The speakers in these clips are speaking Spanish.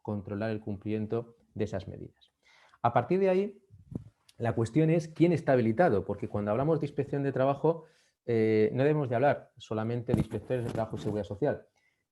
controlar el cumplimiento de esas medidas. A partir de ahí, la cuestión es quién está habilitado, porque cuando hablamos de inspección de trabajo, no debemos de hablar solamente de inspectores de trabajo y seguridad social.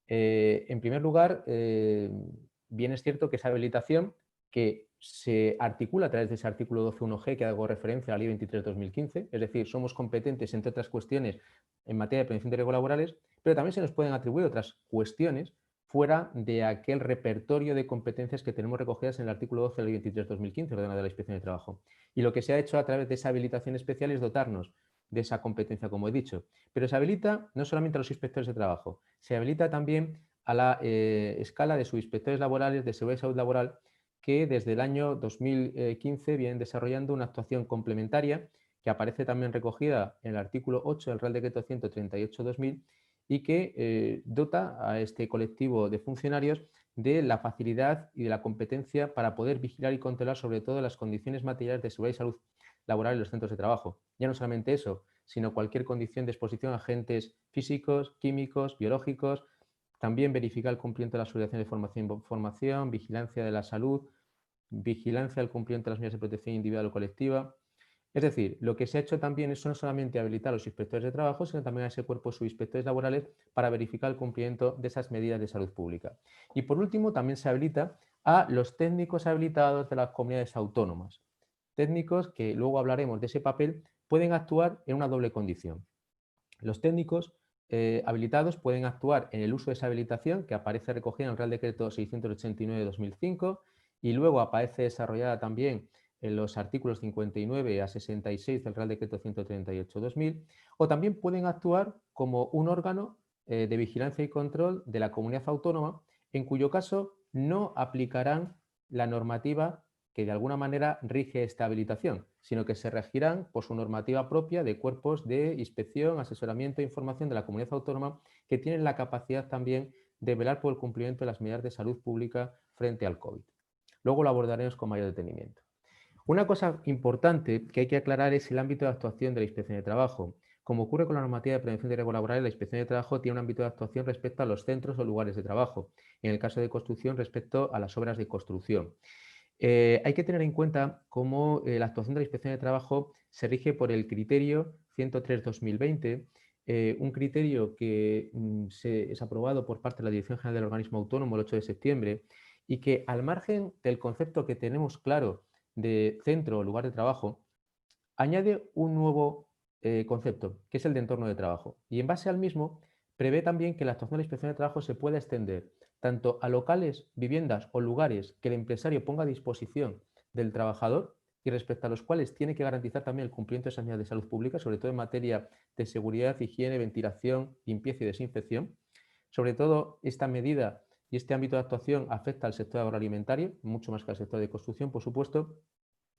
En primer lugar, bien es cierto que esa habilitación que se articula a través de ese artículo 12.1g que hago referencia a la Ley 23/2015, es decir, somos competentes, entre otras cuestiones, en materia de prevención de riesgos laborales, pero también se nos pueden atribuir otras cuestiones fuera de aquel repertorio de competencias que tenemos recogidas en el artículo 12 de la Ley 23/2015, ordenada de la Inspección de Trabajo. Y lo que se ha hecho a través de esa habilitación especial es dotarnos de esa competencia, como he dicho. Pero se habilita no solamente a los inspectores de trabajo, se habilita también a la escala de subinspectores laborales de seguridad y salud laboral, que desde el año 2015 vienen desarrollando una actuación complementaria que aparece también recogida en el artículo 8 del Real Decreto 138/2000 y que dota a este colectivo de funcionarios de la facilidad y de la competencia para poder vigilar y controlar sobre todo las condiciones materiales de seguridad y salud laboral en los centros de trabajo. Ya no solamente eso, sino cualquier condición de exposición a agentes físicos, químicos, biológicos. También verificar el cumplimiento de las obligaciones de formación, vigilancia de la salud, vigilancia del cumplimiento de las medidas de protección individual o colectiva. Es decir, lo que se ha hecho también es no solamente habilitar a los inspectores de trabajo, sino también a ese cuerpo de subinspectores laborales para verificar el cumplimiento de esas medidas de salud pública. Y por último, también se habilita a los técnicos habilitados de las comunidades autónomas. Técnicos que luego hablaremos de ese papel, pueden actuar en una doble condición. Los técnicos habilitados pueden actuar en el uso de esa habilitación que aparece recogida en el Real Decreto 689 de 2005 y luego aparece desarrollada también en los artículos 59 a 66 del Real Decreto 138/2000, o también pueden actuar como un órgano de vigilancia y control de la comunidad autónoma, en cuyo caso no aplicarán la normativa que de alguna manera rige esta habilitación, sino que se regirán por su normativa propia de cuerpos de inspección, asesoramiento e información de la comunidad autónoma que tienen la capacidad también de velar por el cumplimiento de las medidas de salud pública frente al COVID. Luego lo abordaremos con mayor detenimiento. Una cosa importante que hay que aclarar es el ámbito de actuación de la Inspección de Trabajo. Como ocurre con la normativa de prevención de riesgos laborales, la Inspección de Trabajo tiene un ámbito de actuación respecto a los centros o lugares de trabajo. En el caso de construcción, respecto a las obras de construcción. Hay que tener en cuenta cómo la actuación de la Inspección de Trabajo se rige por el criterio 103/2020, un criterio que es aprobado por parte de la Dirección General del Organismo Autónomo el 8 de septiembre y que, al margen del concepto que tenemos claro de centro o lugar de trabajo, añade un nuevo concepto, que es el de entorno de trabajo. Y en base al mismo, prevé también que la actuación de la Inspección de Trabajo se pueda extender tanto a locales, viviendas o lugares que el empresario ponga a disposición del trabajador y respecto a los cuales tiene que garantizar también el cumplimiento de esas medidas de salud pública, sobre todo en materia de seguridad, higiene, ventilación, limpieza y desinfección. Sobre todo, esta medida y este ámbito de actuación afecta al sector agroalimentario, mucho más que al sector de construcción, por supuesto.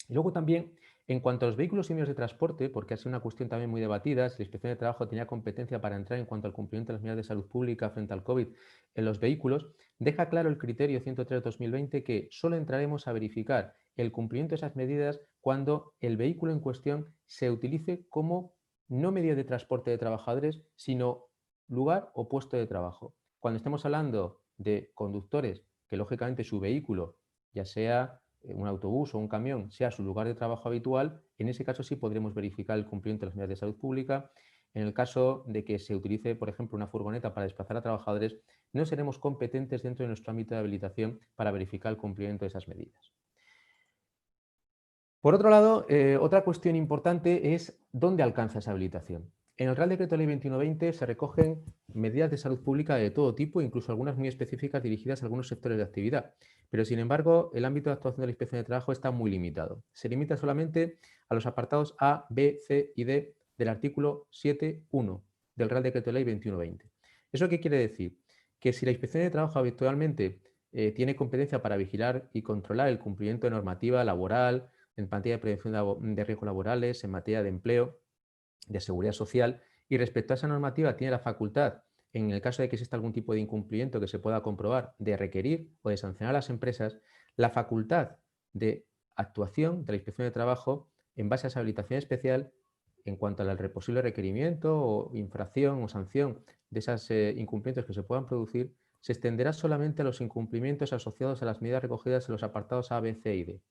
Y luego también, en cuanto a los vehículos y medios de transporte, porque ha sido una cuestión también muy debatida, si la Inspección de Trabajo tenía competencia para entrar en cuanto al cumplimiento de las medidas de salud pública frente al COVID en los vehículos, deja claro el criterio 103/2020 que solo entraremos a verificar el cumplimiento de esas medidas cuando el vehículo en cuestión se utilice como no medio de transporte de trabajadores, sino lugar o puesto de trabajo. Cuando estemos hablando de conductores que lógicamente su vehículo, ya sea un autobús o un camión, sea su lugar de trabajo habitual, en ese caso sí podremos verificar el cumplimiento de las medidas de salud pública. En el caso de que se utilice, por ejemplo, una furgoneta para desplazar a trabajadores, no seremos competentes dentro de nuestro ámbito de habilitación para verificar el cumplimiento de esas medidas. Por otro lado, otra cuestión importante es dónde alcanza esa habilitación. En el Real Decreto Ley 21/20 se recogen medidas de salud pública de todo tipo, incluso algunas muy específicas dirigidas a algunos sectores de actividad. Pero, sin embargo, el ámbito de actuación de la Inspección de Trabajo está muy limitado. Se limita solamente a los apartados A, B, C y D del artículo 7.1 del Real Decreto Ley 21/20. ¿Eso qué quiere decir? Que si la Inspección de Trabajo habitualmente tiene competencia para vigilar y controlar el cumplimiento de normativa laboral, en materia de prevención de riesgos laborales, en materia de empleo, de seguridad social, y respecto a esa normativa tiene la facultad, en el caso de que exista algún tipo de incumplimiento que se pueda comprobar, de requerir o de sancionar a las empresas, la facultad de actuación de la Inspección de Trabajo en base a esa habilitación especial en cuanto al posible requerimiento o infracción o sanción de esos incumplimientos que se puedan producir, se extenderá solamente a los incumplimientos asociados a las medidas recogidas en los apartados A, B, C y D.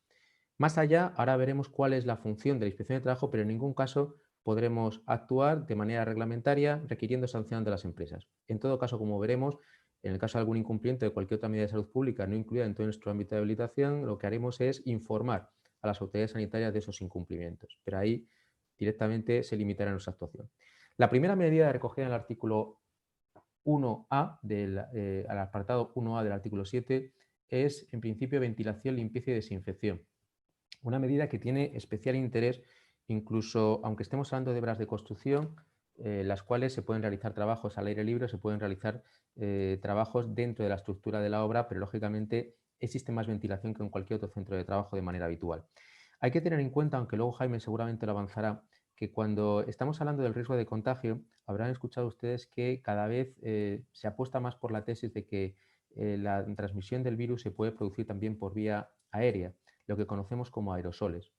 Más allá, ahora veremos cuál es la función de la Inspección de Trabajo, pero en ningún caso podremos actuar de manera reglamentaria requiriendo sanción de las empresas. En todo caso, como veremos, en el caso de algún incumplimiento de cualquier otra medida de salud pública no incluida en todo nuestro ámbito de habilitación, lo que haremos es informar a las autoridades sanitarias de esos incumplimientos, pero ahí directamente se limitará nuestra actuación. La primera medida recogida en el artículo 1A, al apartado 1A del artículo 7, es en principio ventilación, limpieza y desinfección. Una medida que tiene especial interés, incluso aunque estemos hablando de obras de construcción, las cuales se pueden realizar trabajos al aire libre, se pueden realizar trabajos dentro de la estructura de la obra, pero lógicamente existe más ventilación que en cualquier otro centro de trabajo de manera habitual. Hay que tener en cuenta, aunque luego Jaime seguramente lo avanzará, que cuando estamos hablando del riesgo de contagio, habrán escuchado ustedes que cada vez se apuesta más por la tesis de que la transmisión del virus se puede producir también por vía aérea, lo que conocemos como aerosoles.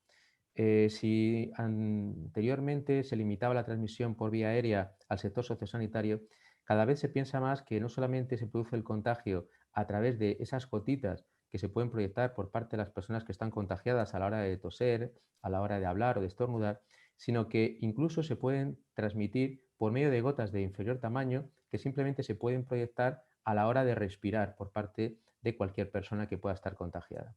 Si anteriormente se limitaba la transmisión por vía aérea al sector sociosanitario, cada vez se piensa más que no solamente se produce el contagio a través de esas gotitas que se pueden proyectar por parte de las personas que están contagiadas a la hora de toser, a la hora de hablar o de estornudar, sino que incluso se pueden transmitir por medio de gotas de inferior tamaño que simplemente se pueden proyectar a la hora de respirar por parte de cualquier persona que pueda estar contagiada.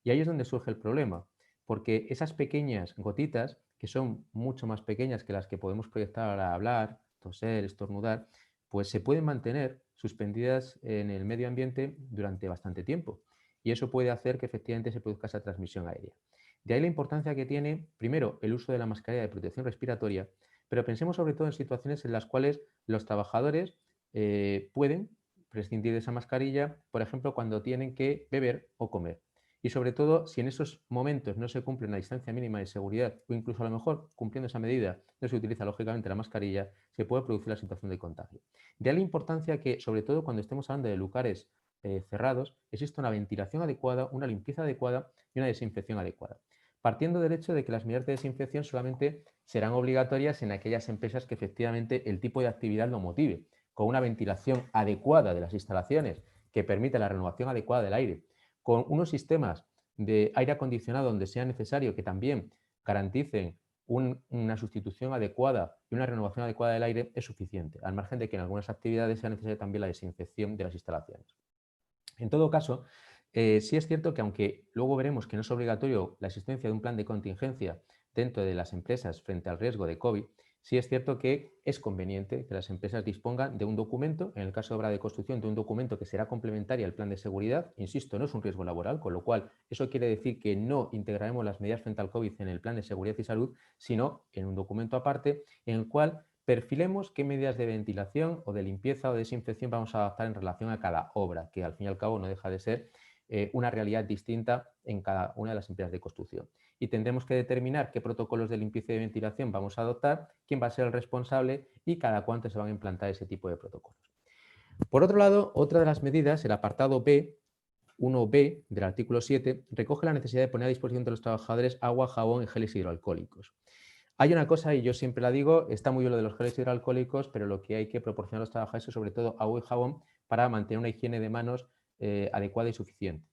Y ahí es donde surge el problema, porque esas pequeñas gotitas, que son mucho más pequeñas que las que podemos proyectar al hablar, toser, estornudar, pues se pueden mantener suspendidas en el medio ambiente durante bastante tiempo. Y eso puede hacer que efectivamente se produzca esa transmisión aérea. De ahí la importancia que tiene, primero, el uso de la mascarilla de protección respiratoria, pero pensemos sobre todo en situaciones en las cuales los trabajadores pueden prescindir de esa mascarilla, por ejemplo, cuando tienen que beber o comer. Y sobre todo, si en esos momentos no se cumple una distancia mínima de seguridad o incluso a lo mejor cumpliendo esa medida no se utiliza lógicamente la mascarilla, se puede producir la situación de contagio. De ahí la importancia que, sobre todo cuando estemos hablando de lugares cerrados, existe una ventilación adecuada, una limpieza adecuada y una desinfección adecuada. Partiendo del hecho de que las medidas de desinfección solamente serán obligatorias en aquellas empresas que efectivamente el tipo de actividad lo motive, con una ventilación adecuada de las instalaciones que permita la renovación adecuada del aire, con unos sistemas de aire acondicionado donde sea necesario que también garanticen una sustitución adecuada y una renovación adecuada del aire, es suficiente, al margen de que en algunas actividades sea necesaria también la desinfección de las instalaciones. En todo caso, sí es cierto que aunque luego veremos que no es obligatorio la existencia de un plan de contingencia dentro de las empresas frente al riesgo de COVID, sí es cierto que es conveniente que las empresas dispongan de un documento, en el caso de obra de construcción, de un documento que será complementario al plan de seguridad. Insisto, no es un riesgo laboral, con lo cual eso quiere decir que no integraremos las medidas frente al COVID en el plan de seguridad y salud, sino en un documento aparte en el cual perfilemos qué medidas de ventilación o de limpieza o de desinfección vamos a adaptar en relación a cada obra, que al fin y al cabo no deja de ser una realidad distinta en cada una de las empresas de construcción. Y tendremos que determinar qué protocolos de limpieza y de ventilación vamos a adoptar, quién va a ser el responsable y cada cuánto se van a implantar ese tipo de protocolos. Por otro lado, otra de las medidas, el apartado B, 1B del artículo 7, recoge la necesidad de poner a disposición de los trabajadores agua, jabón y geles hidroalcohólicos. Hay una cosa, y yo siempre la digo, está muy bien lo de los geles hidroalcohólicos, pero lo que hay que proporcionar a los trabajadores es sobre todo agua y jabón para mantener una higiene de manos adecuada y suficiente.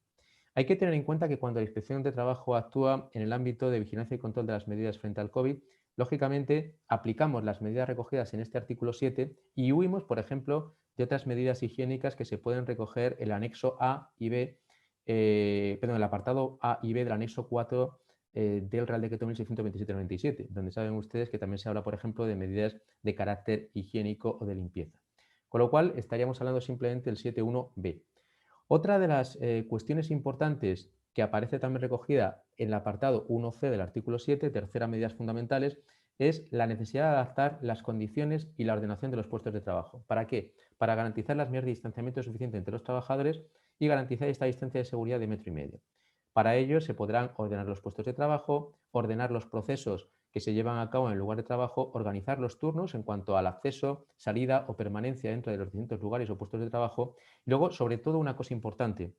Hay que tener en cuenta que cuando la Inspección de Trabajo actúa en el ámbito de vigilancia y control de las medidas frente al COVID, lógicamente aplicamos las medidas recogidas en este artículo 7 y huimos, por ejemplo, de otras medidas higiénicas que se pueden recoger en el anexo A y B, el apartado A y B del anexo 4 del Real Decreto 1627-97, donde saben ustedes que también se habla, por ejemplo, de medidas de carácter higiénico o de limpieza. Con lo cual, estaríamos hablando simplemente del 7.1b. Otra de las cuestiones importantes que aparece también recogida en el apartado 1c del artículo 7, tercera medidas fundamentales, es la necesidad de adaptar las condiciones y la ordenación de los puestos de trabajo. ¿Para qué? Para garantizar las medidas de distanciamiento suficiente entre los trabajadores y garantizar esta distancia de seguridad de 1,5 metros. Para ello se podrán ordenar los puestos de trabajo, ordenar los procesos que se llevan a cabo en el lugar de trabajo, organizar los turnos en cuanto al acceso, salida o permanencia dentro de los distintos lugares o puestos de trabajo. Y luego, sobre todo, una cosa importante,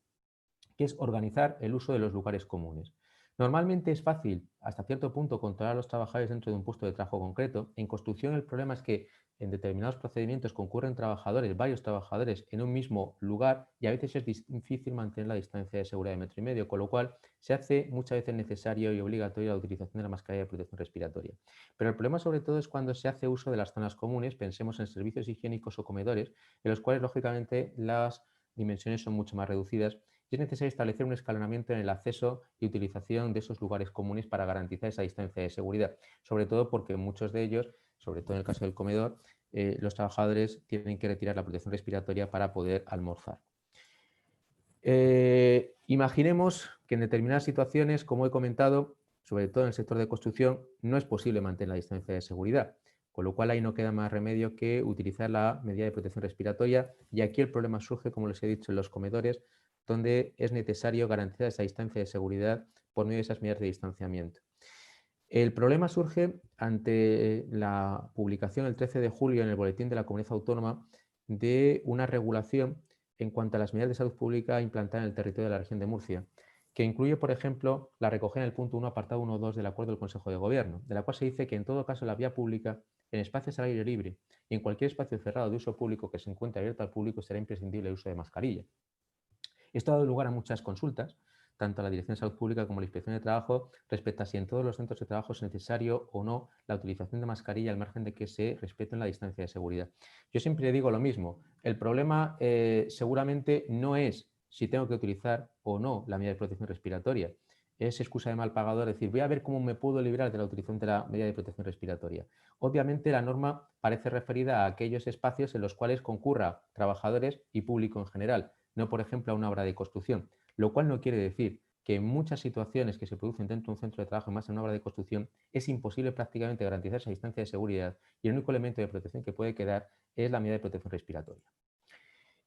que es organizar el uso de los lugares comunes. Normalmente es fácil, hasta cierto punto, controlar a los trabajadores dentro de un puesto de trabajo concreto. En construcción el problema es que en determinados procedimientos concurren trabajadores, varios trabajadores en un mismo lugar y a veces es difícil mantener la distancia de seguridad de 1,5 metros, con lo cual se hace muchas veces necesario y obligatorio la utilización de la mascarilla de protección respiratoria. Pero el problema sobre todo es cuando se hace uso de las zonas comunes, pensemos en servicios higiénicos o comedores, en los cuales lógicamente las dimensiones son mucho más reducidas y es necesario establecer un escalonamiento en el acceso y utilización de esos lugares comunes para garantizar esa distancia de seguridad, sobre todo porque muchos de ellos, sobre todo en el caso del comedor, los trabajadores tienen que retirar la protección respiratoria para poder almorzar. Imaginemos que en determinadas situaciones, como he comentado, sobre todo en el sector de construcción, no es posible mantener la distancia de seguridad, con lo cual ahí no queda más remedio que utilizar la medida de protección respiratoria y aquí el problema surge, como les he dicho, en los comedores, donde es necesario garantizar esa distancia de seguridad por medio de esas medidas de distanciamiento. El problema surge ante la publicación el 13 de julio en el Boletín de la Comunidad Autónoma de una regulación en cuanto a las medidas de salud pública implantadas en el territorio de la región de Murcia, que incluye, por ejemplo, la recogida en el punto 1, apartado 1.2 del acuerdo del Consejo de Gobierno, de la cual se dice que en todo caso la vía pública, en espacios al aire libre y en cualquier espacio cerrado de uso público que se encuentre abierto al público será imprescindible el uso de mascarilla. Esto ha dado lugar a muchas consultas, tanto a la Dirección de Salud Pública como a la Inspección de Trabajo, respecto a si en todos los centros de trabajo es necesario o no la utilización de mascarilla al margen de que se respete la distancia de seguridad. Yo siempre digo lo mismo, el problema seguramente no es si tengo que utilizar o no la medida de protección respiratoria. Es excusa de mal pagador decir, voy a ver cómo me puedo librar de la utilización de la medida de protección respiratoria. Obviamente la norma parece referida a aquellos espacios en los cuales concurra trabajadores y público en general, no por ejemplo a una obra de construcción, lo cual no quiere decir que en muchas situaciones que se producen dentro de un centro de trabajo y más en una obra de construcción es imposible prácticamente garantizar esa distancia de seguridad y el único elemento de protección que puede quedar es la medida de protección respiratoria.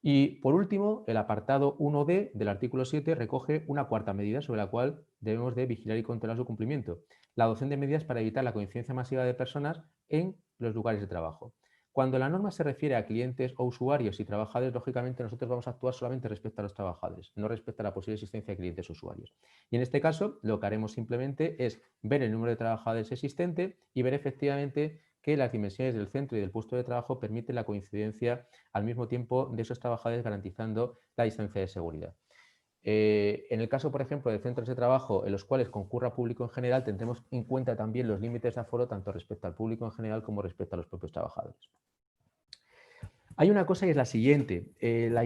Y por último, el apartado 1D del artículo 7 recoge una cuarta medida sobre la cual debemos de vigilar y controlar su cumplimiento, la adopción de medidas para evitar la coincidencia masiva de personas en los lugares de trabajo. Cuando la norma se refiere a clientes o usuarios y trabajadores, lógicamente nosotros vamos a actuar solamente respecto a los trabajadores, no respecto a la posible existencia de clientes o usuarios. Y en este caso, lo que haremos simplemente es ver el número de trabajadores existente y ver efectivamente que las dimensiones del centro y del puesto de trabajo permiten la coincidencia al mismo tiempo de esos trabajadores garantizando la distancia de seguridad. En el caso, por ejemplo, de centros de trabajo en los cuales concurra público en general, tendremos en cuenta también los límites de aforo tanto respecto al público en general como respecto a los propios trabajadores. Hay una cosa y es la siguiente. La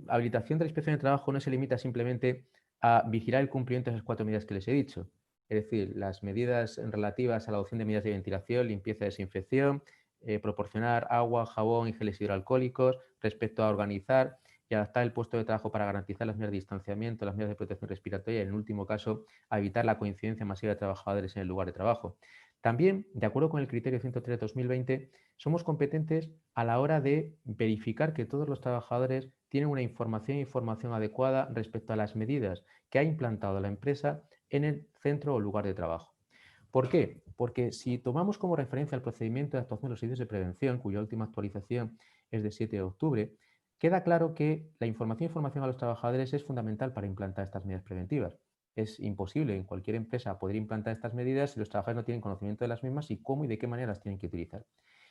habilitación de la inspección de trabajo no se limita simplemente a vigilar el cumplimiento de esas 4 medidas que les he dicho. Es decir, las medidas relativas a la adopción de medidas de ventilación, limpieza y desinfección, proporcionar agua, jabón y geles hidroalcohólicos, respecto a organizar y adaptar el puesto de trabajo para garantizar las medidas de distanciamiento, las medidas de protección respiratoria y, en último caso, a evitar la coincidencia masiva de trabajadores en el lugar de trabajo. También, de acuerdo con el criterio 103 de 2020, somos competentes a la hora de verificar que todos los trabajadores tienen una información adecuada respecto a las medidas que ha implantado la empresa en el centro o lugar de trabajo. ¿Por qué? Porque si tomamos como referencia el procedimiento de actuación de los servicios de prevención, cuya última actualización es de 7 de octubre, queda claro que la información a los trabajadores es fundamental para implantar estas medidas preventivas. Es imposible en cualquier empresa poder implantar estas medidas si los trabajadores no tienen conocimiento de las mismas y cómo y de qué manera las tienen que utilizar.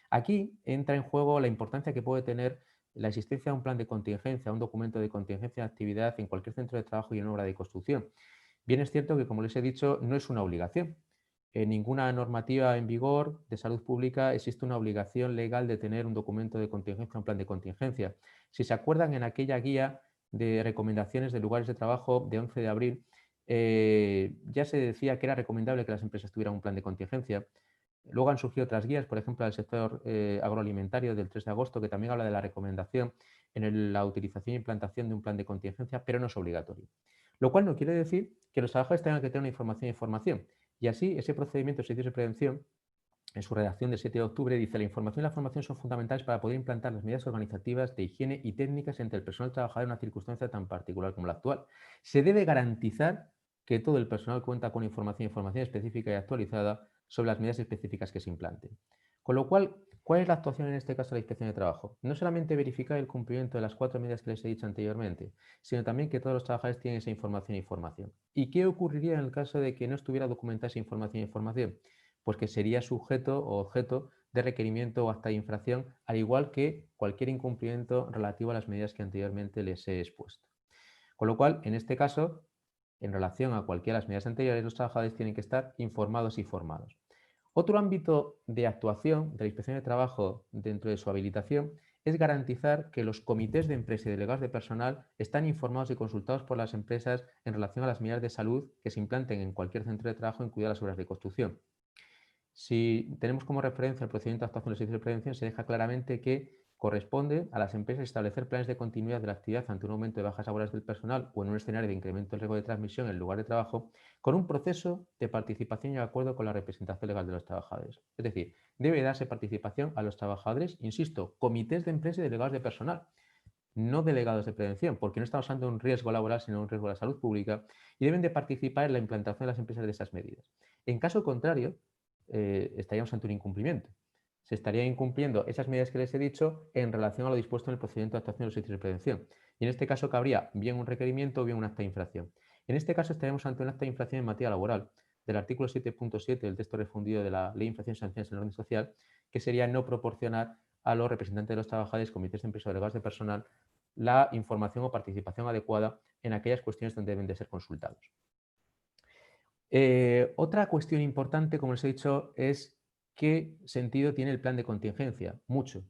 Aquí entra en juego la importancia que puede tener la existencia de un plan de contingencia, un documento de contingencia de actividad en cualquier centro de trabajo y en obra de construcción. Bien es cierto que, como les he dicho, no es una obligación. En ninguna normativa en vigor de salud pública existe una obligación legal de tener un documento de contingencia, un plan de contingencia. Si se acuerdan, en aquella guía de recomendaciones de lugares de trabajo de 11 de abril, ya se decía que era recomendable que las empresas tuvieran un plan de contingencia. Luego han surgido otras guías, por ejemplo, del sector agroalimentario del 3 de agosto, que también habla de la recomendación en la utilización e implantación de un plan de contingencia, pero no es obligatorio. Lo cual no quiere decir que los trabajadores tengan que tener una información. Y así, ese procedimiento de servicios de prevención, en su redacción del 7 de octubre, dice: la información y la formación son fundamentales para poder implantar las medidas organizativas de higiene y técnicas entre el personal trabajador en una circunstancia tan particular como la actual. Se debe garantizar que todo el personal cuenta con información específica y actualizada sobre las medidas específicas que se implanten. Con lo cual, ¿cuál es la actuación en este caso de la inspección de trabajo? No solamente verificar el cumplimiento de las 4 medidas que les he dicho anteriormente, sino también que todos los trabajadores tienen esa información. ¿Y qué ocurriría en el caso de que no estuviera documentada esa información? Pues que sería sujeto o objeto de requerimiento o acta de infracción, al igual que cualquier incumplimiento relativo a las medidas que anteriormente les he expuesto. Con lo cual, en este caso, en relación a cualquiera de las medidas anteriores, los trabajadores tienen que estar informados y formados. Otro ámbito de actuación de la Inspección de Trabajo dentro de su habilitación es garantizar que los comités de empresa y delegados de personal están informados y consultados por las empresas en relación a las medidas de salud que se implanten en cualquier centro de trabajo, incluidas las obras de construcción. Si tenemos como referencia el procedimiento de actuación de los servicios de prevención, se deja claramente que corresponde a las empresas establecer planes de continuidad de la actividad ante un aumento de bajas laborales del personal o en un escenario de incremento del riesgo de transmisión en el lugar de trabajo, con un proceso de participación y acuerdo con la representación legal de los trabajadores. Es decir, debe darse participación a los trabajadores, insisto, comités de empresa y delegados de personal, no delegados de prevención, porque no estamos hablando de un riesgo laboral, sino de un riesgo de la salud pública, y deben de participar en la implantación de las empresas de esas medidas. En caso contrario, estaríamos ante un incumplimiento. Se estarían incumpliendo esas medidas que les he dicho en relación a lo dispuesto en el procedimiento de actuación de los servicios de prevención. Y en este caso cabría bien un requerimiento o bien un acta de infracción. En este caso estaríamos ante un acta de infracción en materia laboral del artículo 7.7 del texto refundido de la Ley de Infracciones y Sanciones en el Orden Social, que sería no proporcionar a los representantes de los trabajadores, comités de empresa o delegados de personal, la información o participación adecuada en aquellas cuestiones donde deben de ser consultados. Otra cuestión importante, como les he dicho, es qué sentido tiene el plan de contingencia. Mucho.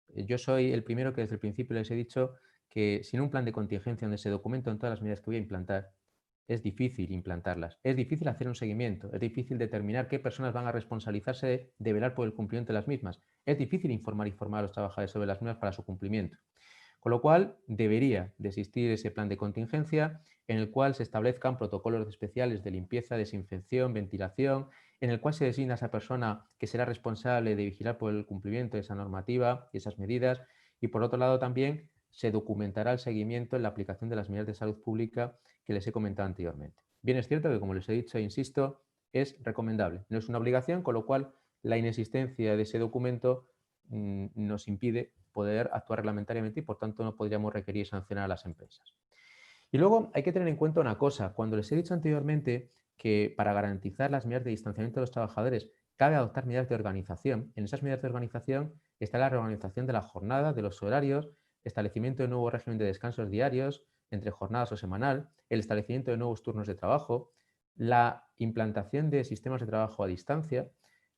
Yo soy el primero que desde el principio les he dicho que sin un plan de contingencia donde se documentan todas las medidas que voy a implantar, es difícil implantarlas, es difícil hacer un seguimiento, es difícil determinar qué personas van a responsabilizarse de velar por el cumplimiento de las mismas, es difícil informar a los trabajadores sobre las mismas para su cumplimiento. Con lo cual, debería de existir ese plan de contingencia en el cual se establezcan protocolos especiales de limpieza, desinfección, ventilación, en el cual se designa a esa persona que será responsable de vigilar por el cumplimiento de esa normativa y esas medidas. Y por otro lado, también se documentará el seguimiento en la aplicación de las medidas de salud pública que les he comentado anteriormente. Bien, es cierto que, como les he dicho e insisto, es recomendable, no es una obligación, con lo cual la inexistencia de ese documento nos impide poder actuar reglamentariamente y por tanto no podríamos requerir sancionar a las empresas. Y luego hay que tener en cuenta una cosa, cuando les he dicho anteriormente que para garantizar las medidas de distanciamiento de los trabajadores cabe adoptar medidas de organización, en esas medidas de organización está la reorganización de la jornada, de los horarios, establecimiento de nuevo régimen de descansos diarios, entre jornadas o semanal, el establecimiento de nuevos turnos de trabajo, la implantación de sistemas de trabajo a distancia,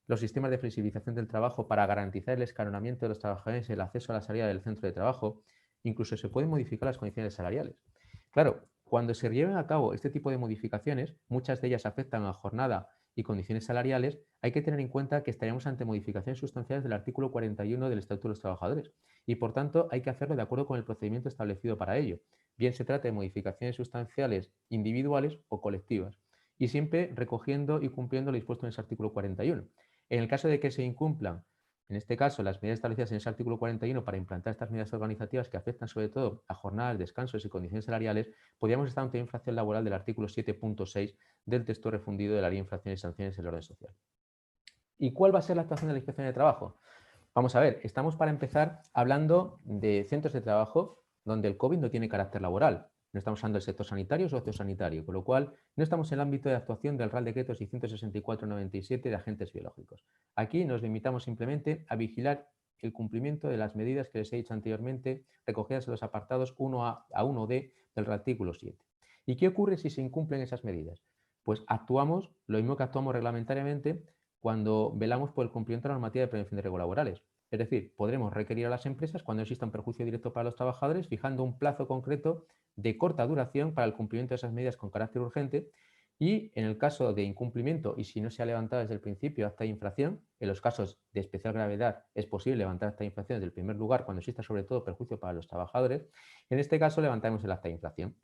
los sistemas de flexibilización del trabajo para garantizar el escalonamiento de los trabajadores y el acceso a la salida del centro de trabajo, incluso se pueden modificar las condiciones salariales. Claro, cuando se lleven a cabo este tipo de modificaciones, muchas de ellas afectan a jornada y condiciones salariales, hay que tener en cuenta que estaríamos ante modificaciones sustanciales del artículo 41 del Estatuto de los Trabajadores y, por tanto, hay que hacerlo de acuerdo con el procedimiento establecido para ello, bien se trate de modificaciones sustanciales individuales o colectivas, y siempre recogiendo y cumpliendo lo dispuesto en ese artículo 41. En el caso de que se incumplan, en este caso, las medidas establecidas en ese artículo 41 para implantar estas medidas organizativas que afectan sobre todo a jornadas, descansos y condiciones salariales, podríamos estar ante una infracción laboral del artículo 7.6 del texto refundido de la Ley de Infracciones y Sanciones en el Orden Social. ¿Y cuál va a ser la actuación de la Inspección de Trabajo? Vamos a ver, estamos para empezar hablando de centros de trabajo donde el COVID no tiene carácter laboral. No estamos hablando del sector sanitario o sociosanitario, con lo cual no estamos en el ámbito de actuación del Real Decreto 664/97 de agentes biológicos. Aquí nos limitamos simplemente a vigilar el cumplimiento de las medidas que les he dicho anteriormente, recogidas en los apartados 1A a 1D del artículo 7. ¿Y qué ocurre si se incumplen esas medidas? Pues actuamos lo mismo que actuamos reglamentariamente cuando velamos por el cumplimiento de la normativa de prevención de riesgos laborales. Es decir, podremos requerir a las empresas cuando exista un perjuicio directo para los trabajadores, fijando un plazo concreto de corta duración para el cumplimiento de esas medidas con carácter urgente y, en el caso de incumplimiento y si no se ha levantado desde el principio acta de infracción, en los casos de especial gravedad es posible levantar acta de infracción desde el primer lugar cuando exista sobre todo perjuicio para los trabajadores, en este caso levantaremos el acta de infracción.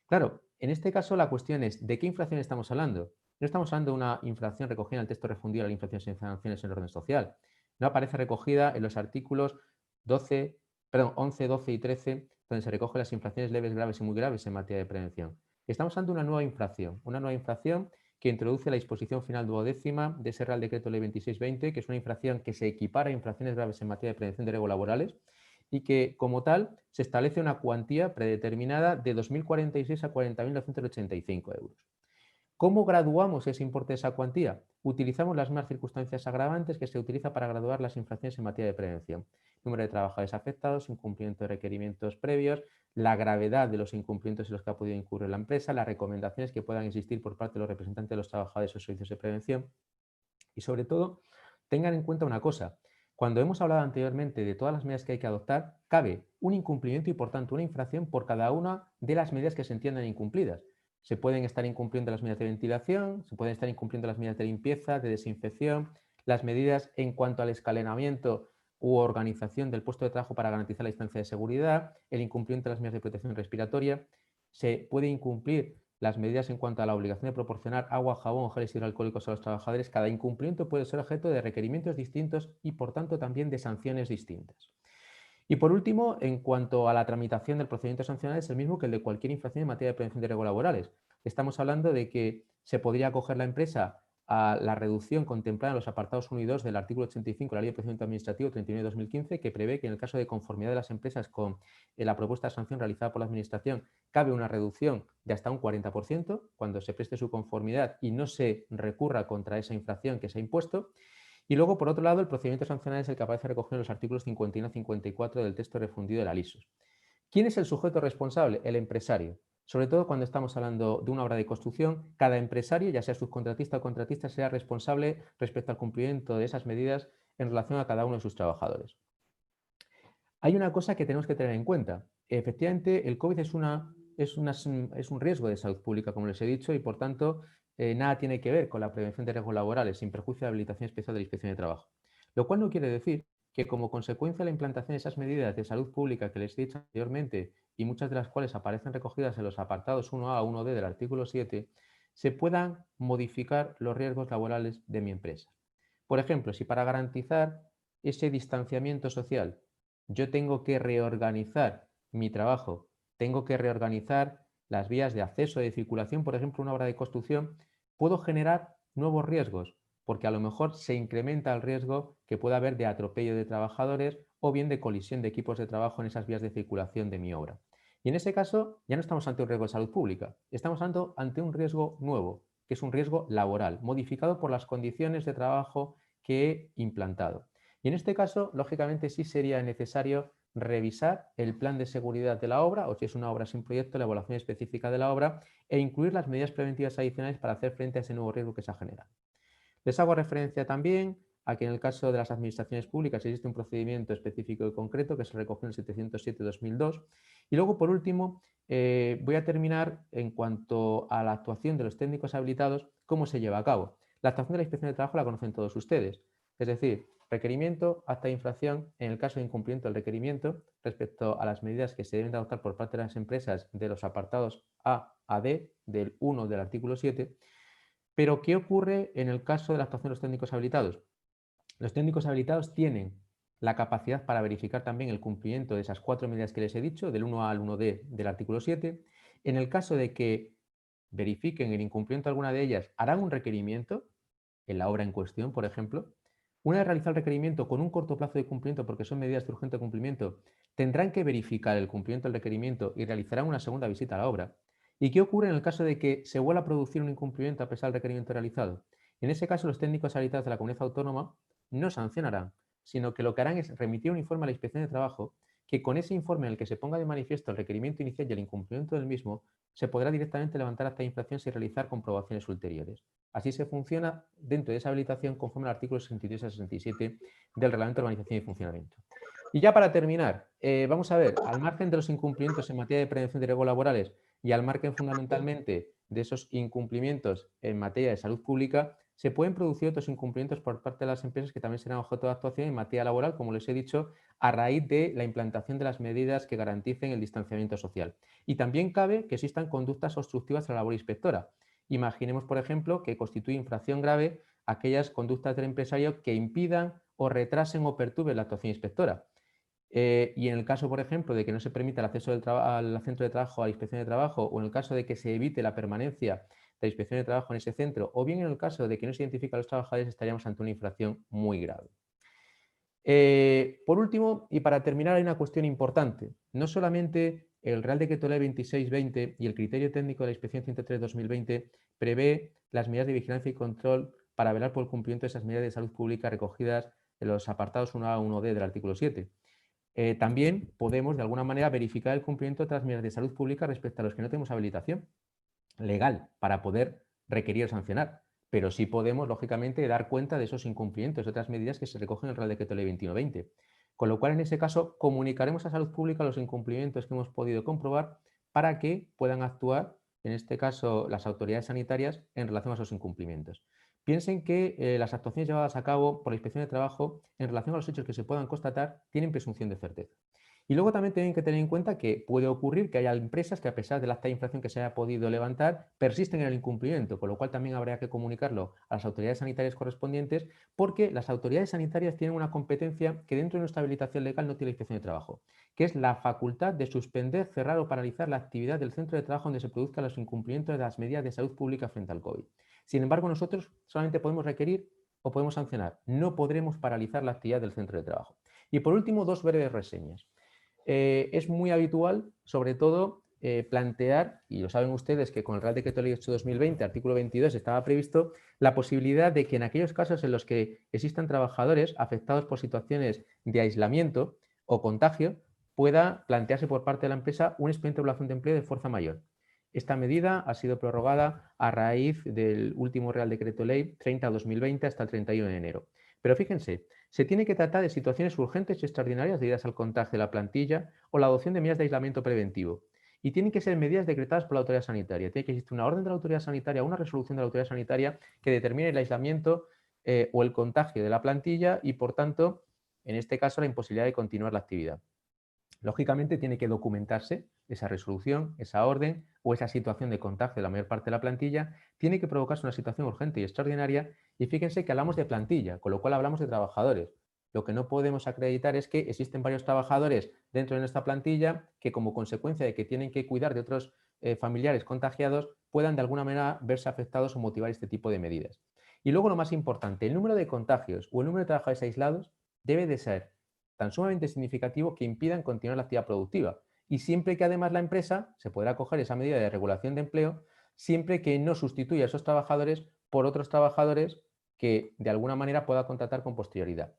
Claro, en este caso la cuestión es ¿de qué infracción estamos hablando? No estamos hablando de una infracción recogida en el texto refundido de la infracciones y sanciones en el orden social. No aparece recogida en los artículos 11, 12 y 13, donde se recogen las infracciones leves, graves y muy graves en materia de prevención. Estamos ante una nueva infracción que introduce la disposición final duodécima de ese Real Decreto Ley 2620, que es una infracción que se equipara a infracciones graves en materia de prevención de riesgos laborales y que, como tal, se establece una cuantía predeterminada de 2.046 a 40.985 euros. ¿Cómo graduamos ese importe de esa cuantía? Utilizamos las mismas circunstancias agravantes que se utiliza para graduar las infracciones en materia de prevención. Número de trabajadores afectados, incumplimiento de requerimientos previos, la gravedad de los incumplimientos en los que ha podido incurrir la empresa, las recomendaciones que puedan existir por parte de los representantes de los trabajadores o servicios de prevención. Y sobre todo, tengan en cuenta una cosa. Cuando hemos hablado anteriormente de todas las medidas que hay que adoptar, cabe un incumplimiento y, por tanto, una infracción por cada una de las medidas que se entiendan incumplidas. Se pueden estar incumpliendo las medidas de ventilación, se pueden estar incumpliendo las medidas de limpieza, de desinfección, las medidas en cuanto al escalonamiento u organización del puesto de trabajo para garantizar la distancia de seguridad, el incumplimiento de las medidas de protección respiratoria. Se puede incumplir las medidas en cuanto a la obligación de proporcionar agua, jabón o geles hidroalcohólicos a los trabajadores. Cada incumplimiento puede ser objeto de requerimientos distintos y, por tanto, también de sanciones distintas. Y por último, en cuanto a la tramitación del procedimiento sancional, es el mismo que el de cualquier infracción en materia de prevención de riesgos laborales. Estamos hablando de que se podría acoger la empresa a la reducción contemplada en los apartados 1 y 2 del artículo 85 de la Ley de Procedimiento Administrativo 39/2015, que prevé que en el caso de conformidad de las empresas con la propuesta de sanción realizada por la Administración, cabe una reducción de hasta un 40% cuando se preste su conformidad y no se recurra contra esa infracción que se ha impuesto. Y luego, por otro lado, el procedimiento sancional es el que aparece recogido en los artículos 51 y 54 del texto refundido de la LISOS. ¿Quién es el sujeto responsable? El empresario. Sobre todo cuando estamos hablando de una obra de construcción, cada empresario, ya sea subcontratista o contratista, será responsable respecto al cumplimiento de esas medidas en relación a cada uno de sus trabajadores. Hay una cosa que tenemos que tener en cuenta. Efectivamente, el COVID es un riesgo de salud pública, como les he dicho, y por tanto, nada tiene que ver con la prevención de riesgos laborales, sin perjuicio de la habilitación especial de la Inspección de Trabajo. Lo cual no quiere decir que, como consecuencia de la implantación de esas medidas de salud pública que les he dicho anteriormente, y muchas de las cuales aparecen recogidas en los apartados 1A o 1D del artículo 7, se puedan modificar los riesgos laborales de mi empresa. Por ejemplo, si para garantizar ese distanciamiento social yo tengo que reorganizar mi trabajo, tengo que reorganizar las vías de acceso, de circulación, por ejemplo, una obra de construcción, puedo generar nuevos riesgos, porque a lo mejor se incrementa el riesgo que pueda haber de atropello de trabajadores o bien de colisión de equipos de trabajo en esas vías de circulación de mi obra. Y en ese caso ya no estamos ante un riesgo de salud pública, estamos ante un riesgo nuevo, que es un riesgo laboral, modificado por las condiciones de trabajo que he implantado. Y en este caso, lógicamente, sí sería necesario revisar el plan de seguridad de la obra, o si es una obra sin proyecto, la evaluación específica de la obra, e incluir las medidas preventivas adicionales para hacer frente a ese nuevo riesgo que se ha generado. Les hago referencia también a que en el caso de las administraciones públicas existe un procedimiento específico y concreto que se recogió en el 707/2002. Y luego, por último, voy a terminar en cuanto a la actuación de los técnicos habilitados, cómo se lleva a cabo. La actuación de la Inspección de Trabajo la conocen todos ustedes, es decir, requerimiento, acta de infracción, en el caso de incumplimiento del requerimiento, respecto a las medidas que se deben de adoptar por parte de las empresas de los apartados A a D del 1 del artículo 7. Pero, ¿qué ocurre en el caso de la actuación de los técnicos habilitados? Los técnicos habilitados tienen la capacidad para verificar también el cumplimiento de esas 4 medidas que les he dicho, del 1A al 1D del artículo 7. En el caso de que verifiquen el incumplimiento de alguna de ellas, harán un requerimiento en la obra en cuestión, por ejemplo. Una vez realizado el requerimiento con un corto plazo de cumplimiento, porque son medidas de urgente cumplimiento, tendrán que verificar el cumplimiento del requerimiento y realizarán una segunda visita a la obra. ¿Y qué ocurre en el caso de que se vuelva a producir un incumplimiento a pesar del requerimiento realizado? En ese caso, los técnicos habilitados de la comunidad autónoma no sancionarán, sino que lo que harán es remitir un informe a la Inspección de Trabajo, que con ese informe en el que se ponga de manifiesto el requerimiento inicial y el incumplimiento del mismo, se podrá directamente levantar acta de infracción sin realizar comprobaciones ulteriores. Así se funciona dentro de esa habilitación conforme al artículo 63 a 67 del Reglamento de Organización y Funcionamiento. Y ya para terminar, vamos a ver, al margen de los incumplimientos en materia de prevención de riesgos laborales y al margen fundamentalmente de esos incumplimientos en materia de salud pública, se pueden producir otros incumplimientos por parte de las empresas que también serán objeto de actuación en materia laboral, como les he dicho, a raíz de la implantación de las medidas que garanticen el distanciamiento social. Y también cabe que existan conductas obstructivas a la labor inspectora. Imaginemos, por ejemplo, que constituye infracción grave aquellas conductas del empresario que impidan o retrasen o perturben la actuación inspectora. Y en el caso, por ejemplo, de que no se permita el acceso al centro de trabajo, a la inspección de trabajo, o en el caso de que se evite la permanencia de la inspección de trabajo en ese centro, o bien en el caso de que no se identifique a los trabajadores, estaríamos ante una infracción muy grave. Por último, y para terminar, hay una cuestión importante. No solamente el Real Decreto Ley 2620 y el criterio técnico de la Inspección 103/2020 prevé las medidas de vigilancia y control para velar por el cumplimiento de esas medidas de salud pública recogidas en los apartados 1A a 1D del artículo 7. También podemos, de alguna manera, verificar el cumplimiento de otras medidas de salud pública respecto a los que no tenemos habilitación legal para poder requerir o sancionar, pero sí podemos, lógicamente, dar cuenta de esos incumplimientos, de otras medidas que se recogen en el Real Decreto Ley 2120. Con lo cual, en ese caso, comunicaremos a Salud Pública los incumplimientos que hemos podido comprobar para que puedan actuar, en este caso, las autoridades sanitarias en relación a esos incumplimientos. Piensen que las actuaciones llevadas a cabo por la Inspección de Trabajo en relación a los hechos que se puedan constatar tienen presunción de certeza. Y luego también tienen que tener en cuenta que puede ocurrir que haya empresas que, a pesar del acta de infracción que se haya podido levantar, persisten en el incumplimiento, con lo cual también habría que comunicarlo a las autoridades sanitarias correspondientes, porque las autoridades sanitarias tienen una competencia que dentro de nuestra habilitación legal no tiene la Inspección de Trabajo, que es la facultad de suspender, cerrar o paralizar la actividad del centro de trabajo donde se produzcan los incumplimientos de las medidas de salud pública frente al COVID. Sin embargo, nosotros solamente podemos requerir o podemos sancionar, no podremos paralizar la actividad del centro de trabajo. Y por último, dos breves reseñas. Es muy habitual, sobre todo, plantear, y lo saben ustedes que con el Real Decreto Ley 8/2020, artículo 22, estaba previsto la posibilidad de que en aquellos casos en los que existan trabajadores afectados por situaciones de aislamiento o contagio, pueda plantearse por parte de la empresa un expediente de regulación de empleo de fuerza mayor. Esta medida ha sido prorrogada a raíz del último Real Decreto Ley 30/2020 hasta el 31 de enero. Pero fíjense, se tiene que tratar de situaciones urgentes y extraordinarias debidas al contagio de la plantilla o la adopción de medidas de aislamiento preventivo. Y tienen que ser medidas decretadas por la autoridad sanitaria. Tiene que existir una orden de la autoridad sanitaria, una resolución de la autoridad sanitaria que determine el aislamiento o el contagio de la plantilla y, por tanto, en este caso, la imposibilidad de continuar la actividad. Lógicamente tiene que documentarse esa resolución, esa orden o esa situación de contagio de la mayor parte de la plantilla, tiene que provocarse una situación urgente y extraordinaria, y fíjense que hablamos de plantilla, con lo cual hablamos de trabajadores. Lo que no podemos acreditar es que existen varios trabajadores dentro de nuestra plantilla que, como consecuencia de que tienen que cuidar de otros familiares contagiados, puedan de alguna manera verse afectados o motivar este tipo de medidas. Y luego lo más importante, el número de contagios o el número de trabajadores aislados debe de ser tan sumamente significativo que impidan continuar la actividad productiva. Y siempre que además la empresa se podrá acoger esa medida de regulación de empleo, siempre que no sustituya a esos trabajadores por otros trabajadores que de alguna manera pueda contratar con posterioridad.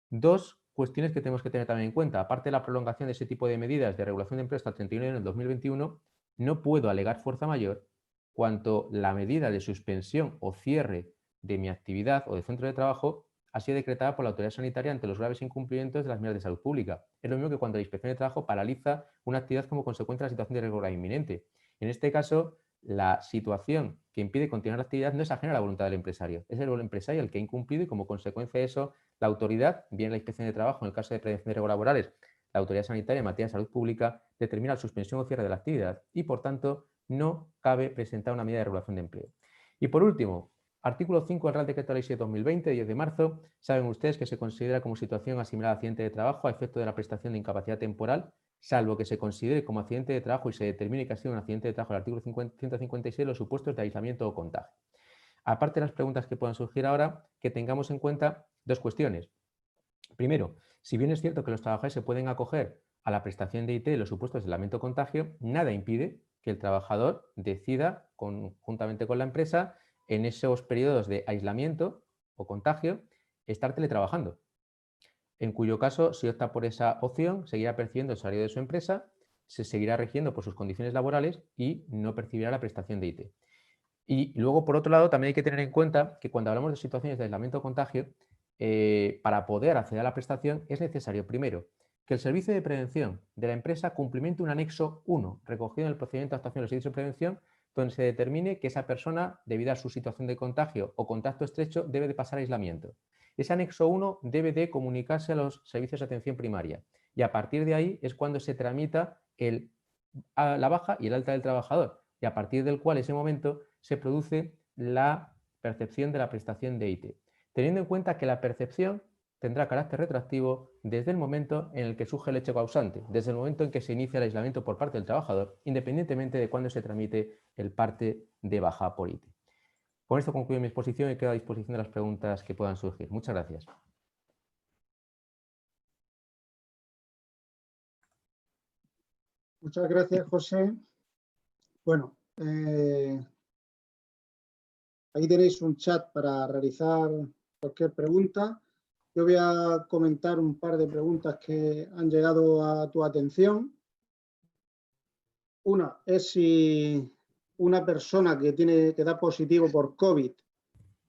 Dos cuestiones que tenemos que tener también en cuenta. Aparte de la prolongación de ese tipo de medidas de regulación de empleo hasta el 31 de enero del 2021, no puedo alegar fuerza mayor cuanto la medida de suspensión o cierre de mi actividad o de centro de trabajo ha sido decretada por la autoridad sanitaria ante los graves incumplimientos de las medidas de salud pública. Es lo mismo que cuando la Inspección de Trabajo paraliza una actividad como consecuencia de la situación de irregularidad inminente. En este caso, la situación que impide continuar la actividad no es ajena a la voluntad del empresario. Es el empresario el que ha incumplido y, como consecuencia de eso, la autoridad, bien la Inspección de Trabajo en el caso de prevención de riesgos laborales, la autoridad sanitaria en materia de salud pública, determina la suspensión o cierre de la actividad y, por tanto, no cabe presentar una medida de regulación de empleo. Y por último, artículo 5 del Real Decreto Ley 7/2020, 10 de marzo, saben ustedes que se considera como situación asimilada a accidente de trabajo a efecto de la prestación de incapacidad temporal, salvo que se considere como accidente de trabajo y se determine que ha sido un accidente de trabajo del artículo 156 los supuestos de aislamiento o contagio. Aparte de las preguntas que puedan surgir ahora, que tengamos en cuenta dos cuestiones. Primero, si bien es cierto que los trabajadores se pueden acoger a la prestación de IT en los supuestos de aislamiento o contagio, nada impide que el trabajador decida, conjuntamente con la empresa, en esos periodos de aislamiento o contagio, estar teletrabajando. En cuyo caso, si opta por esa opción, seguirá percibiendo el salario de su empresa, se seguirá rigiendo por sus condiciones laborales y no percibirá la prestación de IT. Y luego, por otro lado, también hay que tener en cuenta que cuando hablamos de situaciones de aislamiento o contagio, para poder acceder a la prestación es necesario, primero, que el servicio de prevención de la empresa cumplimente un anexo 1, recogido en el procedimiento de actuación del servicio de prevención, donde se determine que esa persona, debido a su situación de contagio o contacto estrecho, debe de pasar aislamiento. Ese anexo 1 debe de comunicarse a los servicios de atención primaria y a partir de ahí es cuando se tramita la baja y el alta del trabajador, y a partir del cual, ese momento, se produce la percepción de la prestación de IT, teniendo en cuenta que la percepción tendrá carácter retroactivo desde el momento en el que surge el hecho causante, desde el momento en que se inicia el aislamiento por parte del trabajador, independientemente de cuándo se tramite el parte de baja por IT. Con esto concluyo mi exposición y quedo a disposición de las preguntas que puedan surgir. Muchas gracias. Muchas gracias, José. Bueno, ahí tenéis un chat para realizar cualquier pregunta. Yo voy a comentar un par de preguntas que han llegado a tu atención. Una es si una persona que da positivo por COVID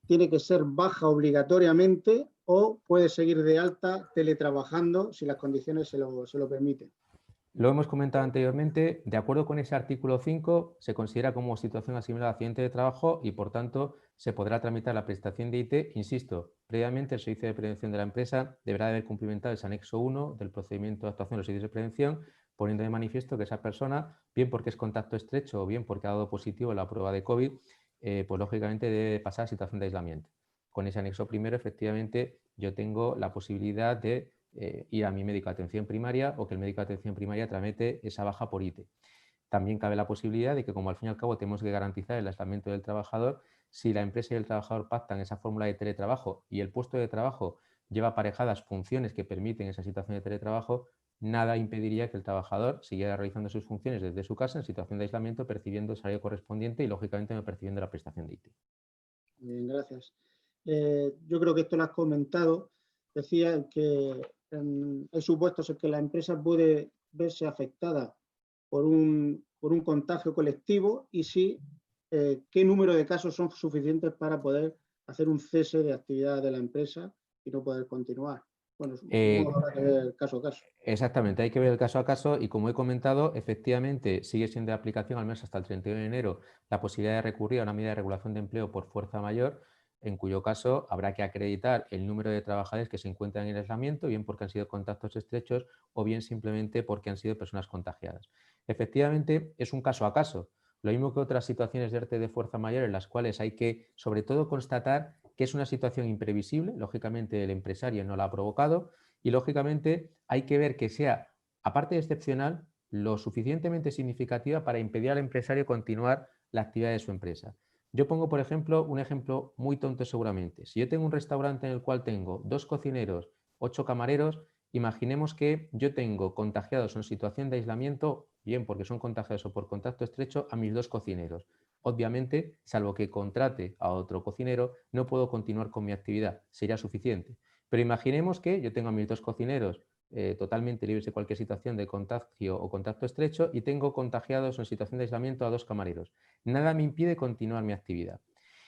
tiene que ser baja obligatoriamente o puede seguir de alta teletrabajando si las condiciones se lo permiten. Lo hemos comentado anteriormente, de acuerdo con ese artículo 5, se considera como situación asimilada a accidente de trabajo y, por tanto, se podrá tramitar la prestación de IT. Insisto, previamente el Servicio de Prevención de la empresa deberá haber cumplimentado ese anexo 1 del procedimiento de actuación de los servicios de prevención, poniendo de manifiesto que esa persona, bien porque es contacto estrecho o bien porque ha dado positivo en la prueba de COVID, pues lógicamente debe pasar a situación de aislamiento. Con ese anexo primero, efectivamente, yo tengo la posibilidad de ir a mi médico de atención primaria o que el médico de atención primaria tramite esa baja por IT. También cabe la posibilidad de que, como al fin y al cabo tenemos que garantizar el aislamiento del trabajador, si la empresa y el trabajador pactan esa fórmula de teletrabajo y el puesto de trabajo lleva aparejadas funciones que permiten esa situación de teletrabajo, nada impediría que el trabajador siguiera realizando sus funciones desde su casa en situación de aislamiento, percibiendo el salario correspondiente y, lógicamente, no percibiendo la prestación de IT. Bien, gracias. Yo creo que esto lo has comentado. Decía que hay supuestos en que la empresa puede verse afectada por un contagio colectivo y si qué número de casos son suficientes para poder hacer un cese de actividad de la empresa y no poder continuar. Bueno, supongo que habrá que ver caso a caso. Exactamente, hay que ver el caso a caso y, como he comentado, efectivamente sigue siendo de aplicación al menos hasta el 31 de enero la posibilidad de recurrir a una medida de regulación de empleo por fuerza mayor, en cuyo caso habrá que acreditar el número de trabajadores que se encuentran en aislamiento, bien porque han sido contactos estrechos o bien simplemente porque han sido personas contagiadas. Efectivamente, es un caso a caso, lo mismo que otras situaciones de ERTE de fuerza mayor en las cuales hay que, sobre todo, constatar que es una situación imprevisible, lógicamente el empresario no la ha provocado, y, lógicamente, hay que ver que sea, aparte de excepcional, lo suficientemente significativa para impedir al empresario continuar la actividad de su empresa. Yo pongo, por ejemplo, un ejemplo muy tonto seguramente. Si yo tengo un restaurante en el cual tengo 2 cocineros, 8 camareros, imaginemos que yo tengo contagiados en situación de aislamiento, bien porque son contagiados o por contacto estrecho, a mis 2 cocineros. Obviamente, salvo que contrate a otro cocinero, no puedo continuar con mi actividad, sería suficiente. Pero imaginemos que yo tengo a mis 2 cocineros totalmente libres de cualquier situación de contagio o contacto estrecho y tengo contagiados en situación de aislamiento a 2 camareros. Nada me impide continuar mi actividad.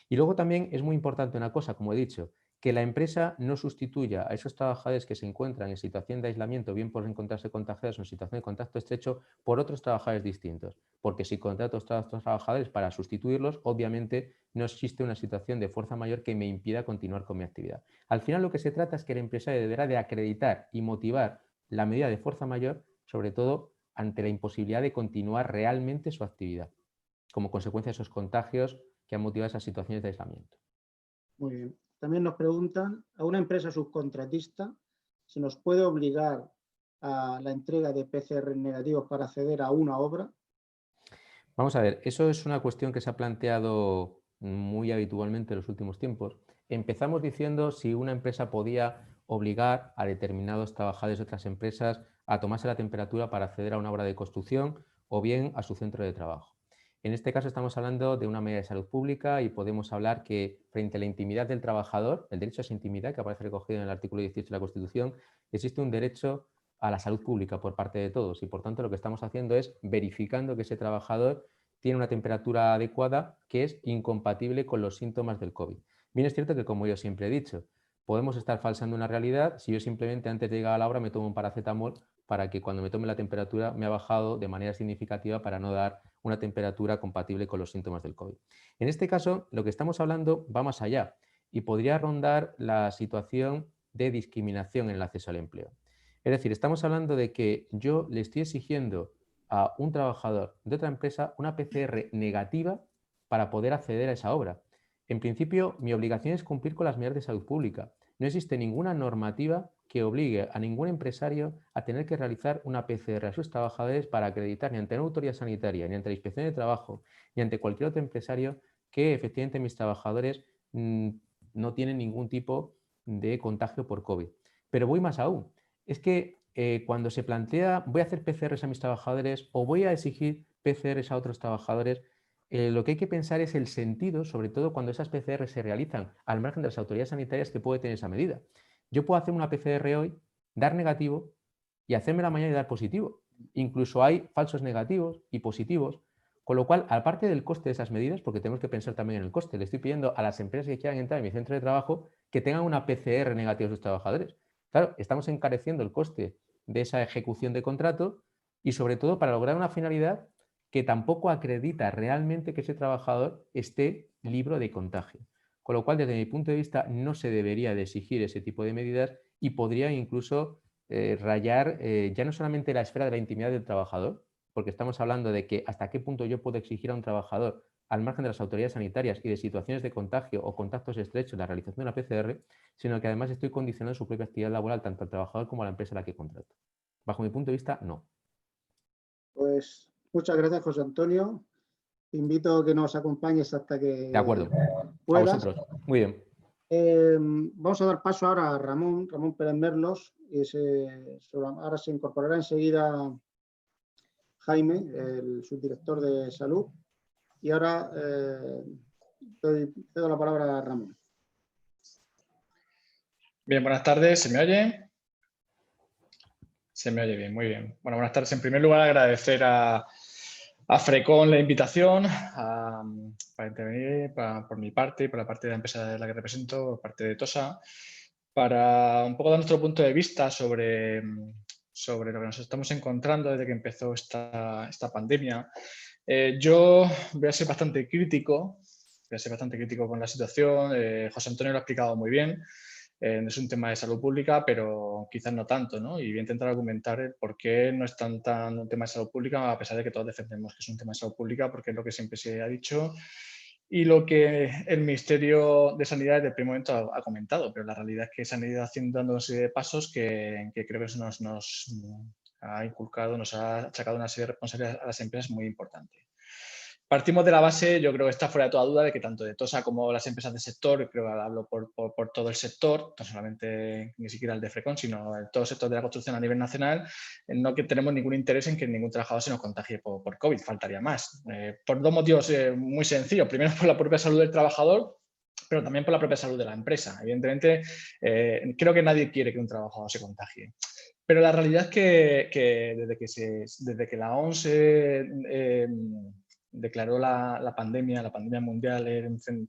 Y luego también es muy importante una cosa, como he dicho, que la empresa no sustituya a esos trabajadores que se encuentran en situación de aislamiento, bien por encontrarse contagiados o en situación de contacto estrecho, por otros trabajadores distintos. Porque si contrato a estos trabajadores para sustituirlos, obviamente no existe una situación de fuerza mayor que me impida continuar con mi actividad. Al final, lo que se trata es que el empresario deberá de acreditar y motivar la medida de fuerza mayor, sobre todo ante la imposibilidad de continuar realmente su actividad, como consecuencia de esos contagios que han motivado esas situaciones de aislamiento. Muy bien. También nos preguntan, a una empresa subcontratista, ¿se nos puede obligar a la entrega de PCR negativos para acceder a una obra? Vamos a ver, eso es una cuestión que se ha planteado muy habitualmente en los últimos tiempos. Empezamos diciendo si una empresa podía obligar a determinados trabajadores de otras empresas a tomarse la temperatura para acceder a una obra de construcción o bien a su centro de trabajo. En este caso estamos hablando de una medida de salud pública y podemos hablar que, frente a la intimidad del trabajador, el derecho a esa intimidad que aparece recogido en el artículo 18 de la Constitución, existe un derecho a la salud pública por parte de todos y, por tanto, lo que estamos haciendo es verificando que ese trabajador tiene una temperatura adecuada que es incompatible con los síntomas del COVID. Bien, es cierto que, como yo siempre he dicho, podemos estar falsando una realidad si yo simplemente antes de llegar a la hora me tomo un paracetamol para que cuando me tome la temperatura me ha bajado de manera significativa para no dar una temperatura compatible con los síntomas del COVID. En este caso, lo que estamos hablando va más allá y podría rondar la situación de discriminación en el acceso al empleo. Es decir, estamos hablando de que yo le estoy exigiendo a un trabajador de otra empresa una PCR negativa para poder acceder a esa obra. En principio, mi obligación es cumplir con las medidas de salud pública. No existe ninguna normativa que obligue a ningún empresario a tener que realizar una PCR a sus trabajadores para acreditar ni ante una autoridad sanitaria, ni ante la inspección de trabajo, ni ante cualquier otro empresario que efectivamente mis trabajadores no tienen ningún tipo de contagio por COVID. Pero voy más aún. Es que cuando se plantea voy a hacer PCRs a mis trabajadores o voy a exigir PCRs a otros trabajadores, lo que hay que pensar es el sentido, sobre todo cuando esas PCRs se realizan al margen de las autoridades sanitarias que puede tener esa medida. Yo puedo hacer una PCR hoy, dar negativo y hacérmela mañana y dar positivo. Incluso hay falsos negativos y positivos, con lo cual, aparte del coste de esas medidas, porque tenemos que pensar también en el coste, le estoy pidiendo a las empresas que quieran entrar en mi centro de trabajo que tengan una PCR negativa a sus trabajadores. Claro, estamos encareciendo el coste de esa ejecución de contrato y sobre todo para lograr una finalidad que tampoco acredita realmente que ese trabajador esté libre de contagio. Con lo cual, desde mi punto de vista, no se debería de exigir ese tipo de medidas y podría incluso rayar ya no solamente la esfera de la intimidad del trabajador, porque estamos hablando de que hasta qué punto yo puedo exigir a un trabajador, al margen de las autoridades sanitarias y de situaciones de contagio o contactos estrechos, la realización de una PCR, sino que además estoy condicionando su propia actividad laboral tanto al trabajador como a la empresa a la que contrato. Bajo mi punto de vista, no. Pues muchas gracias, José Antonio. Te invito a que nos acompañes hasta que De acuerdo. puedas. A vosotros. Muy bien. Vamos a dar paso ahora a Ramón Pérez Merlos, y ahora se incorporará enseguida Jaime, el subdirector de salud. Y ahora cedo la palabra a Ramón. Bien, buenas tardes. ¿Se me oye? Se me oye bien, muy bien. Bueno, buenas tardes. En primer lugar, agradecer a Frecon la invitación para intervenir por mi parte y por la parte de la empresa de la que represento, por parte de TOSA, para un poco dar nuestro punto de vista sobre lo que nos estamos encontrando desde que empezó esta pandemia. Yo voy a ser bastante crítico con la situación. José Antonio lo ha explicado muy bien. Es un tema de salud pública, pero quizás no tanto, ¿no? Y voy a intentar argumentar el por qué no es tan un tema de salud pública, a pesar de que todos defendemos que es un tema de salud pública, porque es lo que siempre se ha dicho y lo que el Ministerio de Sanidad desde el primer momento ha comentado. Pero la realidad es que se han ido dando una serie de pasos que creo que eso nos ha inculcado, nos ha achacado una serie de responsabilidades a las empresas muy importantes. Partimos de la base, yo creo que está fuera de toda duda, de que tanto de TOSA como las empresas del sector, creo que hablo por todo el sector, no solamente ni siquiera el de Frecon, sino todo el sector de la construcción a nivel nacional, no que tenemos ningún interés en que ningún trabajador se nos contagie por COVID, faltaría más. Por dos motivos muy sencillos. Primero, por la propia salud del trabajador, pero también por la propia salud de la empresa. Evidentemente, creo que nadie quiere que un trabajador se contagie. Pero la realidad es que desde que la OMS declaró la pandemia mundial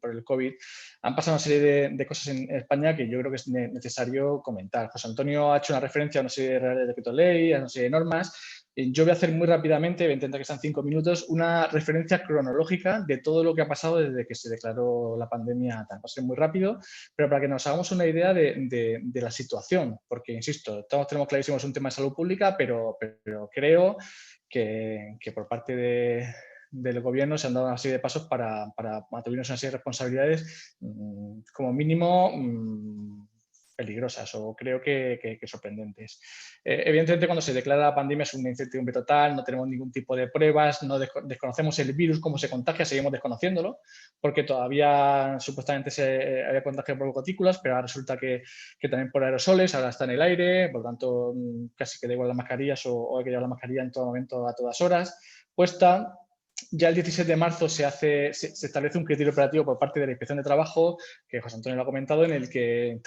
por el COVID, han pasado una serie de cosas en España que yo creo que es necesario comentar. José Antonio ha hecho una referencia a una serie de decretos ley, a una serie de normas. Yo voy a hacer muy rápidamente, voy a intentar que sean 5 minutos, una referencia cronológica de todo lo que ha pasado desde que se declaró la pandemia. Va a ser muy rápido, pero para que nos hagamos una idea de la situación, porque, insisto, todos tenemos clarísimo que es un tema de salud pública, pero creo que por parte del gobierno se han dado una serie de pasos para atribuirnos una serie de responsabilidades como mínimo peligrosas o creo que sorprendentes. Evidentemente, cuando se declara la pandemia es una incertidumbre total, no tenemos ningún tipo de pruebas, no desconocemos el virus, cómo se contagia, seguimos desconociéndolo, porque todavía supuestamente se había contagiado por gotículas, pero ahora resulta que también por aerosoles, ahora está en el aire, por lo tanto casi que da igual las mascarillas o hay que llevar la mascarilla en todo momento, a todas horas puesta. Ya el 17 de marzo se establece un criterio operativo por parte de la Inspección de Trabajo, que José Antonio lo ha comentado, en el que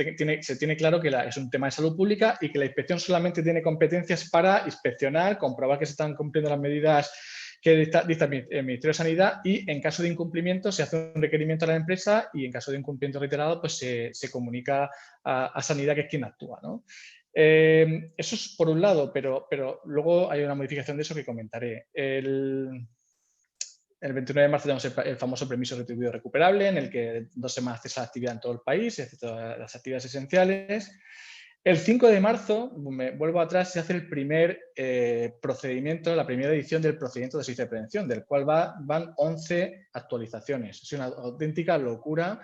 se tiene claro que es un tema de salud pública y que la inspección solamente tiene competencias para inspeccionar, comprobar que se están cumpliendo las medidas que dicta el Ministerio de Sanidad y en caso de incumplimiento se hace un requerimiento a la empresa y en caso de incumplimiento reiterado pues se comunica a Sanidad, que es quien actúa, ¿no? Eso es por un lado, pero luego hay una modificación de eso que comentaré. El 29 de marzo tenemos el famoso permiso retribuido recuperable, en el que 2 semanas cesa la actividad en todo el país, excepto las actividades esenciales. El 5 de marzo, me vuelvo atrás, se hace el primer procedimiento, la primera edición del procedimiento de servicio de prevención, del cual van 11 actualizaciones. Es una auténtica locura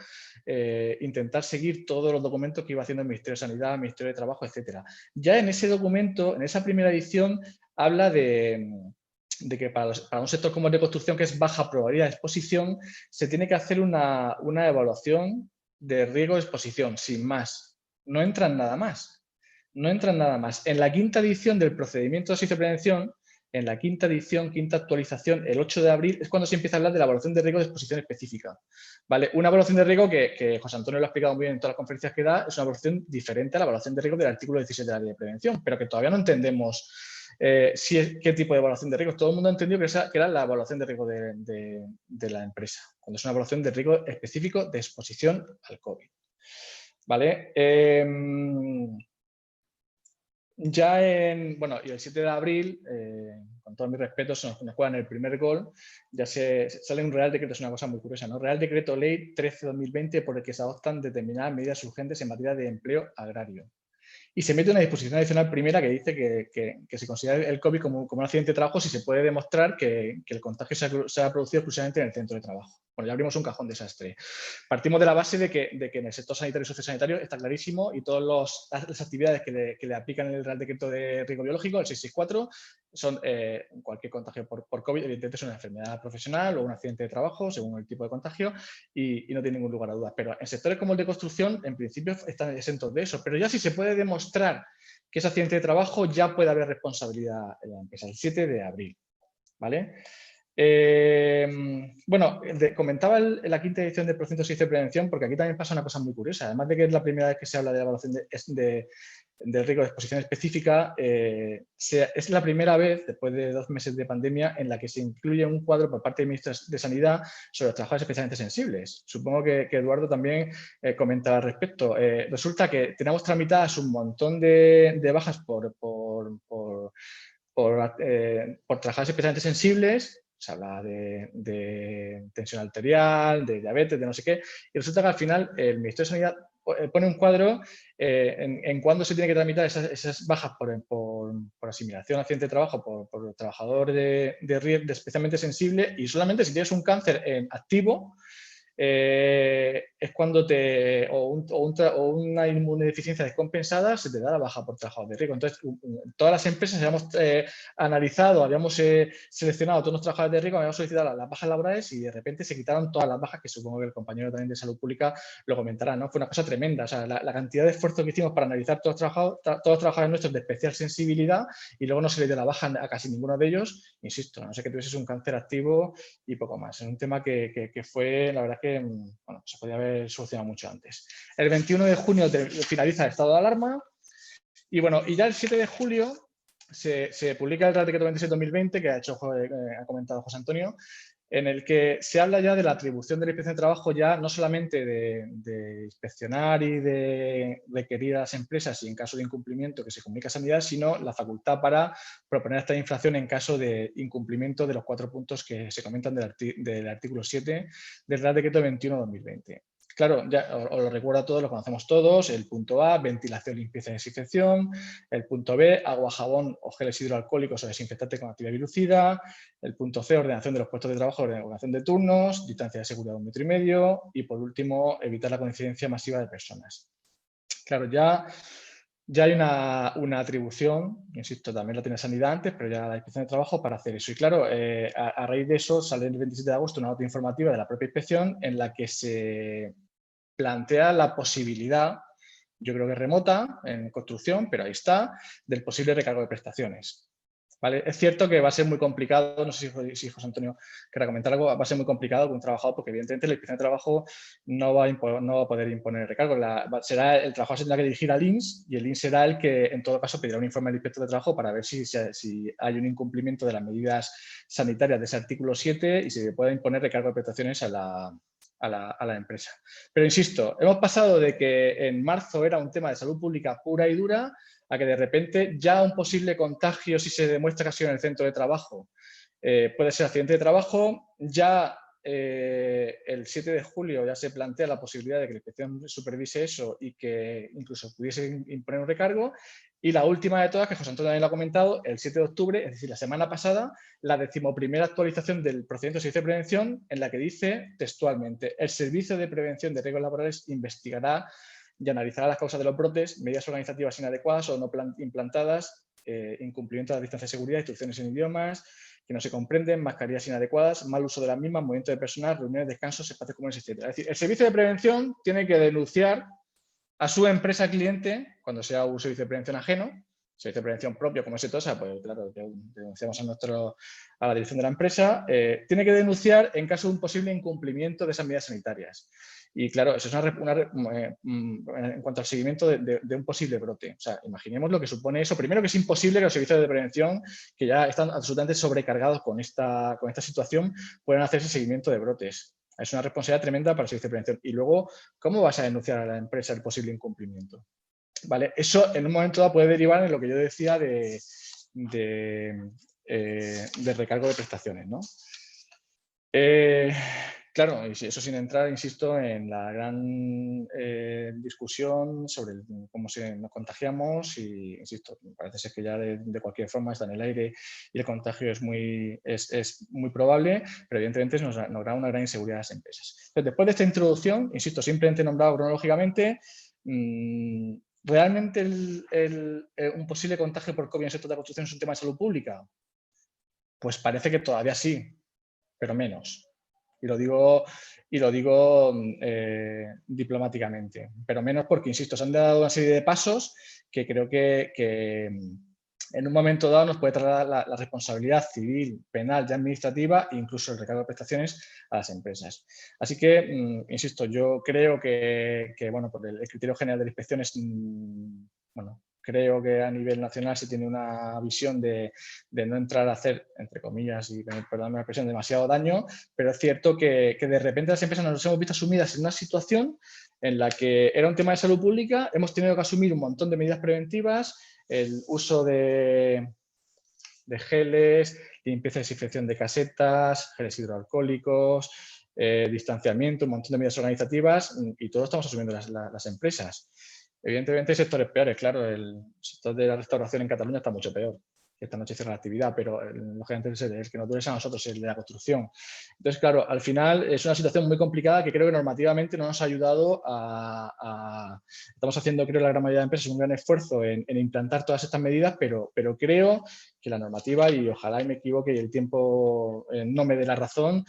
intentar seguir todos los documentos que iba haciendo el Ministerio de Sanidad, el Ministerio de Trabajo, etc. Ya en ese documento, en esa primera edición, habla de que para un sector como el de construcción, que es baja probabilidad de exposición, se tiene que hacer una evaluación de riesgo de exposición, sin más. No entra en nada más. no entran nada más. En la quinta edición del procedimiento de servicio de prevención, en la quinta edición, quinta actualización, el 8 de abril, es cuando se empieza a hablar de la evaluación de riesgo de exposición específica. ¿Vale? Una evaluación de riesgo que José Antonio lo ha explicado muy bien en todas las conferencias que da, es una evaluación diferente a la evaluación de riesgo del artículo 17 de la Ley de Prevención, pero que todavía no entendemos qué tipo de evaluación de riesgo. Todo el mundo ha entendido que era la evaluación de riesgo de la empresa, cuando es una evaluación de riesgo específico de exposición al COVID. ¿Vale? Ya bueno, y el 7 de abril, con todos mis respetos, se nos juegan el primer gol, ya sale un Real Decreto, es una cosa muy curiosa, ¿no? Real Decreto Ley 13/2020 por el que se adoptan determinadas medidas urgentes en materia de empleo agrario. Y se mete una disposición adicional primera que dice que se considera el COVID como un accidente de trabajo si se puede demostrar que el contagio se ha producido exclusivamente en el centro de trabajo. Bueno, ya abrimos un cajón desastre. Partimos de la base de que en el sector sanitario y sociosanitario está clarísimo y todas las actividades que le aplican el Real Decreto de Riesgo Biológico, el 664, son cualquier contagio por COVID, evidentemente es una enfermedad profesional o un accidente de trabajo, según el tipo de contagio, y no tiene ningún lugar a dudas. Pero en sectores como el de construcción, en principio, están exentos de eso. Pero ya si se puede demostrar que es accidente de trabajo, ya puede haber responsabilidad en la empresa, el 7 de abril. ¿Vale? Bueno, comentaba la quinta edición del procedimiento de servicio de prevención, porque aquí también pasa una cosa muy curiosa. Además de que es la primera vez que se habla de la evaluación del riesgo de exposición específica, es la primera vez, después de 2 meses de pandemia, en la que se incluye un cuadro por parte del ministro de Sanidad sobre los trabajadores especialmente sensibles. Supongo que Eduardo también comentará al respecto. Resulta que tenemos tramitadas un montón de bajas por trabajadores especialmente sensibles. Se habla de tensión arterial, de diabetes, de no sé qué, y resulta que al final el Ministerio de Sanidad pone un cuadro en cuándo se tiene que tramitar esas bajas por asimilación, accidente de trabajo, por trabajador de especialmente sensible, y solamente si tienes un cáncer activo, es cuando o una inmunodeficiencia descompensada se te da la baja por trabajador de riesgo. Entonces, todas las empresas habíamos analizado, habíamos seleccionado a todos los trabajadores de riesgo, habíamos solicitado las bajas laborales y de repente se quitaron todas las bajas, que supongo que el compañero también de Salud Pública lo comentará, ¿no? Fue una cosa tremenda. O sea, la cantidad de esfuerzo que hicimos para analizar todos los trabajadores nuestros de especial sensibilidad y luego no se le dio la baja a casi ninguno de ellos, insisto, no sé que tuvieses un cáncer activo y poco más. Es un tema que fue, la verdad, que bueno, se podía haber solucionado mucho antes. El 21 de junio finaliza el estado de alarma y bueno, y ya el 7 de julio se publica el Real Decreto 27/2020 que ha comentado José Antonio, en el que se habla ya de la atribución de la inspección de trabajo, ya no solamente de inspeccionar y de requerir a las empresas y en caso de incumplimiento que se comunique a Sanidad, sino la facultad para proponer esta infracción en caso de incumplimiento de los 4 puntos que se comentan del artículo 7 del Real Decreto 21/2020. Claro, ya os lo recuerdo a todos, lo conocemos todos. El punto A, ventilación, limpieza y desinfección. El punto B, agua, jabón o geles hidroalcohólicos o desinfectante con actividad virucida. El punto C, ordenación de los puestos de trabajo, ordenación de turnos, distancia de seguridad de 1,5 metros. Y por último, evitar la coincidencia masiva de personas. Claro, ya hay una atribución, insisto, también la tiene Sanidad antes, pero ya la Inspección de Trabajo para hacer eso. Y claro, a raíz de eso sale el 27 de agosto una nota informativa de la propia inspección en la que se plantea la posibilidad, yo creo que remota, en construcción, pero ahí está, del posible recargo de prestaciones. ¿Vale? Es cierto que va a ser muy complicado, no sé si José Antonio querrá comentar algo, va a ser muy complicado con un trabajador porque evidentemente la inspección de trabajo no va a poder imponer el recargo. El trabajador se tendrá que dirigir al INS y el INS será el que en todo caso pedirá un informe al inspector de trabajo para ver si hay un incumplimiento de las medidas sanitarias de ese artículo 7 y se puede imponer recargo de prestaciones a la empresa. Pero insisto, hemos pasado de que en marzo era un tema de salud pública pura y dura a que de repente ya un posible contagio, si se demuestra que ha sido en el centro de trabajo, puede ser accidente de trabajo. Ya el 7 de julio ya se plantea la posibilidad de que la inspección supervise eso y que incluso pudiese imponer un recargo. Y la última de todas, que José Antonio también lo ha comentado, el 7 de octubre, es decir, la semana pasada, la 11ª actualización del procedimiento de servicio de prevención, en la que dice textualmente: el Servicio de Prevención de Riesgos Laborales investigará y analizará las causas de los brotes, medidas organizativas inadecuadas o no implantadas, incumplimiento de la distancia de seguridad, instrucciones en idiomas que no se comprenden, mascarillas inadecuadas, mal uso de las mismas, movimiento de personal, reuniones, descansos, espacios comunes, etc. Es decir, el servicio de prevención tiene que denunciar a su empresa cliente, cuando sea un servicio de prevención ajeno, servicio de prevención propio como exitosa, pues claro, denunciamos a la dirección de la empresa, tiene que denunciar en caso de un posible incumplimiento de esas medidas sanitarias. Y claro, eso es en cuanto al seguimiento de un posible brote. O sea, imaginemos lo que supone eso. Primero, que es imposible que los servicios de prevención, que ya están absolutamente sobrecargados con esta situación, puedan hacer ese seguimiento de brotes. Es una responsabilidad tremenda para el servicio de prevención. Y luego, ¿cómo vas a denunciar a la empresa el posible incumplimiento? ¿Vale? Eso en un momento dado puede derivar en lo que yo decía de recargo de prestaciones, ¿no? Claro, y eso sin entrar, insisto, en la gran discusión sobre cómo nos contagiamos y, insisto, parece ser que ya de cualquier forma está en el aire y el contagio es muy probable, pero evidentemente nos da una gran inseguridad a las empresas. Entonces, después de esta introducción, insisto, simplemente nombrado cronológicamente, ¿realmente un posible contagio por COVID en el sector de la construcción es un tema de salud pública? Pues parece que todavía sí, pero menos. Y lo digo diplomáticamente, pero menos porque, insisto, se han dado una serie de pasos que creo que en un momento dado nos puede trasladar la responsabilidad civil, penal y administrativa e incluso el recargo de prestaciones a las empresas. Así que, insisto, yo creo que bueno, por el criterio general de la inspección es, bueno, creo que a nivel nacional se tiene una visión de no entrar a hacer, entre comillas, y perdón la expresión, demasiado daño, pero es cierto que de repente las empresas nos hemos visto asumidas en una situación en la que era un tema de salud pública, hemos tenido que asumir un montón de medidas preventivas, el uso de geles, limpieza y desinfección de casetas, geles hidroalcohólicos, distanciamiento, un montón de medidas organizativas, y todo estamos asumiendo las empresas. Evidentemente hay sectores peores, claro, el sector de la restauración en Cataluña está mucho peor. Esta noche cierra la actividad, pero lógicamente el que nos duele es a nosotros, el de la construcción. Entonces, claro, al final es una situación muy complicada que creo que normativamente no nos ha ayudado Estamos haciendo, creo, la gran mayoría de empresas un gran esfuerzo en implantar todas estas medidas, pero creo que la normativa, y ojalá y me equivoque y el tiempo no me dé la razón,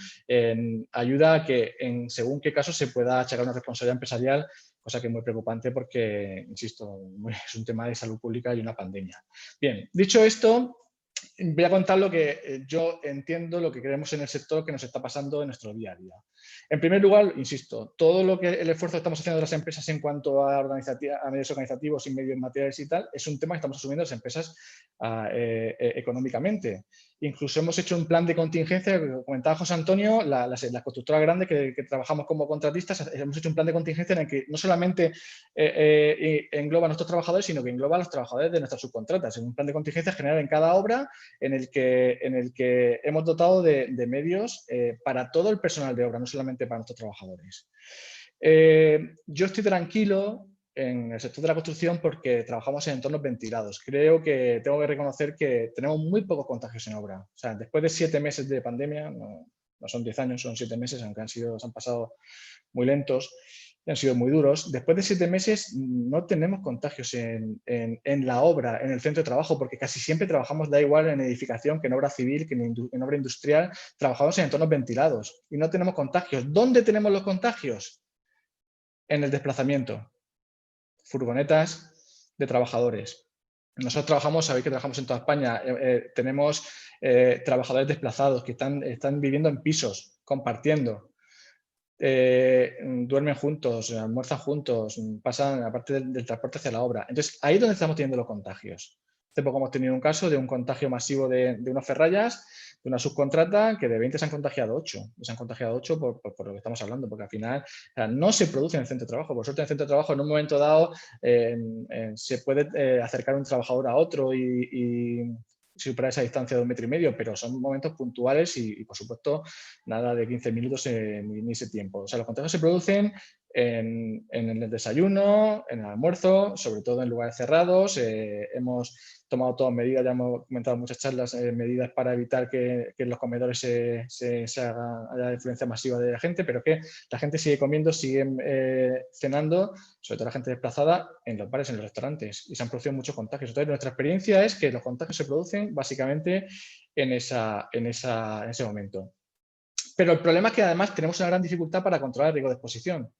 ayuda a que según qué caso se pueda achacar una responsabilidad empresarial, cosa que es muy preocupante porque, insisto, es un tema de salud pública y una pandemia. Bien, dicho esto, voy a contar lo que yo entiendo, lo que creemos en el sector que nos está pasando en nuestro día a día. En primer lugar, insisto, todo lo que el esfuerzo que estamos haciendo las empresas en cuanto a medios organizativos y medios materiales y tal, es un tema que estamos asumiendo las empresas económicamente. Incluso hemos hecho un plan de contingencia, que comentaba José Antonio, las constructoras grandes que trabajamos como contratistas, hemos hecho un plan de contingencia en el que no solamente engloba a nuestros trabajadores, sino que engloba a los trabajadores de nuestras subcontratas. Es un plan de contingencia general en cada obra en el que hemos dotado de medios para todo el personal de obra, no solamente para nuestros trabajadores. Yo estoy tranquilo en el sector de la construcción porque trabajamos en entornos ventilados. Creo que tengo que reconocer que tenemos muy pocos contagios en obra. O sea, después de 7 meses de pandemia, no son 10 años, son 7 meses, aunque se han pasado muy lentos y han sido muy duros. Después de 7 meses no tenemos contagios en la obra, en el centro de trabajo, porque casi siempre trabajamos, da igual en edificación que en obra civil, que en obra industrial, trabajamos en entornos ventilados y no tenemos contagios. ¿Dónde tenemos los contagios? En el desplazamiento. Furgonetas de trabajadores. Nosotros trabajamos, sabéis que trabajamos en toda España, tenemos trabajadores desplazados que están viviendo en pisos, compartiendo, duermen juntos, almuerzan juntos, pasan aparte del transporte hacia la obra. Entonces, ahí es donde estamos teniendo los contagios. Hace poco hemos tenido un caso de un contagio masivo de unos ferrallas, de una subcontrata, que de 20 se han contagiado 8. Se han contagiado 8 por lo que estamos hablando, porque al final no se produce en el centro de trabajo. Por suerte, en el centro de trabajo, en un momento dado, se puede acercar un trabajador a otro y superar esa distancia de 1,5 metros, pero son momentos puntuales y por supuesto, nada de 15 minutos ni ese tiempo. O sea, los contagios se producen en el desayuno, en el almuerzo, sobre todo en lugares cerrados. Hemos tomado todas medidas, ya hemos comentado en muchas charlas, medidas para evitar que en los comedores haya influencia masiva de la gente, pero que la gente sigue comiendo, sigue cenando, sobre todo la gente desplazada, en los bares, en los restaurantes, y se han producido muchos contagios. Entonces, nuestra experiencia es que los contagios se producen básicamente en ese momento. Pero el problema es que además tenemos una gran dificultad para controlar el riesgo de exposición,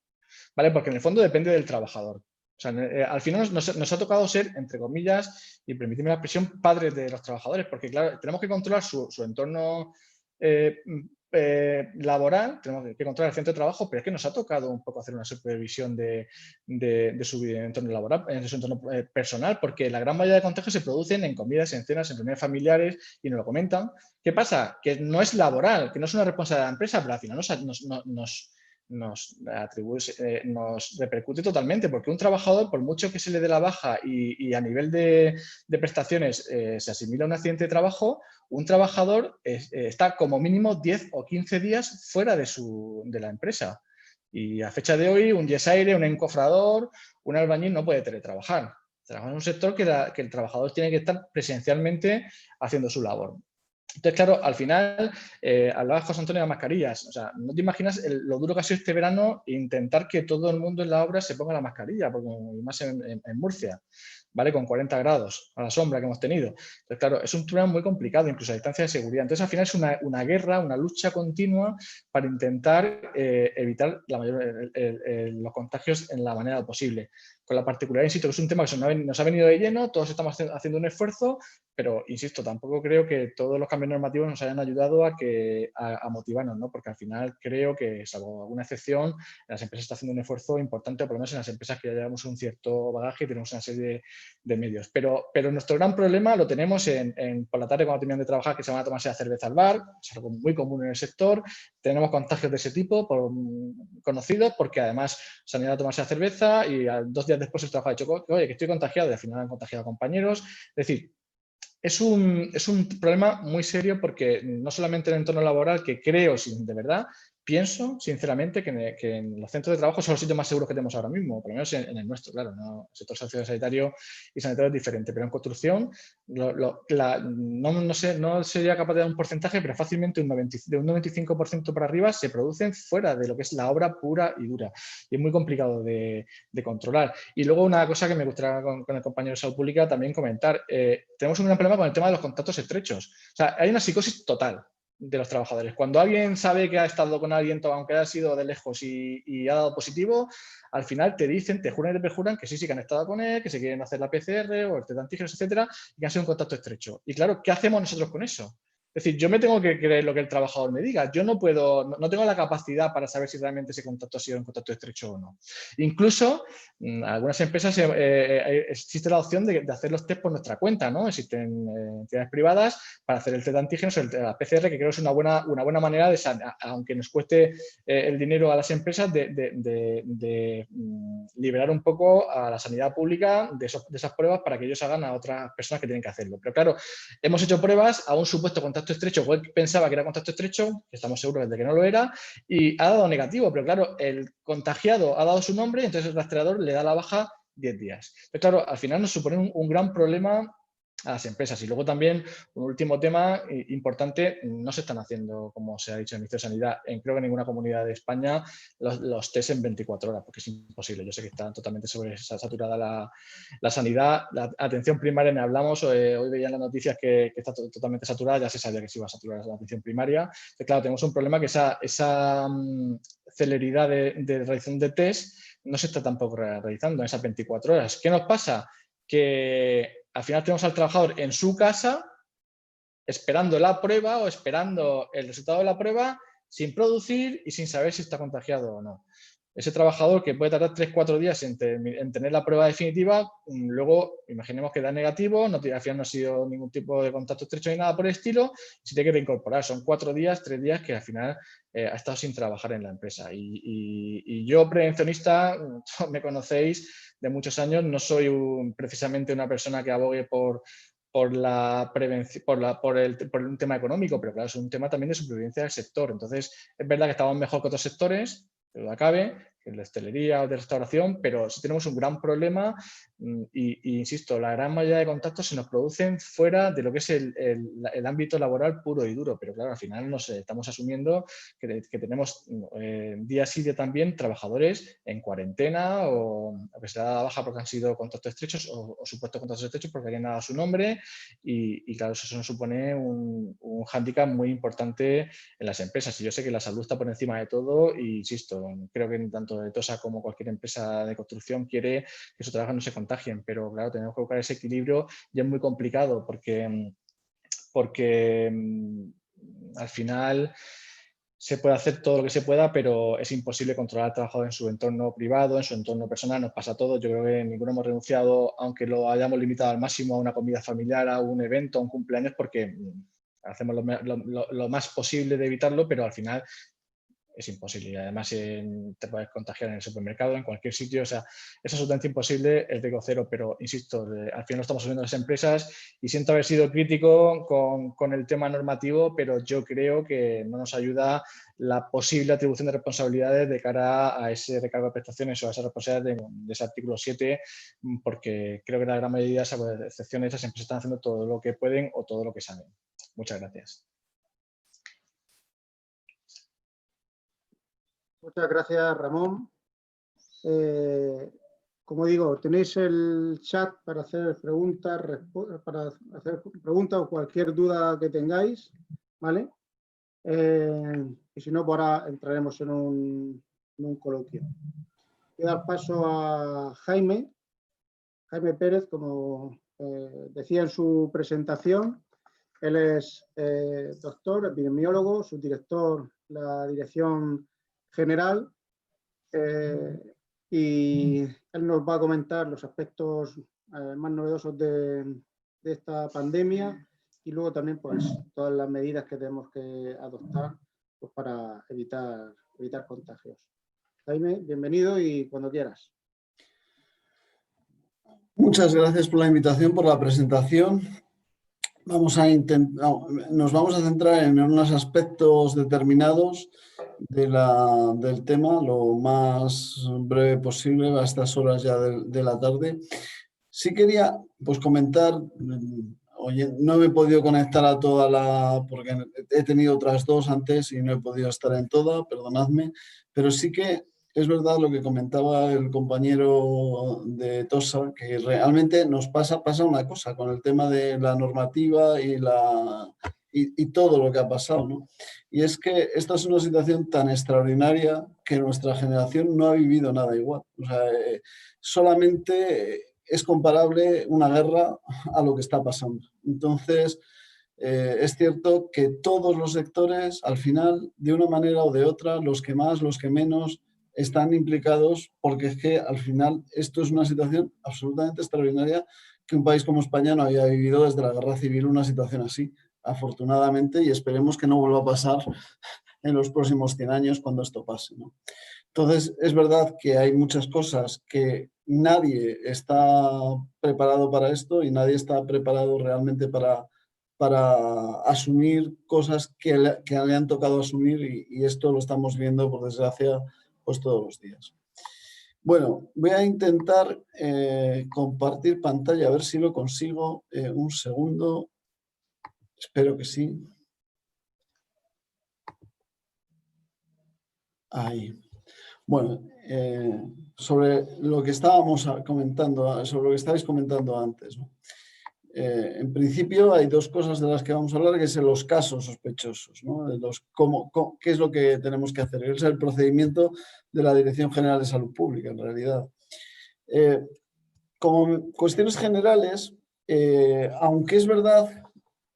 ¿vale? Porque en el fondo depende del trabajador. O sea, al final nos ha tocado ser, entre comillas, y permitidme la expresión, padres de los trabajadores, porque claro, tenemos que controlar su entorno laboral, tenemos que controlar el centro de trabajo, pero es que nos ha tocado un poco hacer una supervisión de su entorno laboral, de su entorno personal, porque la gran mayoría de contagios se producen en comidas, en cenas, en reuniones familiares, y nos lo comentan. ¿Qué pasa? Que no es laboral, que no es una responsabilidad de la empresa, pero al final nos repercute totalmente, porque un trabajador, por mucho que se le dé la baja y a nivel de prestaciones se asimila a un accidente de trabajo, un trabajador está como mínimo 10 o 15 días fuera de la empresa. Y a fecha de hoy, un yesaire, un encofrador, un albañil no puede teletrabajar. Trabaja en un sector que el trabajador tiene que estar presencialmente haciendo su labor. Entonces, claro, al final, hablabas, José Antonio, de mascarillas. O sea, no te imaginas lo duro que ha sido este verano intentar que todo el mundo en la obra se ponga la mascarilla, porque más en Murcia, ¿vale? Con 40 grados a la sombra que hemos tenido. Entonces, claro, es un problema muy complicado, incluso a distancia de seguridad. Entonces, al final es una guerra, una lucha continua para intentar evitar los contagios en la manera posible. Con la particularidad, insisto, que es un tema que nos ha venido de lleno, todos estamos haciendo un esfuerzo, pero, insisto, tampoco creo que todos los cambios normativos nos hayan ayudado a motivarnos, ¿no? Porque al final creo que, salvo alguna excepción, las empresas están haciendo un esfuerzo importante, o por lo menos en las empresas que ya llevamos un cierto bagaje y tenemos una serie de medios. Pero nuestro gran problema lo tenemos por la tarde cuando terminan de trabajar, que se van a tomarse la cerveza al bar, es algo muy común en el sector. Tenemos contagios de ese tipo conocidos, porque además se han ido a tomarse la cerveza y 2 días después el trabajador ha dicho, oye, que estoy contagiado, y al final han contagiado a compañeros. Es decir, es un problema muy serio, porque no solamente en el entorno laboral, que creo, de verdad, pienso sinceramente que en los centros de trabajo son los sitios más seguros que tenemos ahora mismo, por lo menos en el nuestro, claro, ¿no? El sector sociosanitario y sanitario es diferente, pero en construcción no sería capaz de dar un porcentaje, pero fácilmente de un 95% para arriba se producen fuera de lo que es la obra pura y dura, y es muy complicado de controlar. Y luego una cosa que me gustaría con el compañero de Salud Pública también comentar, tenemos un gran problema con el tema de los contactos estrechos. O sea, hay una psicosis total de los trabajadores. Cuando alguien sabe que ha estado con alguien, aunque haya sido de lejos y ha dado positivo, al final te dicen, te juran y te perjuran que sí que han estado con él, que se quieren hacer la PCR o el test de antígenos, etcétera, y que han sido un contacto estrecho. Y claro, ¿qué hacemos nosotros con eso? Es decir, yo me tengo que creer lo que el trabajador me diga. Yo no tengo la capacidad para saber si realmente ese contacto ha sido un contacto estrecho o no. Incluso, en algunas empresas existe la opción de hacer los test por nuestra cuenta, ¿no? Existen entidades privadas para hacer el test de antígenos o la PCR, que creo que es una buena manera de, aunque nos cueste el dinero a las empresas, de liberar un poco a la sanidad pública de esas pruebas para que ellos hagan a otras personas que tienen que hacerlo. Pero claro, hemos hecho pruebas a un supuesto contacto estrecho, o él pensaba que era contacto estrecho, que estamos seguros de que no lo era, y ha dado negativo, pero claro, el contagiado ha dado su nombre y entonces el rastreador le da la baja 10 días. Pero claro, al final nos supone un gran problema a las empresas. Y luego también, un último tema importante, no se están haciendo, como se ha dicho en el Ministerio de Sanidad, creo que en ninguna comunidad de España, los test en 24 horas, porque es imposible. Yo sé que está totalmente saturada la sanidad. La atención primaria, me hablamos, hoy veía en las noticias que está totalmente saturada, ya se sabía que se iba a saturar la atención primaria. Entonces, claro, tenemos un problema, que esa celeridad de realización de test no se está tampoco realizando en esas 24 horas. ¿Qué nos pasa? Que al final tenemos al trabajador en su casa esperando la prueba o esperando el resultado de la prueba sin producir y sin saber si está contagiado o no. Ese trabajador, que puede tardar 3-4 días en tener la prueba definitiva, luego imaginemos que da negativo, al final no ha sido ningún tipo de contacto estrecho ni nada por el estilo, se tiene que reincorporar. Son 4 días, 3 días que al final ha estado sin trabajar en la empresa. Y yo, prevencionista, me conocéis de muchos años, no soy precisamente una persona que abogue por la prevención, por un tema económico, pero claro, es un tema también de supervivencia del sector. Entonces, es verdad que estamos mejor que otros sectores, que duda cabe, que en la hostelería o de restauración, pero sí tenemos un gran problema y insisto, la gran mayoría de contactos se nos producen fuera de lo que es el ámbito laboral puro y duro, pero claro, al final nos estamos asumiendo que tenemos día sí día también trabajadores en cuarentena o que se da baja porque han sido contactos estrechos o supuestos contactos estrechos porque alguien ha dado su nombre y claro, eso nos supone un hándicap muy importante en las empresas. Y yo sé que la salud está por encima de todo y insisto, creo que tanto tanto Tosa como cualquier empresa de construcción quiere que sus trabajadores no se contagien, pero claro, tenemos que buscar ese equilibrio y es muy complicado porque al final se puede hacer todo lo que se pueda, pero es imposible controlar al trabajador en su entorno privado, en su entorno personal, nos pasa a todos. Yo creo que ninguno hemos renunciado, aunque lo hayamos limitado al máximo, a una comida familiar, a un evento, a un cumpleaños, porque hacemos lo más posible de evitarlo, pero al final es imposible. Y además te puedes contagiar en el supermercado, en cualquier sitio. O sea, es absolutamente imposible el riesgo cero, pero insisto, al final lo estamos subiendo las empresas y siento haber sido crítico con el tema normativo, pero yo creo que no nos ayuda la posible atribución de responsabilidades de cara a ese recargo de prestaciones o a esas responsabilidades de ese artículo 7, porque creo que la gran mayoría, salvo excepciones, esas empresas están haciendo todo lo que pueden o todo lo que saben. Muchas gracias. Muchas gracias, Ramón. Como digo, tenéis el chat para hacer preguntas, o cualquier duda que tengáis, ¿vale? Y si no, pues ahora entraremos en un coloquio. Voy a dar paso a Jaime Pérez, como decía en su presentación. Él es doctor, epidemiólogo, subdirector de la Dirección General, y él nos va a comentar los aspectos más novedosos de esta pandemia y luego también pues todas las medidas que tenemos que adoptar pues, para evitar contagios. Jaime, bienvenido y cuando quieras. Muchas gracias por la invitación, por la presentación. Nos vamos a centrar en unos aspectos determinados del tema, lo más breve posible a estas horas ya de la tarde. Sí quería pues, comentar, oye, no me he podido conectar a porque he tenido otras dos antes y no he podido estar en toda, perdonadme, pero sí que es verdad lo que comentaba el compañero de Tosa, que realmente nos pasa una cosa con el tema de la normativa y todo lo que ha pasado, ¿no? Y es que esta es una situación tan extraordinaria que nuestra generación no ha vivido nada igual. O sea, solamente es comparable una guerra a lo que está pasando. Entonces, es cierto que todos los sectores, al final, de una manera o de otra, los que más, los que menos, están implicados, porque es que al final esto es una situación absolutamente extraordinaria que un país como España no había vivido desde la Guerra Civil una situación así, afortunadamente, y esperemos que no vuelva a pasar en los próximos 100 años cuando esto pase, ¿no? Entonces, es verdad que hay muchas cosas que nadie está preparado para esto y nadie está preparado realmente para asumir cosas que le han tocado asumir y esto lo estamos viendo, por desgracia, pues todos los días. Bueno, voy a intentar compartir pantalla, a ver si lo consigo. Un segundo. Espero que sí. Ahí. Bueno, sobre lo que estábamos comentando, sobre lo que estabais comentando antes, ¿no? En principio hay dos cosas de las que vamos a hablar, que son los casos sospechosos, ¿no? ¿Qué es lo que tenemos que hacer? Es el procedimiento de la Dirección General de Salud Pública, en realidad. Como cuestiones generales, aunque es verdad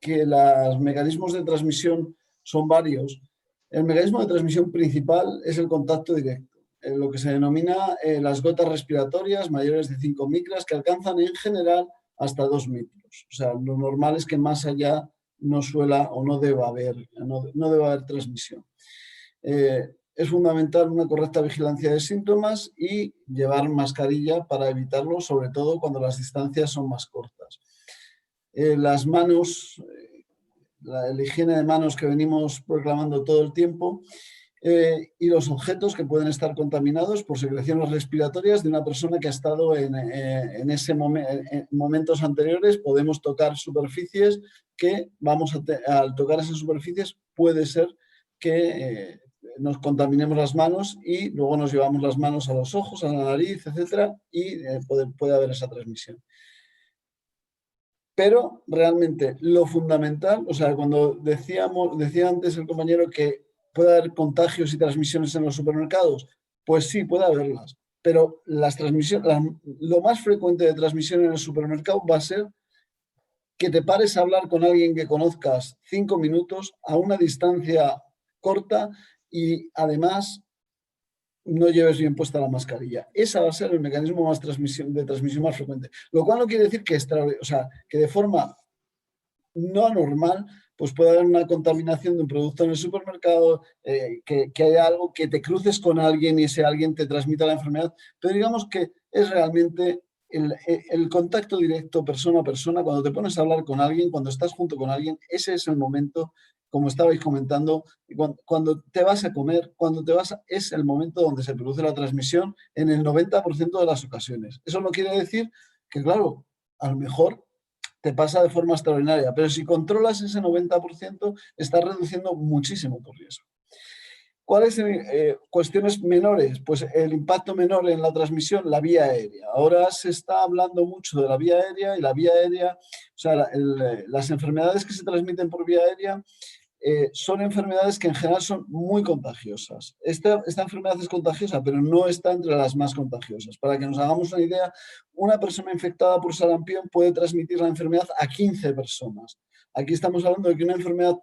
que los mecanismos de transmisión son varios, el mecanismo de transmisión principal es el contacto directo, lo que se denomina las gotas respiratorias mayores de 5 micras, que alcanzan en general hasta 2 metros. O sea, lo normal es que más allá no suela o no deba haber transmisión. Es fundamental una correcta vigilancia de síntomas y llevar mascarilla para evitarlo, sobre todo cuando las distancias son más cortas. Las manos, la higiene de manos que venimos proclamando todo el tiempo, y los objetos que pueden estar contaminados por secreciones respiratorias de una persona que ha estado en momentos anteriores. Podemos tocar superficies que al tocar esas superficies puede ser que nos contaminemos las manos y luego nos llevamos las manos a los ojos, a la nariz, etcétera, y puede haber esa transmisión. Pero realmente lo fundamental, o sea, cuando decía antes el compañero que puede haber contagios y transmisiones en los supermercados, Pues sí, puede haberlas, pero las transmisiones, lo más frecuente de transmisión en el supermercado va a ser que te pares a hablar con alguien que conozcas 5 minutos a una distancia corta y además no lleves bien puesta la mascarilla. Esa va a ser el mecanismo de transmisión más frecuente. Lo cual no quiere decir que, que de forma no anormal pues puede haber una contaminación de un producto en el supermercado, que haya algo, que te cruces con alguien y ese alguien te transmita la enfermedad, pero digamos que es realmente el contacto directo persona a persona, cuando te pones a hablar con alguien, cuando estás junto con alguien, ese es el momento, como estabais comentando, cuando te vas a comer, es el momento donde se produce la transmisión en el 90% de las ocasiones. Eso no quiere decir que, claro, a lo mejor te pasa de forma extraordinaria, pero si controlas ese 90%, estás reduciendo muchísimo tu riesgo. ¿Cuáles cuestiones menores? Pues el impacto menor en la transmisión, la vía aérea. Ahora se está hablando mucho de la vía aérea y la vía aérea, o sea, las enfermedades que se transmiten por vía aérea son enfermedades que en general son muy contagiosas. Esta enfermedad es contagiosa, pero no está entre las más contagiosas. Para que nos hagamos una idea, una persona infectada por sarampión puede transmitir la enfermedad a 15 personas. Aquí estamos hablando de que una enfermedad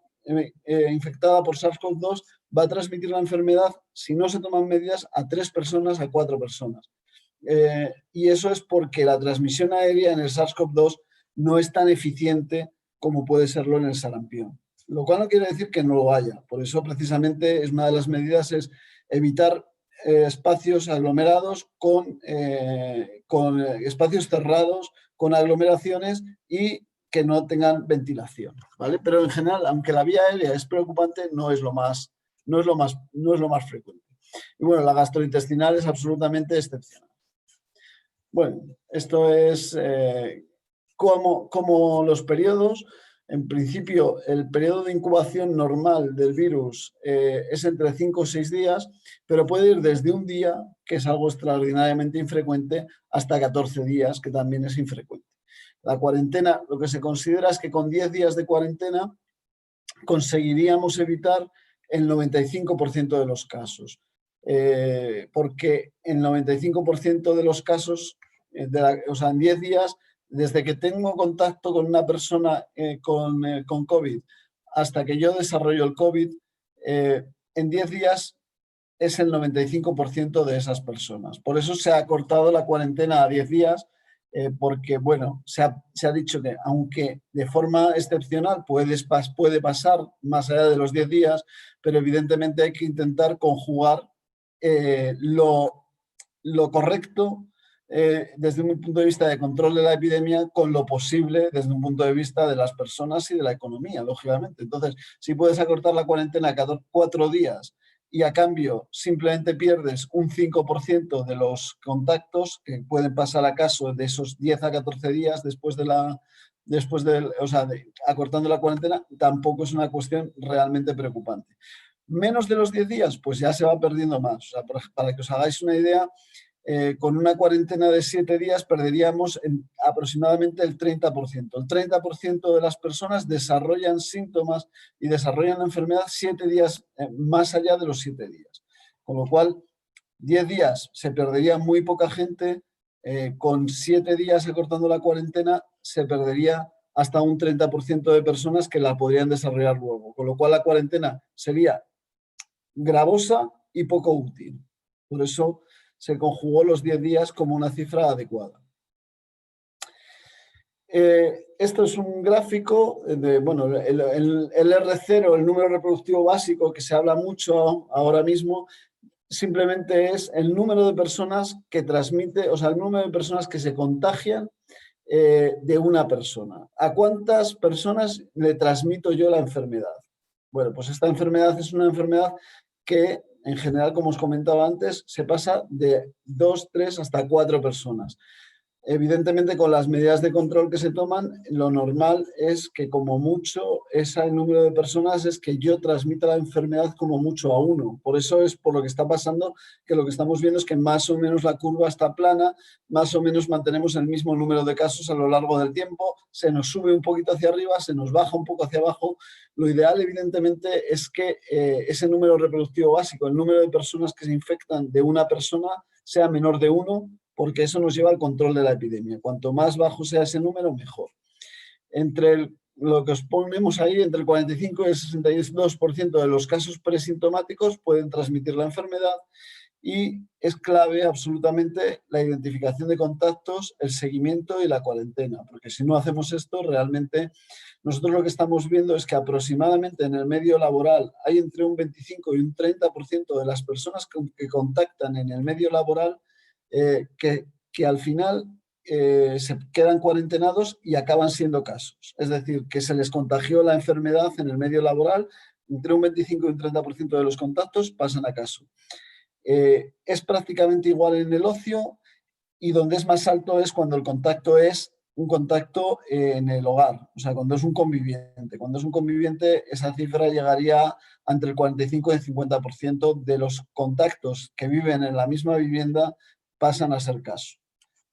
infectada por SARS-CoV-2 va a transmitir la enfermedad, si no se toman medidas, a 3 personas, a 4 personas. Y eso es porque la transmisión aérea en el SARS-CoV-2 no es tan eficiente como puede serlo en el sarampión. Lo cual no quiere decir que no lo haya. Por eso, precisamente, es una de las medidas es evitar espacios aglomerados con espacios cerrados, con aglomeraciones y que no tengan ventilación, ¿vale? Pero en general, aunque la vía aérea es preocupante, no es lo más frecuente. Y bueno, la gastrointestinal es absolutamente excepcional. Bueno, esto es como los periodos. En principio, el periodo de incubación normal del virus es entre 5 o 6 días, pero puede ir desde un día, que es algo extraordinariamente infrecuente, hasta 14 días, que también es infrecuente. La cuarentena, lo que se considera es que con 10 días de cuarentena conseguiríamos evitar el 95% de los casos, porque el 95% de los casos, o sea, en 10 días, desde que tengo contacto con una persona con COVID hasta que yo desarrollo el COVID, en 10 días es el 95% de esas personas. Por eso se ha cortado la cuarentena a 10 días, porque, bueno, se ha dicho que aunque de forma excepcional puede pasar más allá de los 10 días, pero evidentemente hay que intentar conjugar lo correcto desde un punto de vista de control de la epidemia con lo posible desde un punto de vista de las personas y de la economía, lógicamente. Entonces, si puedes acortar la cuarentena cada 4 días y a cambio simplemente pierdes un 5% de los contactos que pueden pasar a caso de esos 10 a 14 días acortando la cuarentena, tampoco es una cuestión realmente preocupante. Menos de los 10 días, pues ya se va perdiendo más. O sea, para que os hagáis una idea, con una cuarentena de 7 días perderíamos aproximadamente el 30%. El 30% de las personas desarrollan síntomas y desarrollan la enfermedad 7 días más allá de los 7 días. Con lo cual, 10 días se perdería muy poca gente, con 7 días acortando la cuarentena se perdería hasta un 30% de personas que la podrían desarrollar luego. Con lo cual, la cuarentena sería gravosa y poco útil. Por eso se conjugó los 10 días como una cifra adecuada. Esto es un gráfico de, bueno, el R0, el número reproductivo básico, que se habla mucho ahora mismo, simplemente es el número de personas que transmite, o sea, el número de personas que se contagian de una persona. ¿A cuántas personas le transmito yo la enfermedad? Bueno, pues esta enfermedad es una enfermedad que, en general, como os comentaba antes, se pasa de 2, 3 hasta 4 personas. Evidentemente, con las medidas de control que se toman, lo normal es que como mucho ese número de personas es que yo transmita la enfermedad como mucho a uno. Por eso es por lo que está pasando, que lo que estamos viendo es que más o menos la curva está plana, más o menos mantenemos el mismo número de casos a lo largo del tiempo, se nos sube un poquito hacia arriba, se nos baja un poco hacia abajo. Lo ideal, evidentemente, es que ese número reproductivo básico, el número de personas que se infectan de una persona, sea menor de 1, porque eso nos lleva al control de la epidemia. Cuanto más bajo sea ese número, mejor. Lo que os ponemos ahí, entre el 45 y el 62% de los casos presintomáticos pueden transmitir la enfermedad, y es clave absolutamente la identificación de contactos, el seguimiento y la cuarentena, porque si no hacemos esto, realmente nosotros lo que estamos viendo es que aproximadamente en el medio laboral hay entre un 25 y un 30% de las personas que contactan en el medio laboral que al final se quedan cuarentenados y acaban siendo casos. Es decir, que se les contagió la enfermedad en el medio laboral, entre un 25 y un 30% de los contactos pasan a caso. Es prácticamente igual en el ocio, y donde es más alto es cuando el contacto es un contacto en el hogar, o sea, cuando es un conviviente. Cuando es un conviviente, esa cifra llegaría entre el 45 y el 50% de los contactos que viven en la misma vivienda pasan a ser caso.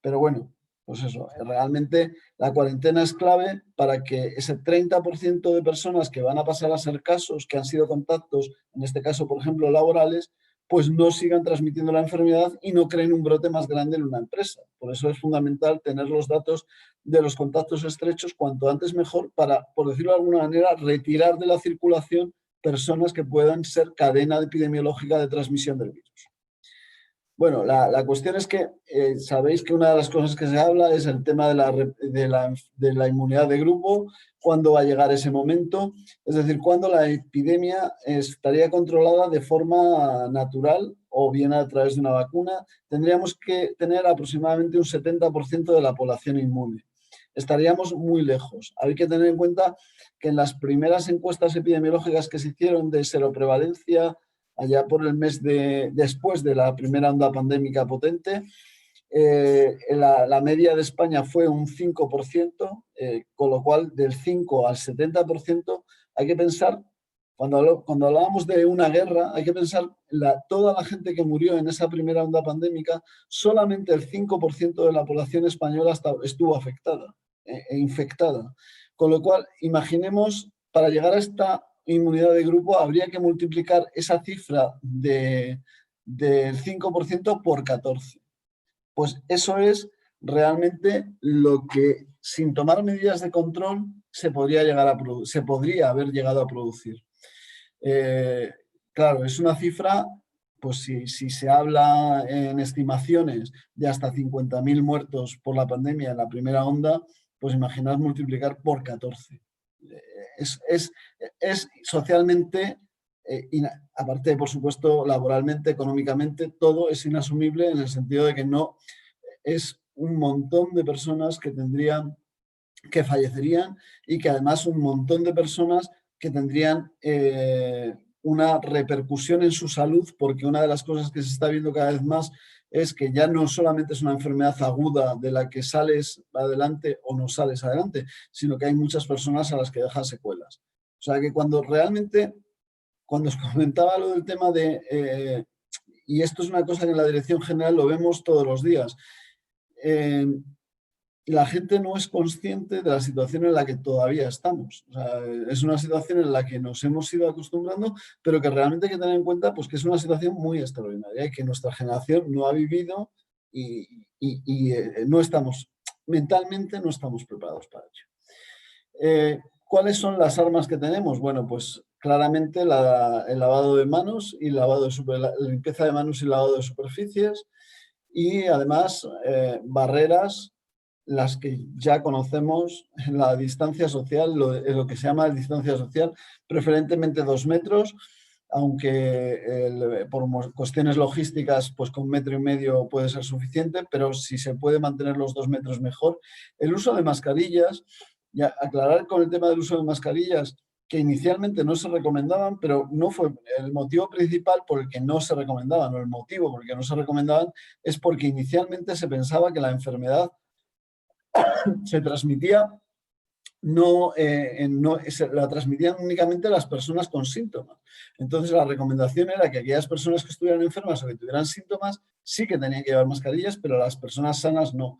Pero bueno, pues eso, realmente la cuarentena es clave para que ese 30% de personas que van a pasar a ser casos, que han sido contactos, en este caso, por ejemplo, laborales, pues no sigan transmitiendo la enfermedad y no creen un brote más grande en una empresa. Por eso es fundamental tener los datos de los contactos estrechos cuanto antes mejor para, por decirlo de alguna manera, retirar de la circulación personas que puedan ser cadena epidemiológica de transmisión del virus. Bueno, la cuestión es que sabéis que una de las cosas que se habla es el tema de la inmunidad de grupo, cuándo va a llegar ese momento, es decir, cuándo la epidemia estaría controlada de forma natural o bien a través de una vacuna. Tendríamos que tener aproximadamente un 70% de la población inmune. Estaríamos muy lejos. Hay que tener en cuenta que en las primeras encuestas epidemiológicas que se hicieron de seroprevalencia, allá por el mes después de la primera onda pandémica potente, la media de España fue un 5%, con lo cual del 5 al 70% hay que pensar, cuando hablábamos de una guerra, hay que pensar toda la gente que murió en esa primera onda pandémica, solamente el 5% de la población española estuvo afectada e infectada. Con lo cual, imaginemos, para llegar a esta inmunidad de grupo habría que multiplicar esa cifra del 5% por 14. Pues eso es realmente lo que, sin tomar medidas de control, se podría haber llegado a producir. Claro, es una cifra, pues si se habla en estimaciones de hasta 50.000 muertos por la pandemia en la primera onda, pues imaginad multiplicar por 14. Es socialmente, aparte, por supuesto, laboralmente, económicamente, todo es inasumible en el sentido de que no es un montón de personas que fallecerían y que además un montón de personas que tendrían una repercusión en su salud, porque una de las cosas que se está viendo cada vez más es que ya no solamente es una enfermedad aguda de la que sales adelante o no sales adelante, sino que hay muchas personas a las que dejan secuelas. O sea que cuando os comentaba lo del tema de, y esto es una cosa que en la dirección general lo vemos todos los días, la gente no es consciente de la situación en la que todavía estamos. O sea, es una situación en la que nos hemos ido acostumbrando, pero que realmente hay que tener en cuenta pues, que es una situación muy extraordinaria y que nuestra generación no ha vivido y no estamos, mentalmente no estamos preparados para ello. ¿Cuáles son las armas que tenemos? Bueno, pues claramente el lavado de manos y la limpieza de manos y lavado de superficies, y además barreras, las que ya conocemos, la distancia social, lo que se llama distancia social, preferentemente 2 metros, aunque por cuestiones logísticas, pues con 1,5 metros puede ser suficiente, pero si se puede mantener los 2 metros mejor. El uso de mascarillas, y aclarar con el tema del uso de mascarillas, que inicialmente no se recomendaban, pero no fue el motivo principal por el que no se recomendaban, o el motivo por el que no se recomendaban, es porque inicialmente se pensaba que la enfermedad se transmitía, la transmitían únicamente a las personas con síntomas. Entonces la recomendación era que aquellas personas que estuvieran enfermas o que tuvieran síntomas sí que tenían que llevar mascarillas, pero las personas sanas no.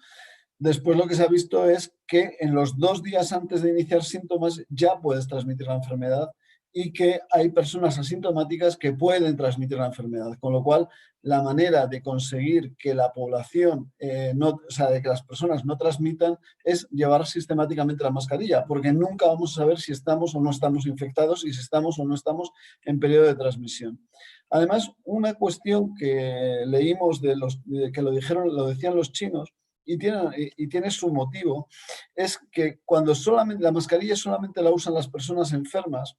Después lo que se ha visto es que en los 2 días antes de iniciar síntomas ya puedes transmitir la enfermedad y que hay personas asintomáticas que pueden transmitir la enfermedad, con lo cual la manera de conseguir que la población, de que las personas no transmitan es llevar sistemáticamente la mascarilla, porque nunca vamos a saber si estamos o no estamos infectados y si estamos o no estamos en periodo de transmisión. Además, una cuestión que leímos que lo decían los chinos, y tiene su motivo, es que cuando la mascarilla solamente la usan las personas enfermas,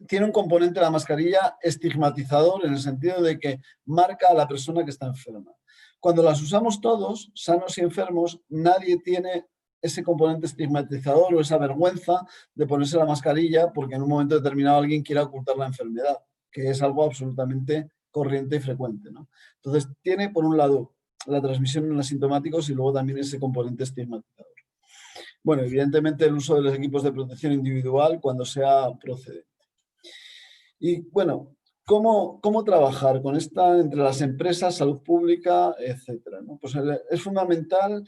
tiene un componente de la mascarilla estigmatizador en el sentido de que marca a la persona que está enferma. Cuando las usamos todos, sanos y enfermos, nadie tiene ese componente estigmatizador o esa vergüenza de ponerse la mascarilla porque en un momento determinado alguien quiera ocultar la enfermedad, que es algo absolutamente corriente y frecuente, ¿no? Entonces, tiene por un lado la transmisión en asintomáticos y luego también ese componente estigmatizador. Bueno, evidentemente el uso de los equipos de protección individual cuando sea procedente. Y bueno, ¿cómo trabajar con entre las empresas, salud pública, etcétera, ¿no? Pues es fundamental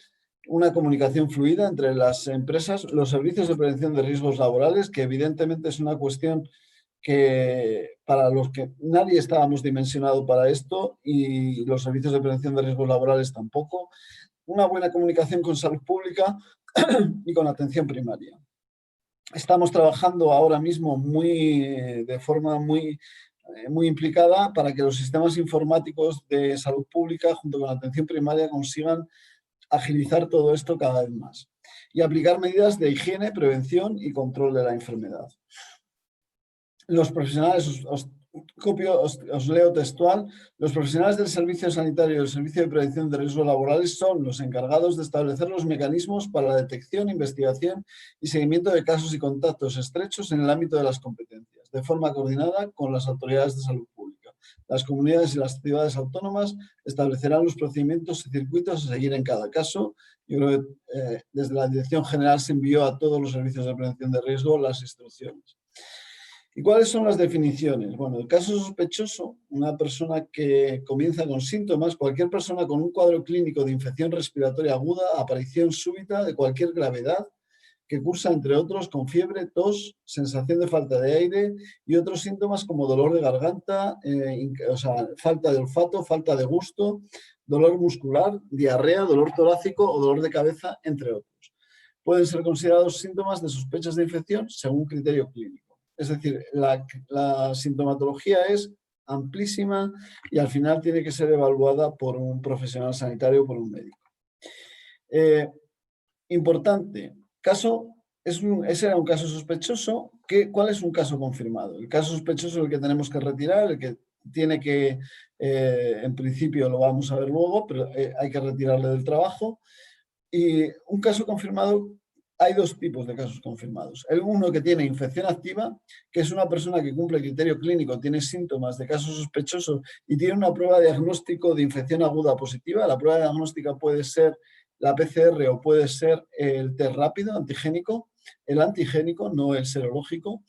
una comunicación fluida entre las empresas, los servicios de prevención de riesgos laborales, que evidentemente es una cuestión que para los que nadie estábamos dimensionado para esto y los servicios de prevención de riesgos laborales tampoco. Una buena comunicación con salud pública y con atención primaria. Estamos trabajando ahora mismo de forma muy implicada para que los sistemas informáticos de salud pública junto con la atención primaria consigan agilizar todo esto cada vez más y aplicar medidas de higiene, prevención y control de la enfermedad. Los profesionales, os leo textual, los profesionales del servicio sanitario y del servicio de prevención de riesgos laborales son los encargados de establecer los mecanismos para la detección, investigación y seguimiento de casos y contactos estrechos en el ámbito de las competencias, de forma coordinada con las autoridades de salud pública. Las comunidades y las ciudades autónomas establecerán los procedimientos y circuitos a seguir en cada caso. Yo creo que desde la Dirección General se envió a todos los servicios de prevención de riesgo las instrucciones. ¿Y cuáles son las definiciones? Bueno, el caso sospechoso, una persona que comienza con síntomas, cualquier persona con un cuadro clínico de infección respiratoria aguda, aparición súbita de cualquier gravedad, que cursa, entre otros, con fiebre, tos, sensación de falta de aire y otros síntomas como dolor de garganta, falta de olfato, falta de gusto, dolor muscular, diarrea, dolor torácico o dolor de cabeza, entre otros. Pueden ser considerados síntomas de sospechas de infección según criterio clínico. Es decir, la sintomatología es amplísima y al final tiene que ser evaluada por un profesional sanitario o por un médico. Importante, ese era un caso sospechoso. ¿Cuál es un caso confirmado? El caso sospechoso es el que tenemos que retirar, el que tiene que, en principio lo vamos a ver luego, pero hay que retirarle del trabajo. Y un caso confirmado, hay 2 tipos de casos confirmados. El uno que tiene infección activa, que es una persona que cumple el criterio clínico, tiene síntomas de caso sospechoso y tiene una prueba de diagnóstico de infección aguda positiva. La prueba diagnóstica puede ser la PCR o puede ser el test rápido antigénico, el antigénico, no el serológico.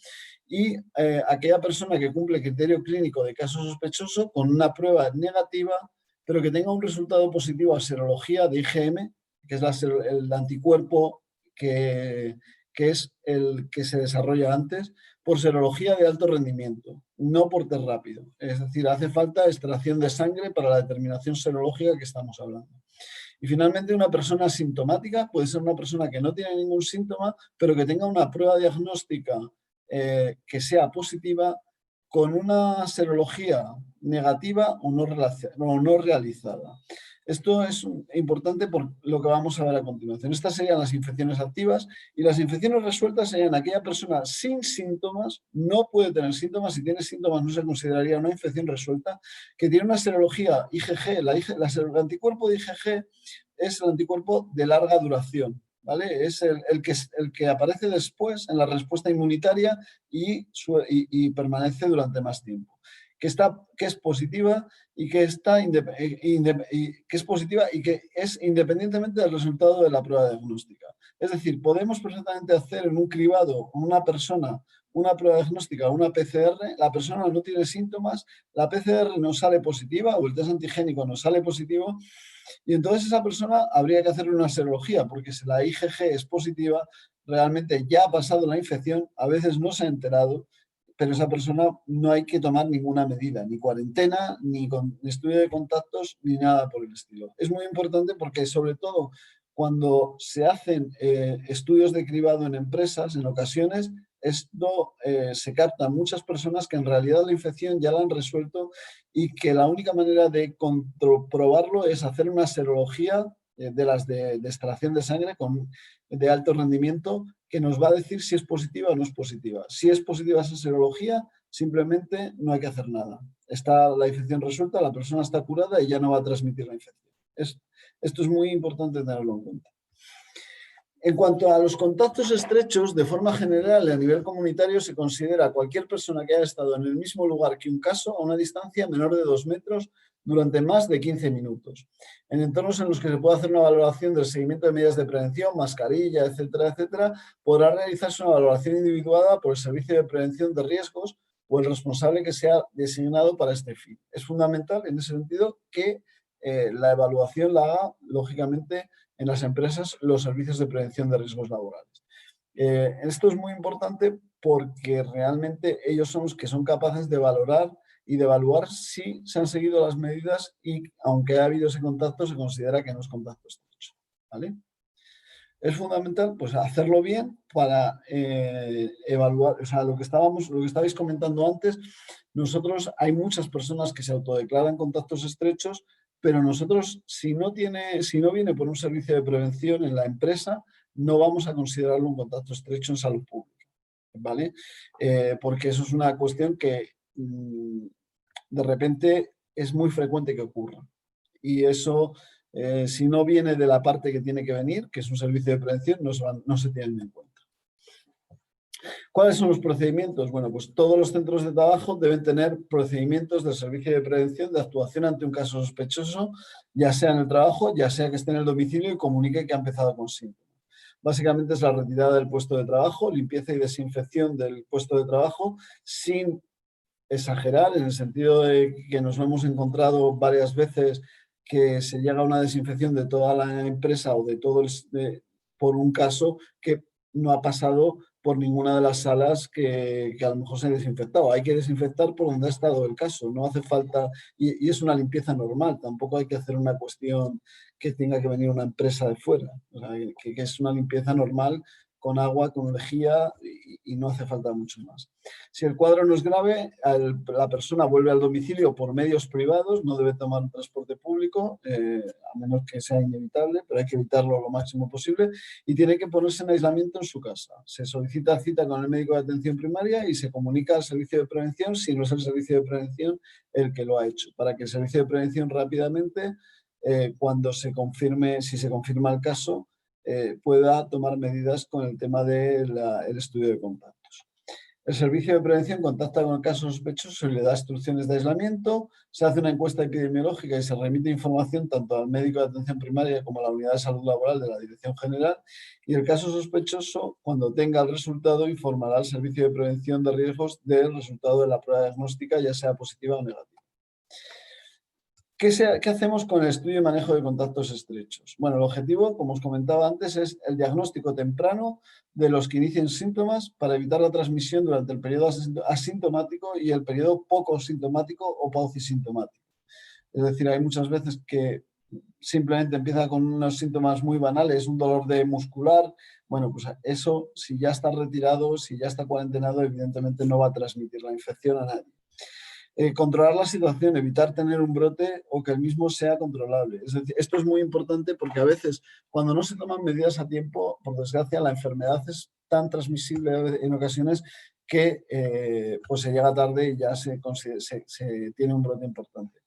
Y aquella persona que cumple el criterio clínico de caso sospechoso con una prueba negativa, pero que tenga un resultado positivo a serología de IgM, que es el anticuerpo que es el que se desarrolla antes, por serología de alto rendimiento, no por test rápido. Es decir, hace falta extracción de sangre para la determinación serológica que estamos hablando. Y finalmente, una persona asintomática puede ser una persona que no tiene ningún síntoma, pero que tenga una prueba diagnóstica que sea positiva con una serología negativa o no realizada. Esto es importante por lo que vamos a ver a continuación. Estas serían las infecciones activas y las infecciones resueltas serían aquella persona sin síntomas, no puede tener síntomas, si tiene síntomas no se consideraría una infección resuelta, que tiene una serología IgG, el anticuerpo de IgG es el anticuerpo de larga duración, ¿vale? Es el que aparece después en la respuesta inmunitaria y permanece durante más tiempo. que es positiva y que es independientemente del resultado de la prueba diagnóstica. Es decir, podemos perfectamente hacer en un cribado con una persona una prueba diagnóstica o una PCR, la persona no tiene síntomas, la PCR nos sale positiva o el test antigénico nos sale positivo y entonces esa persona habría que hacerle una serología porque si la IgG es positiva, realmente ya ha pasado la infección, a veces no se ha enterado, pero esa persona no hay que tomar ninguna medida, ni cuarentena, ni estudio de contactos, ni nada por el estilo. Es muy importante porque sobre todo cuando se hacen estudios de cribado en empresas, en ocasiones, esto se capta muchas personas que en realidad la infección ya la han resuelto y que la única manera de comprobarlo es hacer una serología de las de extracción de sangre de alto rendimiento que nos va a decir si es positiva o no es positiva. Si es positiva esa serología, simplemente no hay que hacer nada. Está la infección resuelta, la persona está curada y ya no va a transmitir la infección. Esto es muy importante tenerlo en cuenta. En cuanto a los contactos estrechos, de forma general a nivel comunitario se considera a cualquier persona que haya estado en el mismo lugar que un caso a una distancia menor de 2 metros durante más de 15 minutos. En entornos en los que se puede hacer una valoración del seguimiento de medidas de prevención, mascarilla, etcétera, etcétera, podrá realizarse una valoración individuada por el Servicio de Prevención de Riesgos o el responsable que sea designado para este fin. Es fundamental en ese sentido que la evaluación la haga, lógicamente, en las empresas los servicios de prevención de riesgos laborales. Esto es muy importante porque realmente ellos son los que son capaces de valorar y de evaluar si se han seguido las medidas y aunque ha habido ese contacto se considera que no es contacto estrecho, ¿vale? Es fundamental pues hacerlo bien para evaluar, o sea, lo que estabais comentando antes, nosotros hay muchas personas que se autodeclaran contactos estrechos, pero nosotros si no viene por un servicio de prevención en la empresa, no vamos a considerarlo un contacto estrecho en salud pública, ¿vale? Porque eso es una cuestión que de repente es muy frecuente que ocurra. Y eso, si no viene de la parte que tiene que venir, que es un servicio de prevención, no se tienen en cuenta. ¿Cuáles son los procedimientos? Bueno, pues todos los centros de trabajo deben tener procedimientos del servicio de prevención de actuación ante un caso sospechoso, ya sea en el trabajo, ya sea que esté en el domicilio y comunique que ha empezado con síntomas. Básicamente es la retirada del puesto de trabajo, limpieza y desinfección del puesto de trabajo, sin exagerar, en el sentido de que nos hemos encontrado varias veces que se llega a una desinfección de toda la empresa o de todo por un caso que no ha pasado por ninguna de las salas que a lo mejor se ha desinfectado. Hay que desinfectar por donde ha estado el caso, no hace falta, y es una limpieza normal, tampoco hay que hacer una cuestión que tenga que venir una empresa de fuera, o sea, que es una limpieza normal con agua, con lejía y no hace falta mucho más. Si el cuadro no es grave, la persona vuelve al domicilio por medios privados, no debe tomar un transporte público, a menos que sea inevitable, pero hay que evitarlo lo máximo posible y tiene que ponerse en aislamiento en su casa. Se solicita cita con el médico de atención primaria y se comunica al servicio de prevención, si no es el servicio de prevención el que lo ha hecho, para que el servicio de prevención rápidamente, cuando si se confirma el caso, pueda tomar medidas con el tema del estudio de contactos. El servicio de prevención contacta con el caso sospechoso y le da instrucciones de aislamiento, se hace una encuesta epidemiológica y se remite información tanto al médico de atención primaria como a la unidad de salud laboral de la Dirección General y el caso sospechoso, cuando tenga el resultado, informará al servicio de prevención de riesgos del resultado de la prueba diagnóstica, ya sea positiva o negativa. ¿Qué hacemos con el estudio y manejo de contactos estrechos? Bueno, el objetivo, como os comentaba antes, es el diagnóstico temprano de los que inician síntomas para evitar la transmisión durante el periodo asintomático y el periodo poco sintomático o paucisintomático. Es decir, hay muchas veces que simplemente empieza con unos síntomas muy banales, un dolor de muscular. Bueno, pues eso, si ya está retirado, si ya está cuarentenado, evidentemente no va a transmitir la infección a nadie. Controlar la situación, evitar tener un brote o que el mismo sea controlable. Es decir, esto es muy importante porque a veces cuando no se toman medidas a tiempo, por desgracia, la enfermedad es tan transmisible en ocasiones que pues se llega tarde y ya se tiene un brote importante.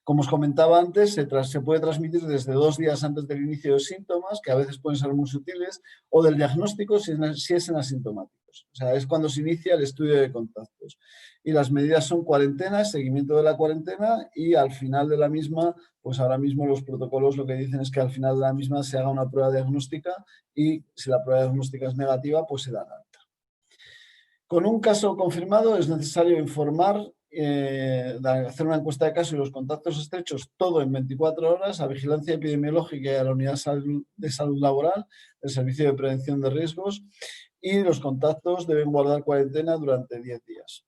Como os comentaba antes, se puede transmitir desde 2 días antes del inicio de síntomas, que a veces pueden ser muy sutiles, o del diagnóstico si es en asintomático. contactos. O sea, es cuando se inicia el estudio de contactos. Y las medidas son cuarentena, seguimiento de la cuarentena y al final de la misma, pues ahora mismo los protocolos lo que dicen es que al final de la misma se haga una prueba diagnóstica y si la prueba diagnóstica es negativa, pues se da la alta. Con un caso confirmado es necesario informar, hacer una encuesta de caso y los contactos estrechos, todo en 24 horas, a Vigilancia Epidemiológica y a la Unidad de Salud Laboral, el Servicio de Prevención de Riesgos, y los contactos deben guardar cuarentena durante 10 días.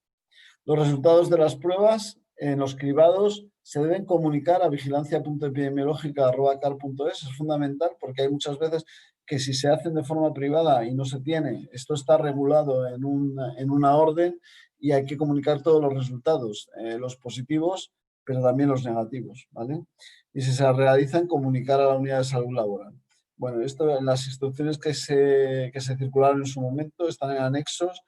Los resultados de las pruebas en los cribados se deben comunicar a vigilancia.epidemiológica@car.es. Es fundamental porque hay muchas veces que si se hacen de forma privada y no se tiene, esto está regulado en una orden y hay que comunicar todos los resultados, los positivos, pero también los negativos, ¿vale? Y si se realizan, comunicar a la Unidad de Salud Laboral. Bueno, esto en las instrucciones que se circularon en su momento están en anexos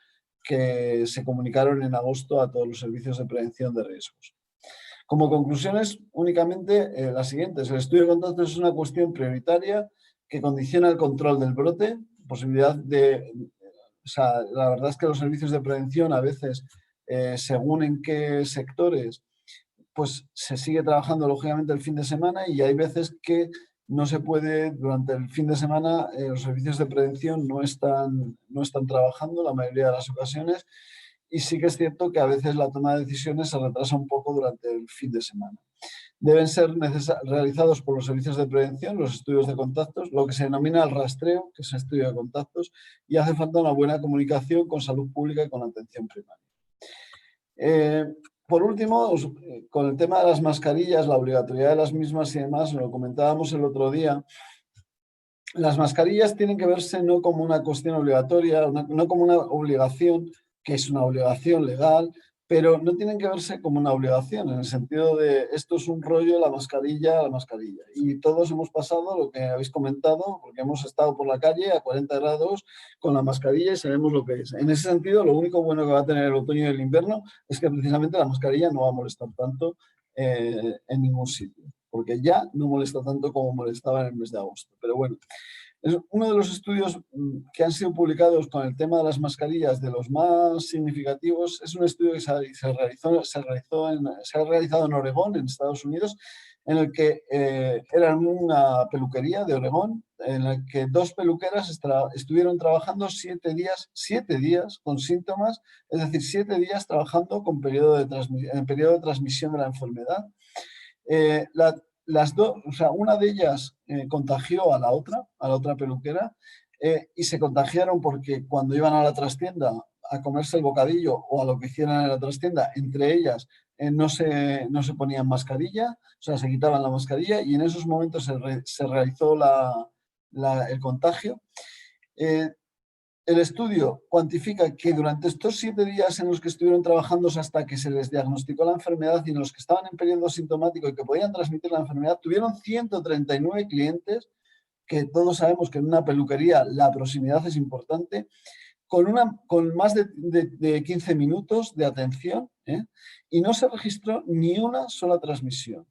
que se comunicaron en agosto a todos los servicios de prevención de riesgos. Como conclusiones, únicamente las siguientes. El estudio de contactos es una cuestión prioritaria que condiciona el control del brote, posibilidad de... O sea, la verdad es que los servicios de prevención a veces, según en qué sectores, pues se sigue trabajando lógicamente el fin de semana y hay veces que no se puede, durante el fin de semana, los servicios de prevención no están trabajando la mayoría de las ocasiones y sí que es cierto que a veces la toma de decisiones se retrasa un poco durante el fin de semana. Deben ser realizados por los servicios de prevención, los estudios de contactos, lo que se denomina el rastreo, que es el estudio de contactos, y hace falta una buena comunicación con salud pública y con atención primaria. Por último, con el tema de las mascarillas, la obligatoriedad de las mismas y demás, lo comentábamos el otro día, las mascarillas tienen que verse no como una cuestión obligatoria, no como una obligación, que es una obligación legal, pero no tienen que verse como una obligación, en el sentido de esto es un rollo, la mascarilla. Y todos hemos pasado lo que habéis comentado, porque hemos estado por la calle a 40 grados con la mascarilla y sabemos lo que es. En ese sentido, lo único bueno que va a tener el otoño y el invierno es que precisamente la mascarilla no va a molestar tanto en ningún sitio, porque ya no molesta tanto como molestaba en el mes de agosto. Pero bueno, es uno de los estudios que han sido publicados con el tema de las mascarillas, de los más significativos. Es un estudio que se ha realizado en Oregón, en Estados Unidos, en el que era una peluquería de Oregón, en la que 2 peluqueras estuvieron trabajando 7 días con síntomas, es decir, 7 días trabajando con en periodo de transmisión de la enfermedad. Las dos, o sea, una de ellas contagió a la otra peluquera, y se contagiaron porque cuando iban a la trastienda a comerse el bocadillo o a lo que hicieran en la trastienda, entre ellas no se ponían mascarilla, o sea, se quitaban la mascarilla y en esos momentos se realizó el contagio. El estudio cuantifica que durante estos 7 días en los que estuvieron trabajando hasta que se les diagnosticó la enfermedad y en los que estaban en periodo sintomático y que podían transmitir la enfermedad, tuvieron 139 clientes, que todos sabemos que en una peluquería la proximidad es importante, con más de 15 minutos de atención, y no se registró ni una sola transmisión.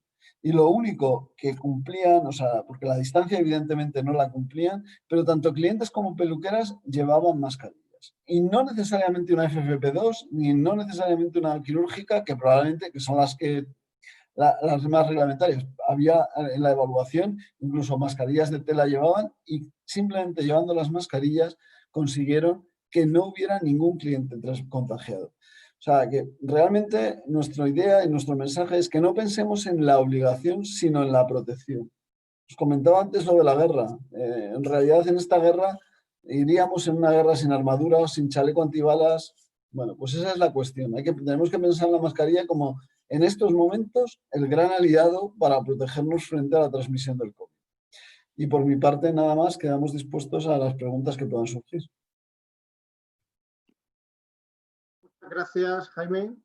Y lo único que cumplían, o sea, porque la distancia evidentemente no la cumplían, pero tanto clientes como peluqueras llevaban mascarillas. Y no necesariamente una FFP2, ni no necesariamente una quirúrgica, que probablemente que son las más reglamentarias. Había en la evaluación incluso mascarillas de tela llevaban y simplemente llevando las mascarillas consiguieron que no hubiera ningún cliente contagiado. O sea, que realmente nuestra idea y nuestro mensaje es que no pensemos en la obligación, sino en la protección. Os comentaba antes lo de la guerra. En realidad, en esta guerra iríamos en una guerra sin armadura o sin chaleco antibalas. Bueno, pues esa es la cuestión. Tenemos que pensar en la mascarilla como, en estos momentos, el gran aliado para protegernos frente a la transmisión del COVID. Y por mi parte, nada más, quedamos dispuestos a las preguntas que puedan surgir. Gracias, Jaime.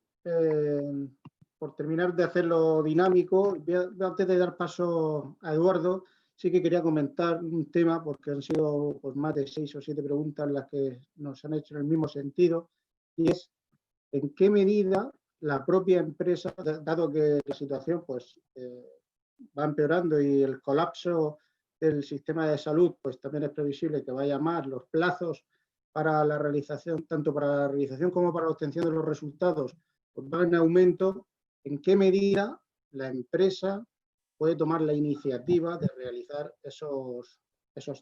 Por terminar de hacerlo dinámico, antes de dar paso a Eduardo, sí que quería comentar un tema, porque han sido pues, más de 6 o 7 preguntas las que nos han hecho en el mismo sentido, y es en qué medida la propia empresa, dado que la situación pues, va empeorando y el colapso del sistema de salud pues, también es previsible que vaya más, los plazos para la realización, tanto para la realización como para la obtención de los resultados, pues va en aumento, ¿en qué medida la empresa puede tomar la iniciativa de realizar esos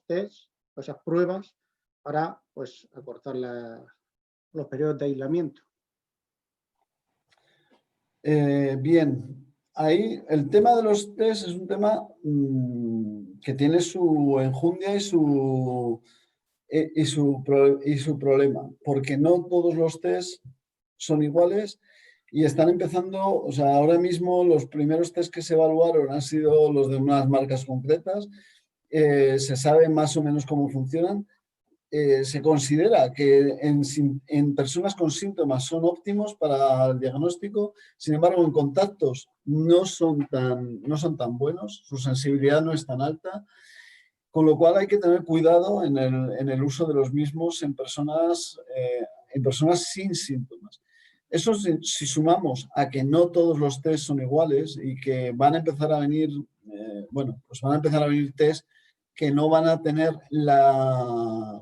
tests, esas pruebas, para pues acortar los periodos de aislamiento? Bien, ahí el tema de los test es un tema que tiene su enjundia y su problema, porque no todos los test son iguales y están empezando, o sea, ahora mismo los primeros test que se evaluaron han sido los de unas marcas concretas, se sabe más o menos cómo funcionan. Se considera que en personas con síntomas son óptimos para el diagnóstico, sin embargo, en contactos no son tan buenos, su sensibilidad no es tan alta, con lo cual hay que tener cuidado en el uso de los mismos en personas sin síntomas. Eso si sumamos a que no todos los test son iguales y que van a empezar a venir, pues van a empezar a venir test que no van a tener la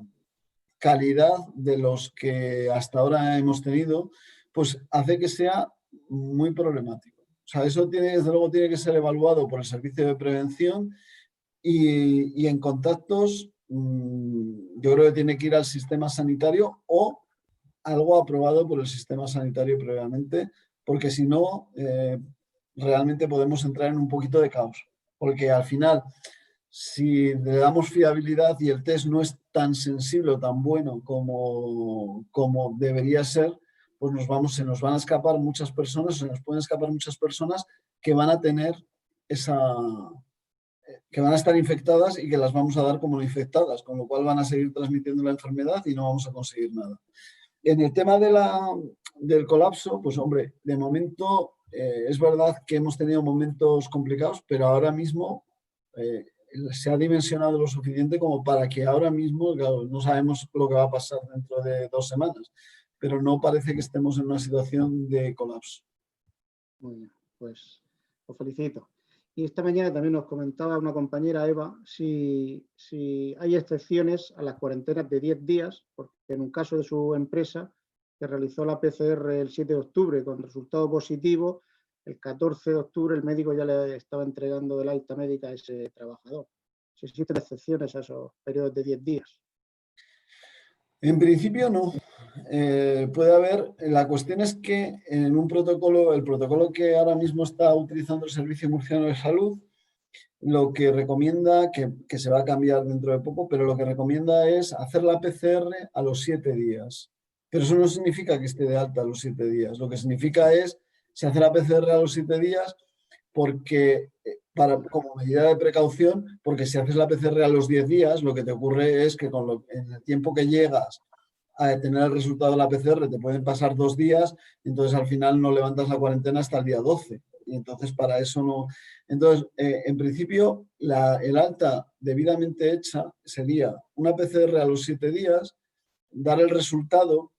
calidad de los que hasta ahora hemos tenido, pues hace que sea muy problemático. O sea, eso desde luego tiene que ser evaluado por el servicio de prevención y en contactos yo creo que tiene que ir al sistema sanitario o algo aprobado por el sistema sanitario previamente, porque si no, realmente podemos entrar en un poquito de caos. Porque al final, si le damos fiabilidad y el test no es tan sensible o tan bueno como debería ser, pues se nos van a escapar muchas personas, se nos pueden escapar muchas personas que van a tener que van a estar infectadas y que las vamos a dar como no infectadas, con lo cual van a seguir transmitiendo la enfermedad y no vamos a conseguir nada. En el tema del colapso, pues hombre, de momento es verdad que hemos tenido momentos complicados, pero ahora mismo se ha dimensionado lo suficiente como para que ahora mismo, claro, no sabemos lo que va a pasar dentro de 2 semanas, pero no parece que estemos en una situación de colapso. Muy bien, pues os felicito. Y esta mañana también nos comentaba una compañera, Eva, si hay excepciones a las cuarentenas de 10 días, porque en un caso de su empresa, que realizó la PCR el 7 de octubre con resultado positivo, el 14 de octubre el médico ya le estaba entregando el alta médica a ese trabajador. Si existen excepciones a esos periodos de 10 días. En principio no. Puede haber, la cuestión es que en un protocolo, el protocolo que ahora mismo está utilizando el Servicio Murciano de Salud, lo que recomienda, que se va a cambiar dentro de poco, pero lo que recomienda es hacer la PCR a los 7 días. Pero eso no significa que esté de alta a los 7 días. Lo que significa es, se hace la PCR a los 7 días porque, como medida de precaución, porque si haces la PCR a los 10 días, lo que te ocurre es que en el tiempo que llegas a tener el resultado de la PCR te pueden pasar 2 días, entonces al final no levantas la cuarentena hasta el día 12. Y entonces para eso no. Entonces, en principio, el alta debidamente hecha sería una PCR a los 7 días, dar el resultado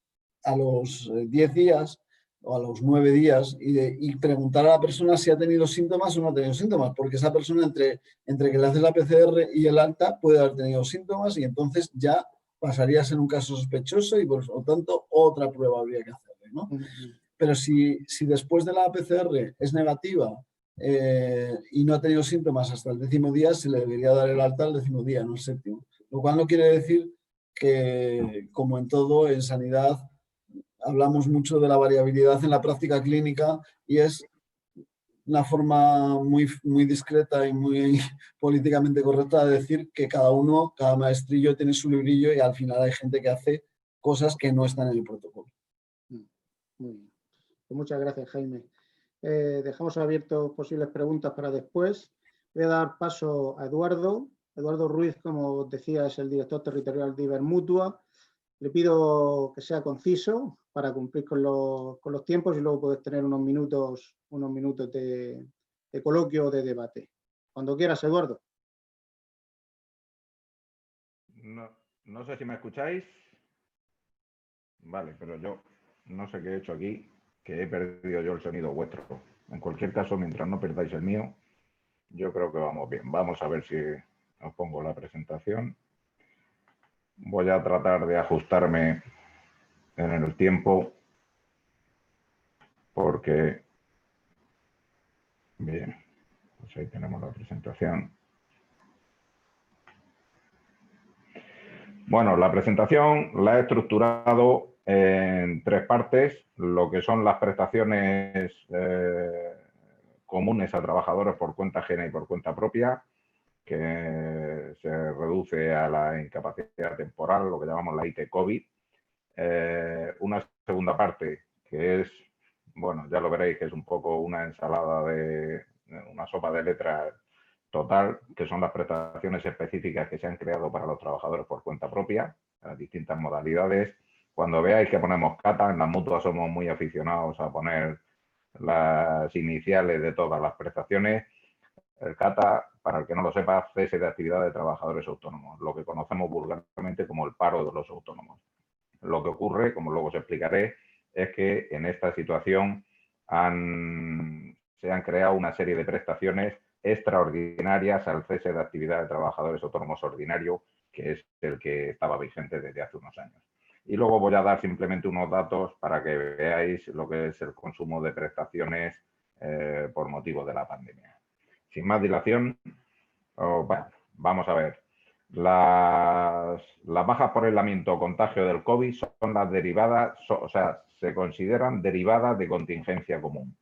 a los 10 días o a los 9 días y preguntar a la persona si ha tenido síntomas o no ha tenido síntomas, porque esa persona entre que le haces la PCR y el alta puede haber tenido síntomas y entonces ya pasaría a ser un caso sospechoso y por lo tanto otra prueba habría que hacerle, ¿no? Pero si después de la PCR es negativa y no ha tenido síntomas hasta el 10º día, se le debería dar el alta al 10º día, no el 7º. Lo cual no quiere decir que, como en todo, en sanidad hablamos mucho de la variabilidad en la práctica clínica y es una forma muy, muy discreta y muy políticamente correcta de decir que cada maestrillo tiene su librillo y al final hay gente que hace cosas que no están en el protocolo. Muy bien. Pues muchas gracias, Jaime. Dejamos abiertos posibles preguntas para después. Voy a dar paso a Eduardo. Eduardo Ruiz, como decía, es el director territorial de Ibermutua. Le pido que sea conciso para cumplir con los tiempos y luego poder tener unos minutos de coloquio o de debate. Cuando quieras, Eduardo. No sé si me escucháis. Vale, pero yo no sé qué he hecho aquí, que he perdido yo el sonido vuestro. En cualquier caso, mientras no perdáis el mío, yo creo que vamos bien. Vamos a ver si os pongo la presentación. Voy a tratar de ajustarme en el tiempo porque, bien, pues ahí tenemos la presentación. Bueno, la presentación la he estructurado en 3 partes, lo que son las prestaciones comunes a trabajadores por cuenta ajena y por cuenta propia, que se reduce a la incapacidad temporal, lo que llamamos la IT COVID. Una segunda parte que es, bueno, ya lo veréis, que es un poco una ensalada una sopa de letras total, que son las prestaciones específicas que se han creado para los trabajadores por cuenta propia, las distintas modalidades. Cuando veáis que ponemos cata, en las mutuas somos muy aficionados a poner las iniciales de todas las prestaciones. El CATA, para el que no lo sepa, cese de actividad de trabajadores autónomos, lo que conocemos vulgarmente como el paro de los autónomos. Lo que ocurre, como luego os explicaré, es que en esta situación se han creado una serie de prestaciones extraordinarias al cese de actividad de trabajadores autónomos ordinario, que es el que estaba vigente desde hace unos años. Y luego voy a dar simplemente unos datos para que veáis lo que es el consumo de prestaciones por motivo de la pandemia. Sin más dilación, bueno, vamos a ver. Las bajas por aislamiento o contagio del COVID son las derivadas, o sea, se consideran derivadas de contingencia común.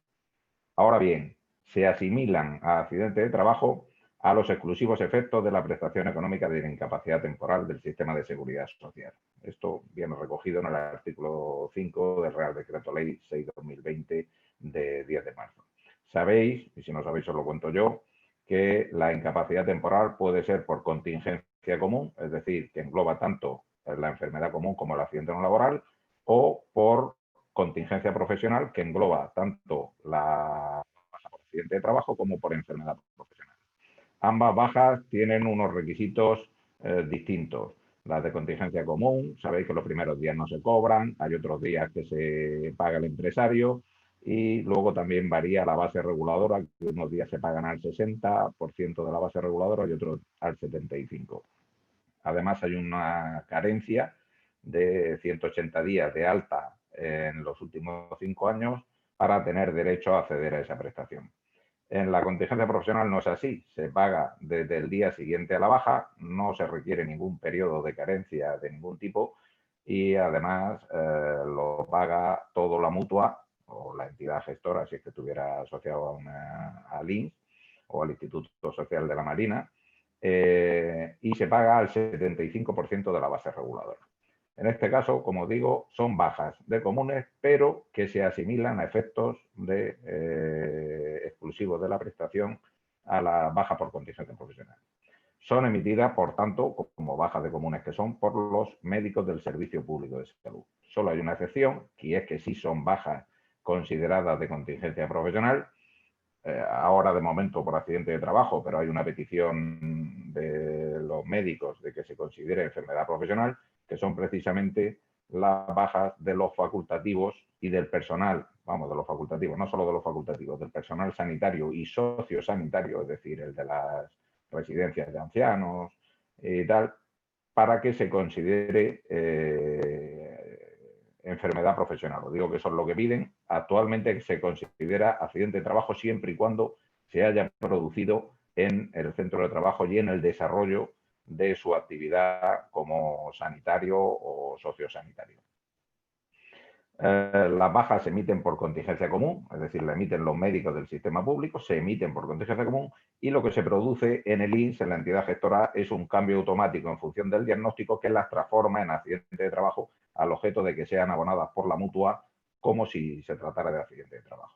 Ahora bien, se asimilan a accidente de trabajo a los exclusivos efectos de la prestación económica de la incapacidad temporal del sistema de seguridad social. Esto viene recogido en el artículo 5 del Real Decreto Ley 6/2020 de 10 de marzo. Sabéis, y si no sabéis os lo cuento yo, que la incapacidad temporal puede ser por contingencia común, es decir, que engloba tanto la enfermedad común como el accidente no laboral, o por contingencia profesional, que engloba tanto la baja por accidente de trabajo como por enfermedad profesional. Ambas bajas tienen unos requisitos distintos. Las de contingencia común, sabéis que los primeros días no se cobran, hay otros días que se paga el empresario y luego también varía la base reguladora, que unos días se pagan al 60% de la base reguladora y otros al 75%. Además hay una carencia de 180 días de alta en los últimos 5 años para tener derecho a acceder a esa prestación. En la contingencia profesional no es así, se paga desde el día siguiente a la baja, no se requiere ningún periodo de carencia de ningún tipo y además lo paga todo la mutua o la entidad gestora si es que estuviera asociado al INS o al Instituto Social de la Marina y se paga al 75% de la base reguladora. En este caso, como digo, son bajas de comunes, pero que se asimilan a efectos exclusivos de la prestación a la baja por contingencia profesional. Son emitidas, por tanto, como bajas de comunes que son, por los médicos del Servicio Público de Salud. Solo hay una excepción, que es que sí son bajas consideradas de contingencia profesional, ahora de momento por accidente de trabajo, pero hay una petición de los médicos de que se considere enfermedad profesional, que son precisamente las bajas de los facultativos y del personal, vamos, de los facultativos, no solo de los facultativos, del personal sanitario y sociosanitario, es decir, el de las residencias de ancianos y tal, para que se considere enfermedad profesional. Os digo que eso es lo que piden. Actualmente se considera accidente de trabajo siempre y cuando se haya producido en el centro de trabajo y en el desarrollo de su actividad como sanitario o sociosanitario. Las bajas se emiten por contingencia común, es decir, la emiten los médicos del sistema público, se emiten por contingencia común y lo que se produce en el INS, en la entidad gestora, es un cambio automático en función del diagnóstico que las transforma en accidente de trabajo al objeto de que sean abonadas por la mutua como si se tratara de accidente de trabajo.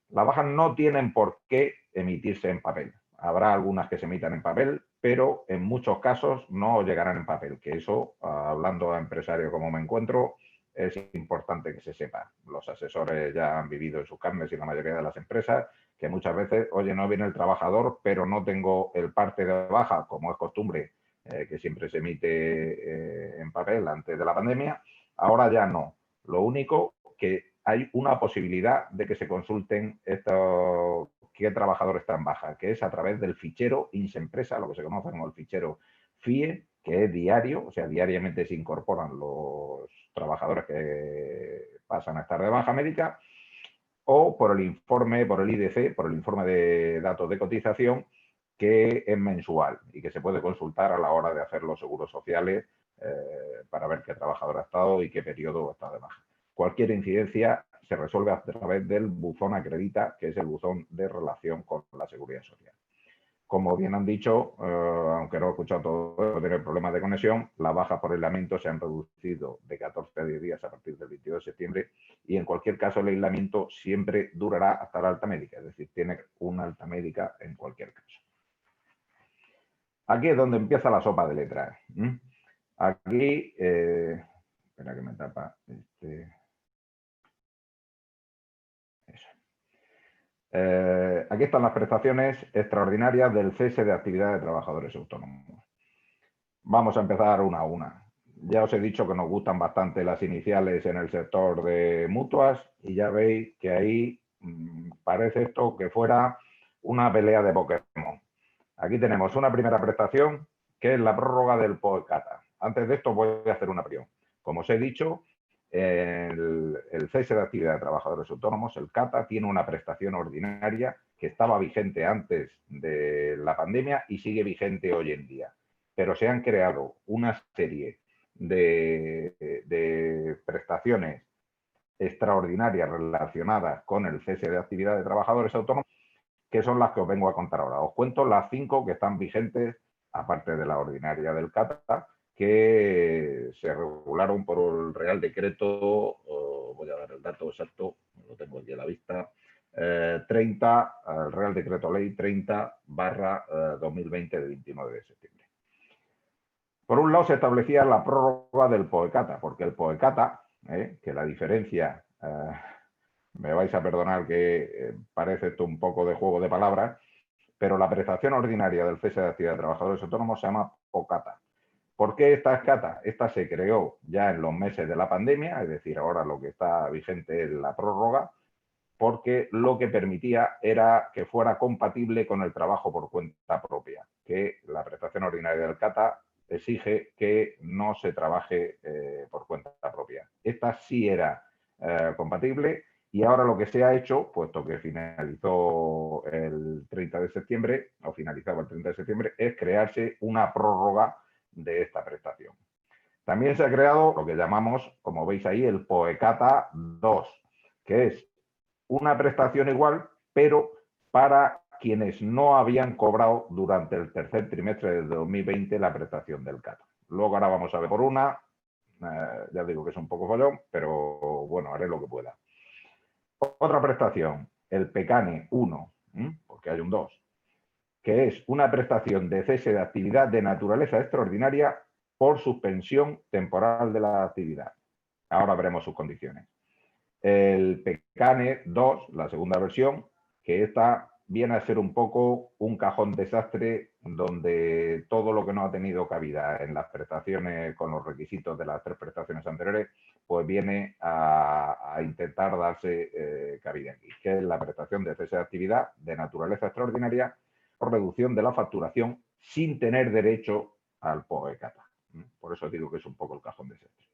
Las bajas no tienen por qué emitirse en papel. Habrá algunas que se emitan en papel, pero en muchos casos no llegarán en papel, que eso, hablando a empresario como me encuentro, es importante que se sepa. Los asesores ya han vivido en sus carnes y la mayoría de las empresas, que muchas veces, oye, no viene el trabajador, pero no tengo el parte de baja, como es costumbre, que siempre se emite en papel antes de la pandemia. Ahora ya no. Lo único que hay una posibilidad de que se consulten qué trabajador está en baja, que es a través del fichero INS Empresa, lo que se conoce como el fichero FIE, que es diario, o sea, diariamente se incorporan los trabajadores que pasan a estar de baja médica, o por el informe, por el IDC, por el informe de datos de cotización, que es mensual y que se puede consultar a la hora de hacer los seguros sociales para ver qué trabajador ha estado y qué periodo está de baja. Cualquier incidencia se resuelve a través del buzón Acredita, que es el buzón de relación con la Seguridad Social. Como bien han dicho, aunque no he escuchado todo, tener problemas de conexión, las bajas por aislamiento se han reducido de 14 a 10 días a partir del 22 de septiembre y en cualquier caso el aislamiento siempre durará hasta la alta médica, es decir, tiene una alta médica en cualquier caso. Aquí es donde empieza la sopa de letras. Aquí, espera que me tapa aquí están las prestaciones extraordinarias del cese de actividad de trabajadores autónomos. Vamos a empezar una a una. Ya os he dicho que nos gustan bastante las iniciales en el sector de mutuas y ya veis que ahí parece esto que fuera una pelea de Pokémon. Aquí tenemos una primera prestación que es la prórroga del POECATA. Antes de esto voy a hacer una presión. Como os he dicho, el cese de actividad de trabajadores autónomos, el CATA, tiene una prestación ordinaria que estaba vigente antes de la pandemia y sigue vigente hoy en día. Pero se han creado una serie de prestaciones extraordinarias relacionadas con el cese de actividad de trabajadores autónomos, que son las que os vengo a contar ahora. Os cuento las 5 que están vigentes, aparte de la ordinaria del CATA, que se regularon por el Real Decreto, voy a dar el dato exacto, lo tengo aquí a la vista, 30, el Real Decreto Ley 30/2020 de 29 de septiembre. Por un lado se establecía la prórroga del POECATA, porque el POECATA, que la diferencia, me vais a perdonar que parece esto un poco de juego de palabras, pero la prestación ordinaria del cese de actividad de trabajadores autónomos se llama POCATA. ¿Por qué esta es CATA? Esta se creó ya en los meses de la pandemia, es decir, ahora lo que está vigente es la prórroga, porque lo que permitía era que fuera compatible con el trabajo por cuenta propia, que la prestación ordinaria del CATA exige que no se trabaje por cuenta propia. Esta sí era compatible y ahora lo que se ha hecho, puesto que finalizó el 30 de septiembre, o finalizaba el 30 de septiembre, es crearse una prórroga de esta prestación. También se ha creado lo que llamamos, como veis ahí, el POECATA 2, que es una prestación igual, pero para quienes no habían cobrado durante el tercer trimestre del 2020 la prestación del CATA. Luego ahora vamos a ver por una, ya digo que es un poco follón, pero bueno, haré lo que pueda. Otra prestación, el PECANE 1, porque hay un 2, que es una prestación de cese de actividad de naturaleza extraordinaria por suspensión temporal de la actividad. Ahora veremos sus condiciones. El PECANE 2, la segunda versión, que esta viene a ser un poco un cajón desastre donde todo lo que no ha tenido cabida en las prestaciones con los requisitos de las 3 prestaciones anteriores, pues viene a intentar darse cabida aquí, que es la prestación de cese de actividad de naturaleza extraordinaria por reducción de la facturación sin tener derecho al POECATA. Por eso digo que es un poco el cajón desastre.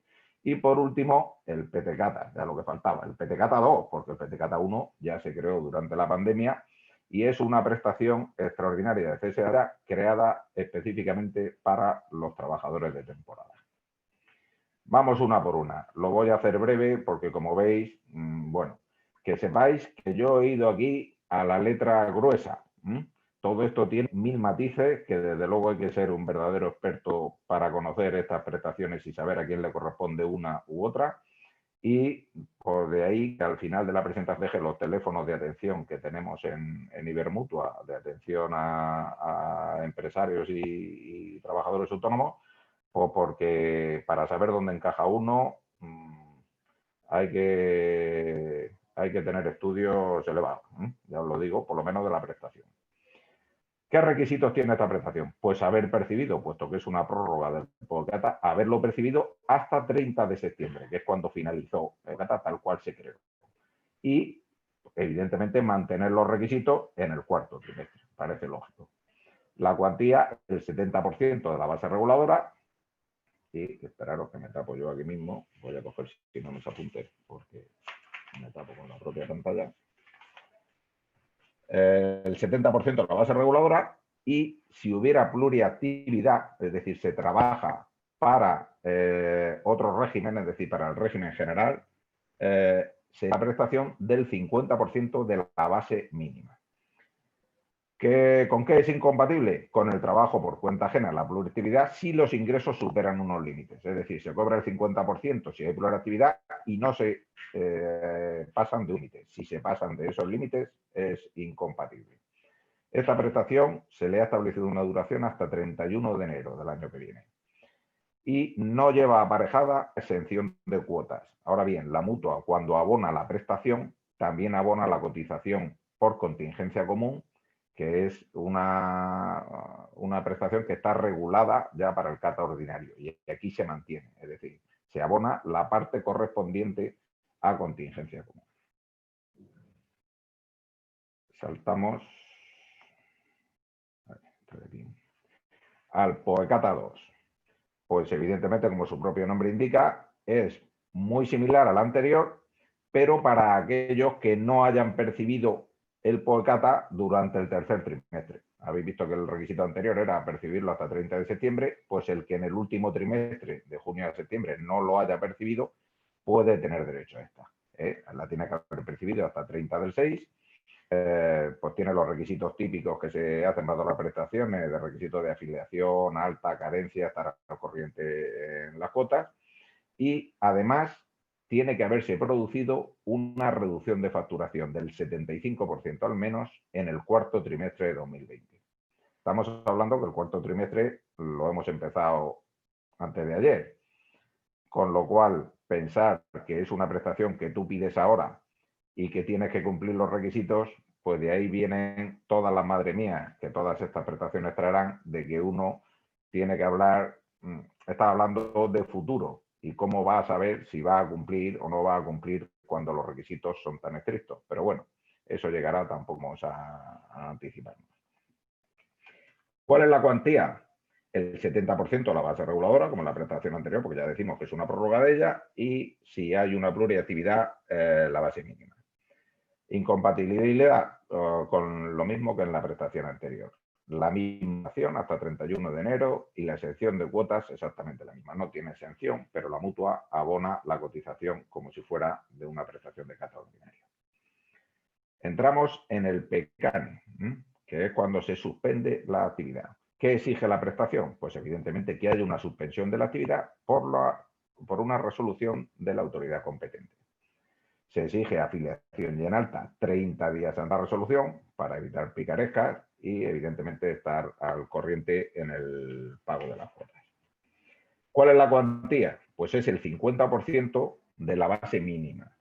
Y por último, el PTCATA, ya lo que faltaba, el PTCATA 2, porque el PTCATA 1 ya se creó durante la pandemia y es una prestación extraordinaria de cese de actividad creada específicamente para los trabajadores de temporada. Vamos una por una. Lo voy a hacer breve porque, como veis, bueno, que sepáis que yo he ido aquí a la letra gruesa. Todo esto tiene 1000 matices que desde luego hay que ser un verdadero experto para conocer estas prestaciones y saber a quién le corresponde una u otra. Y por de ahí que al final de la presentación deje los teléfonos de atención que tenemos en Ibermutua, de atención a empresarios y trabajadores autónomos, pues porque para saber dónde encaja uno hay que tener estudios elevados, ya os lo digo, por lo menos de la prestación. ¿Qué requisitos tiene esta prestación? Pues haber percibido, puesto que es una prórroga del POECATA, haberlo percibido hasta 30 de septiembre, que es cuando finalizó el POECATA tal cual se creó. Y, evidentemente, mantener los requisitos en el cuarto trimestre, parece lógico. La cuantía, el 70% de la base reguladora, y esperaros que me tapo yo aquí mismo. Voy a coger si no mis apuntes porque me tapo con la propia pantalla. El 70% la base reguladora, y si hubiera pluriactividad, es decir, se trabaja para otros regímenes, es decir, para el régimen general, será prestación del 50% de la base mínima. ¿Con qué es incompatible? Con el trabajo por cuenta ajena, la pluriactividad, si los ingresos superan unos límites. Es decir, se cobra el 50% si hay pluriactividad y no se pasan de límites. Si se pasan de esos límites, es incompatible. Esta prestación se le ha establecido una duración hasta 31 de enero del año que viene. Y no lleva aparejada exención de cuotas. Ahora bien, la mutua, cuando abona la prestación, también abona la cotización por contingencia común, que es una prestación que está regulada ya para el CATA ordinario, y aquí se mantiene, es decir, se abona la parte correspondiente a contingencia común. Saltamos al POECATA 2. Pues evidentemente, como su propio nombre indica, es muy similar al anterior, pero para aquellos que no hayan percibido el POECATA durante el tercer trimestre. Habéis visto que el requisito anterior era percibirlo hasta 30 de septiembre, pues el que en el último trimestre, de junio a septiembre, no lo haya percibido, puede tener derecho a esta. La tiene que haber percibido hasta 30 del 6, pues tiene los requisitos típicos que se hacen para las prestaciones, de requisitos de afiliación, alta, carencia, estar al corriente en las cuotas, y además tiene que haberse producido una reducción de facturación del 75% al menos en el cuarto trimestre de 2020. Estamos hablando que el cuarto trimestre lo hemos empezado antes de ayer, con lo cual pensar que es una prestación que tú pides ahora y que tienes que cumplir los requisitos, pues de ahí vienen todas las madre mías que todas estas prestaciones traerán, de que uno tiene que hablar, está hablando de futuro y cómo va a saber si va a cumplir o no va a cumplir cuando los requisitos son tan estrictos. Pero bueno, eso llegará, tampoco vamos a anticiparnos. ¿Cuál es la cuantía? El 70% de la base reguladora, como en la prestación anterior, porque ya decimos que es una prórroga de ella, y si hay una pluriactividad, la base mínima. Incompatibilidad con lo mismo que en la prestación anterior. La misma acción hasta 31 de enero y la exención de cuotas exactamente la misma. No tiene exención, pero la mutua abona la cotización como si fuera de una prestación de CATA ordinario. Entramos en el PECANE, que es cuando se suspende la actividad. ¿Qué exige la prestación? Pues evidentemente que haya una suspensión de la actividad por una resolución de la autoridad competente. Se exige afiliación y en alta 30 días antes de la resolución para evitar picarescas y evidentemente estar al corriente en el pago de las cuotas. ¿Cuál es la cuantía? Pues es el 50% de la base mínima,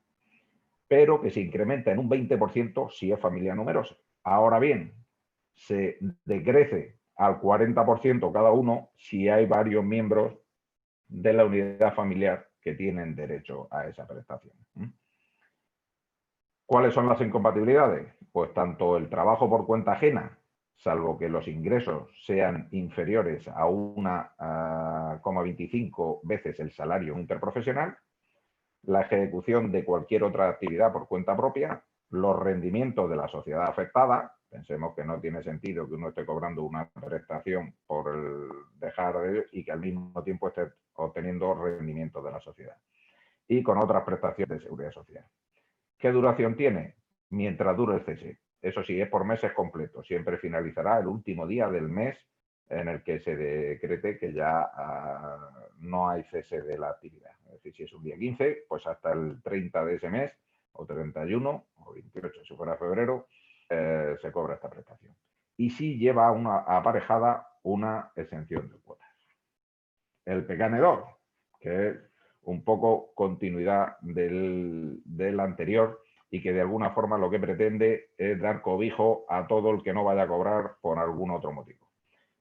pero que se incrementa en un 20% si es familia numerosa. Ahora bien, se decrece al 40% cada uno si hay varios miembros de la unidad familiar que tienen derecho a esa prestación. ¿Cuáles son las incompatibilidades? Pues tanto el trabajo por cuenta ajena, salvo que los ingresos sean inferiores a 1,25 veces el salario interprofesional, la ejecución de cualquier otra actividad por cuenta propia, los rendimientos de la sociedad afectada. Pensemos que no tiene sentido que uno esté cobrando una prestación por el dejar de y que al mismo tiempo esté obteniendo rendimientos de la sociedad. Y con otras prestaciones de seguridad social. ¿Qué duración tiene? Mientras dure el cese. Eso sí, es por meses completos. Siempre finalizará el último día del mes en el que se decrete que ya no hay cese de la actividad. Es decir, si es un día 15, pues hasta el 30 de ese mes, o 31, o 28, si fuera febrero, se cobra esta prestación. Y sí lleva aparejada una exención de cuotas. El PECANE2, que es un poco continuidad del anterior y que de alguna forma lo que pretende es dar cobijo a todo el que no vaya a cobrar por algún otro motivo.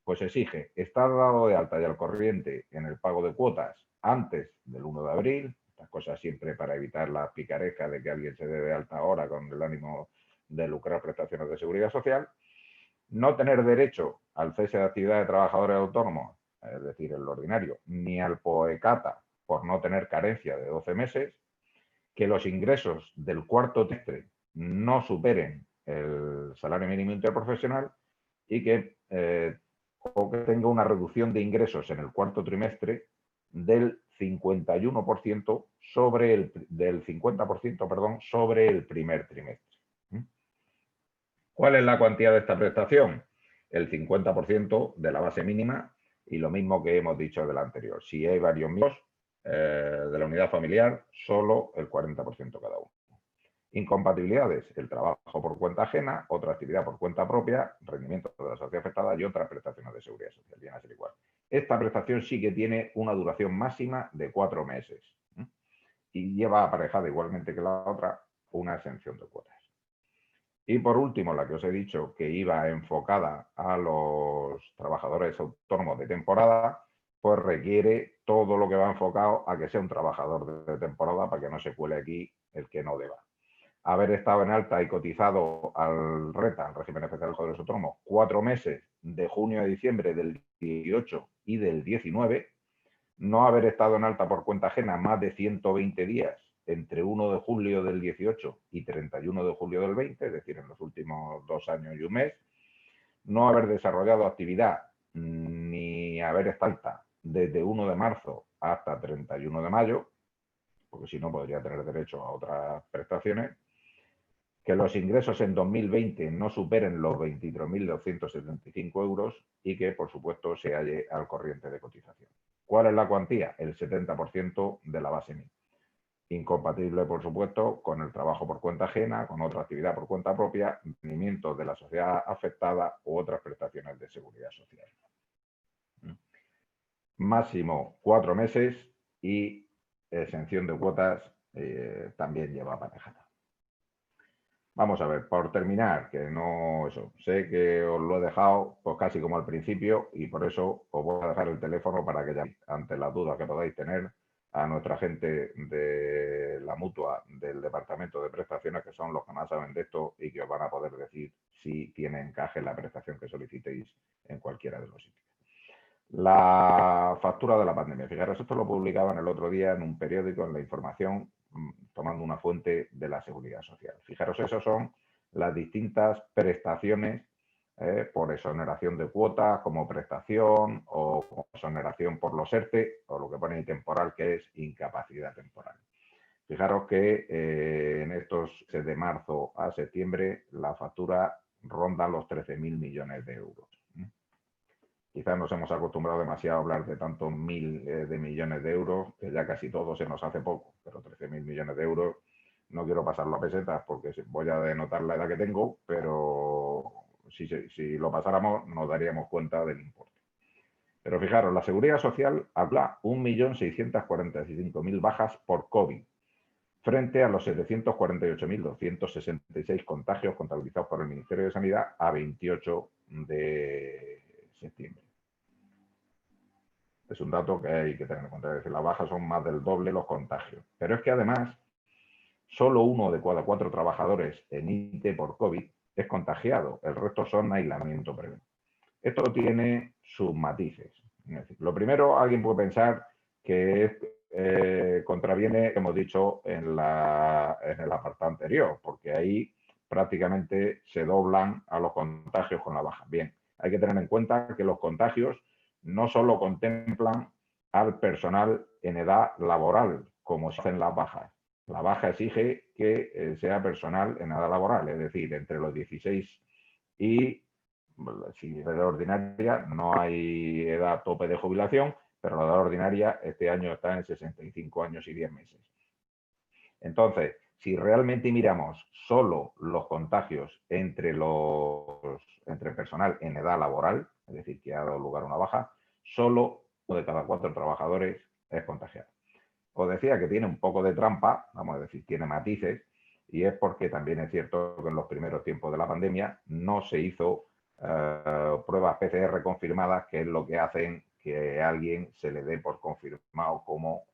Pues exige estar dado de alta y al corriente en el pago de cuotas antes del 1 de abril, estas cosas siempre para evitar la picaresca de que alguien se dé de alta ahora con el ánimo de lucrar prestaciones de seguridad social, no tener derecho al cese de actividad de trabajadores autónomos es decir, el ordinario, ni al POECATA por no tener carencia de 12 meses, que los ingresos del cuarto trimestre no superen el salario mínimo interprofesional y que tenga una reducción de ingresos en el cuarto trimestre del 51% del 50%, perdón, sobre el primer trimestre. ¿Cuál es la cuantía de esta prestación? El 50% de la base mínima y lo mismo que hemos dicho de la anterior. Si hay varios miembros de la unidad familiar, solo el 40% cada uno. Incompatibilidades, el trabajo por cuenta ajena, otra actividad por cuenta propia, rendimiento de la sociedad afectada y otras prestaciones de seguridad social. Viene a ser igual. Esta prestación sí que tiene una duración máxima de 4 meses y lleva aparejada igualmente que la otra una exención de cuotas. Y por último, la que os he dicho que iba enfocada a los trabajadores autónomos de temporada, pues requiere todo lo que va enfocado a que sea un trabajador de temporada para que no se cuele aquí el que no deba. Haber estado en alta y cotizado al RETA, al régimen especial de trabajadores autónomos, 4 meses de junio a diciembre del 18 y del 19, no haber estado en alta por cuenta ajena más de 120 días entre 1 de julio del 18 y 31 de julio del 20, es decir, en los últimos 2 años y un mes, no haber desarrollado actividad ni haber estado alta desde 1 de marzo hasta 31 de mayo, porque si no podría tener derecho a otras prestaciones, que los ingresos en 2020 no superen los 23.275 euros y que, por supuesto, se halle al corriente de cotización. ¿Cuál es la cuantía? El 70% de la base mínima. Incompatible, por supuesto, con el trabajo por cuenta ajena, con otra actividad por cuenta propia, rendimientos de la sociedad afectada u otras prestaciones de seguridad social. Máximo 4 meses y exención de cuotas también lleva aparejada. Vamos a ver, por terminar, que no eso, sé que os lo he dejado pues casi como al principio y por eso os voy a dejar el teléfono para que llaméis ante las dudas que podáis tener a nuestra gente de la mutua del departamento de prestaciones, que son los que más saben de esto y que os van a poder decir si tiene encaje la prestación que solicitéis en cualquiera de los sitios. La factura de la pandemia. Fijaros, esto lo publicaban el otro día en un periódico, en La Información, tomando una fuente de la Seguridad Social. Fijaros, esas son las distintas prestaciones por exoneración de cuotas como prestación o como exoneración por los ERTE o lo que pone ahí temporal, que es incapacidad temporal. Fijaros que en estos de marzo a septiembre la factura ronda los 13.000 millones de euros. Quizás nos hemos acostumbrado demasiado a hablar de tantos de millones de euros, que ya casi todo se nos hace poco, pero 13.000 millones de euros, no quiero pasarlo a pesetas porque voy a denotar la edad que tengo, pero si lo pasáramos nos daríamos cuenta del importe. Pero fijaros, la Seguridad Social habla 1.645.000 bajas por COVID, frente a los 748.266 contagios contabilizados por el Ministerio de Sanidad a 28 de septiembre. Es un dato que hay que tener en cuenta, es decir, las bajas son más del doble los contagios. Pero es que además, solo 1 de cada 4 trabajadores en ITE por COVID es contagiado, el resto son aislamiento previo. Esto tiene sus matices. Es decir, lo primero, alguien puede pensar que contraviene, hemos dicho en el apartado anterior, porque ahí prácticamente se doblan a los contagios con la baja. Bien, hay que tener en cuenta que los contagios no solo contemplan al personal en edad laboral, como se hacen las bajas. La baja exige que sea personal en edad laboral, es decir, entre los 16 y, si es edad ordinaria, no hay edad tope de jubilación, pero la edad ordinaria este año está en 65 años y 10 meses. Entonces, si realmente miramos solo los contagios entre personal en edad laboral, es decir, que ha dado lugar a una baja, solo 1 de cada 4 trabajadores es contagiado. Os decía que tiene un poco de trampa, vamos a decir, tiene matices, y es porque también es cierto que en los primeros tiempos de la pandemia no se hizo pruebas PCR confirmadas, que es lo que hacen que a alguien se le dé por confirmado como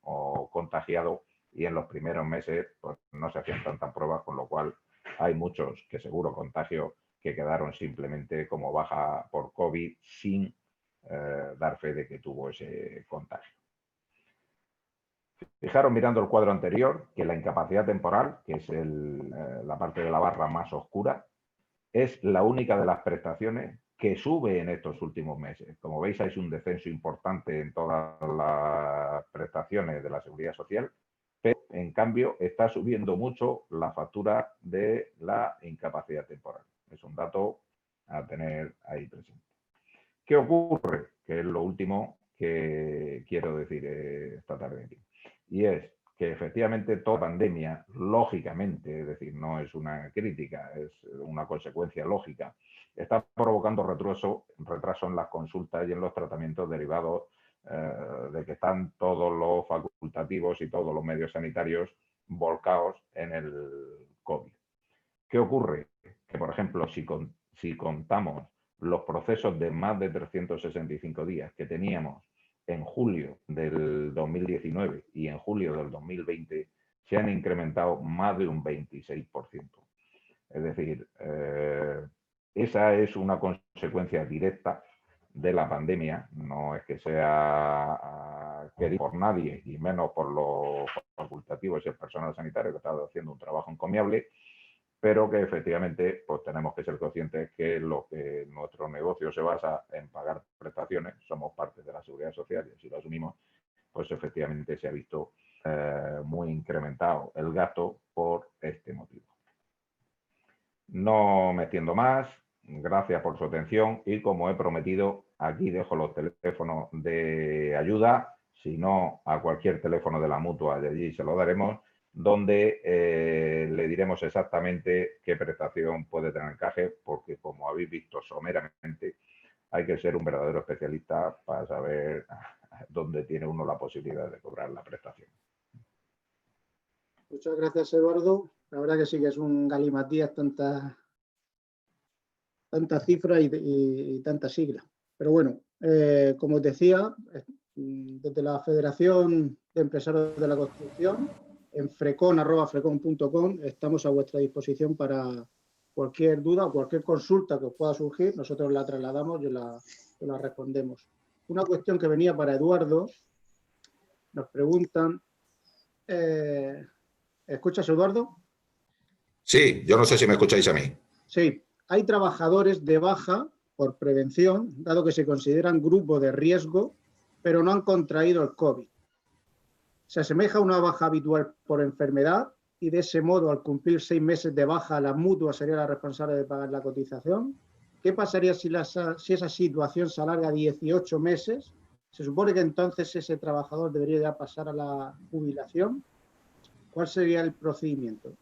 contagiado, y en los primeros meses pues, no se hacían tantas pruebas, con lo cual hay muchos que seguro contagio que quedaron simplemente como baja por COVID sin dar fe de que tuvo ese contagio. Fijaros mirando el cuadro anterior que la incapacidad temporal, que es la parte de la barra más oscura, es la única de las prestaciones que sube en estos últimos meses. Como veis, hay un descenso importante en todas las prestaciones de la Seguridad Social, pero en cambio está subiendo mucho la factura de la incapacidad temporal. Es un dato a tener ahí presente. ¿Qué ocurre? Que es lo último que quiero decir esta tarde aquí. Y es que efectivamente toda pandemia, lógicamente, es decir, no es una crítica, es una consecuencia lógica, está provocando retraso en las consultas y en los tratamientos derivados de que están todos los facultativos y todos los medios sanitarios volcados en el COVID. ¿Qué ocurre? Que, por ejemplo, si contamos los procesos de más de 365 días que teníamos en julio del 2019 y en julio del 2020, se han incrementado más de un 26%. Es decir, esa es una consecuencia directa de la pandemia, no es que sea querido por nadie y menos por los facultativos y el personal sanitario que está haciendo un trabajo encomiable, pero que efectivamente pues tenemos que ser conscientes que lo que nuestro negocio se basa en pagar prestaciones, somos parte de la Seguridad Social y así lo asumimos, pues efectivamente se ha visto muy incrementado el gasto por este motivo. No me extiendo más, gracias por su atención y como he prometido, aquí dejo los teléfonos de ayuda, si no a cualquier teléfono de la Mutua, de allí se lo daremos, donde le diremos exactamente qué prestación puede tener encaje, porque como habéis visto someramente, hay que ser un verdadero especialista para saber dónde tiene uno la posibilidad de cobrar la prestación. Muchas gracias, Eduardo. La verdad que sí que es un galimatías tanta cifra y tanta sigla. Pero bueno, como os decía, desde la Federación de Empresarios de la Construcción, en frecon@frecon.com, estamos a vuestra disposición para cualquier duda o cualquier consulta que os pueda surgir. Nosotros la trasladamos y la respondemos. Una cuestión que venía para Eduardo, nos preguntan, ¿escuchas, Eduardo? Sí, yo no sé si me escucháis a mí. Sí, hay trabajadores de baja por prevención, dado que se consideran grupo de riesgo, pero no han contraído el COVID. Se asemeja a una baja habitual por enfermedad y de ese modo, al cumplir 6 meses de baja, la Mutua sería la responsable de pagar la cotización. ¿Qué pasaría si esa situación se alarga 18 meses? Se supone que entonces ese trabajador debería ya pasar a la jubilación. ¿Cuál sería el procedimiento?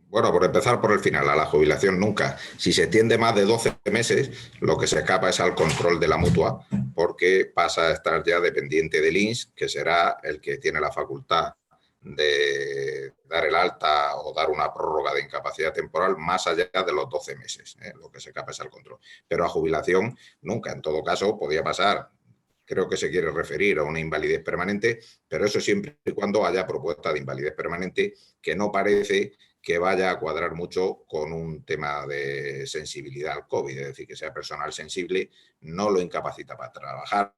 Bueno, por empezar por el final, a la jubilación nunca. Si se extiende más de 12 meses, lo que se escapa es al control de la Mutua, porque pasa a estar ya dependiente del INS, que será el que tiene la facultad de dar el alta o dar una prórroga de incapacidad temporal más allá de los 12 meses. Lo que se escapa es al control. Pero a jubilación nunca. En todo caso, podría pasar. Creo que se quiere referir a una invalidez permanente, pero eso siempre y cuando haya propuesta de invalidez permanente, que no parece que vaya a cuadrar mucho con un tema de sensibilidad al COVID, es decir, que sea personal sensible, no lo incapacita para trabajar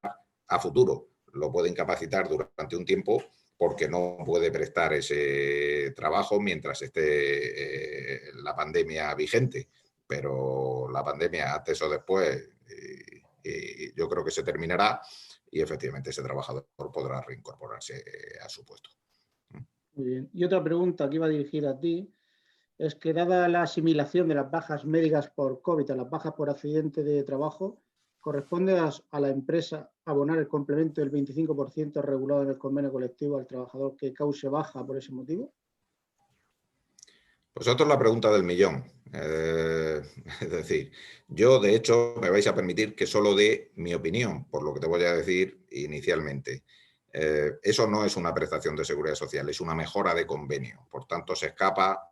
a futuro, lo puede incapacitar durante un tiempo porque no puede prestar ese trabajo mientras esté la pandemia vigente, pero la pandemia antes o después yo creo que se terminará y efectivamente ese trabajador podrá reincorporarse a su puesto. Muy bien. Y otra pregunta que iba dirigida a ti es que, dada la asimilación de las bajas médicas por COVID a las bajas por accidente de trabajo, ¿corresponde a la empresa abonar el complemento del 25% regulado en el convenio colectivo al trabajador que cause baja por ese motivo? Pues otra es la pregunta del millón. Es decir, yo de hecho me vais a permitir que solo dé mi opinión por lo que te voy a decir inicialmente. Eso no es una prestación de seguridad social, es una mejora de convenio. Por tanto, se escapa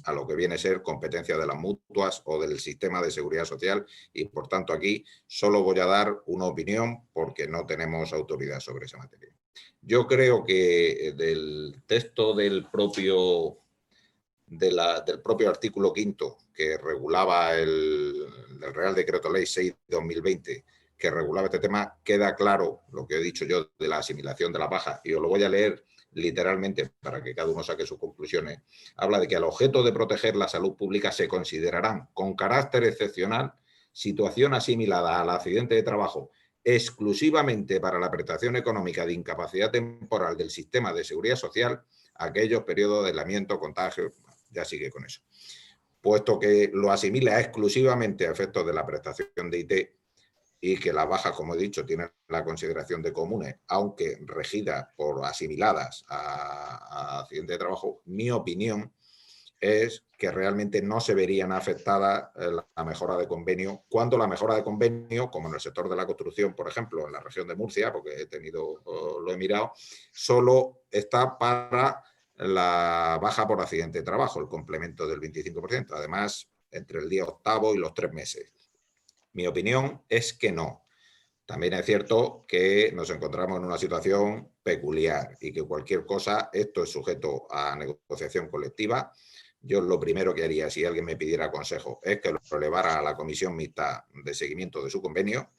a lo que viene a ser competencia de las mutuas o del sistema de seguridad social y por tanto aquí solo voy a dar una opinión porque no tenemos autoridad sobre esa materia. Yo creo que del texto del propio del propio artículo 5 que regulaba del Real Decreto Ley 6/2020, que regulaba este tema, queda claro lo que he dicho yo de la asimilación de la baja, y os lo voy a leer literalmente para que cada uno saque sus conclusiones. Habla de que al objeto de proteger la salud pública se considerarán con carácter excepcional situación asimilada al accidente de trabajo exclusivamente para la prestación económica de incapacidad temporal del sistema de seguridad social aquellos periodos de aislamiento, contagio, ya sigue con eso. Puesto que lo asimila exclusivamente a efectos de la prestación de IT y que las bajas, como he dicho, tienen la consideración de comunes, aunque regidas por asimiladas a accidente de trabajo, mi opinión es que realmente no se verían afectadas la mejora de convenio, cuando la mejora de convenio, como en el sector de la construcción, por ejemplo, en la región de Murcia, porque lo he mirado, solo está para la baja por accidente de trabajo, el complemento del 25%, además entre el día 8º y los 3 meses. Mi opinión es que no. También es cierto que nos encontramos en una situación peculiar y que cualquier cosa, esto es sujeto a negociación colectiva. Yo lo primero que haría, si alguien me pidiera consejo, es que lo elevara a la comisión mixta de seguimiento de su convenio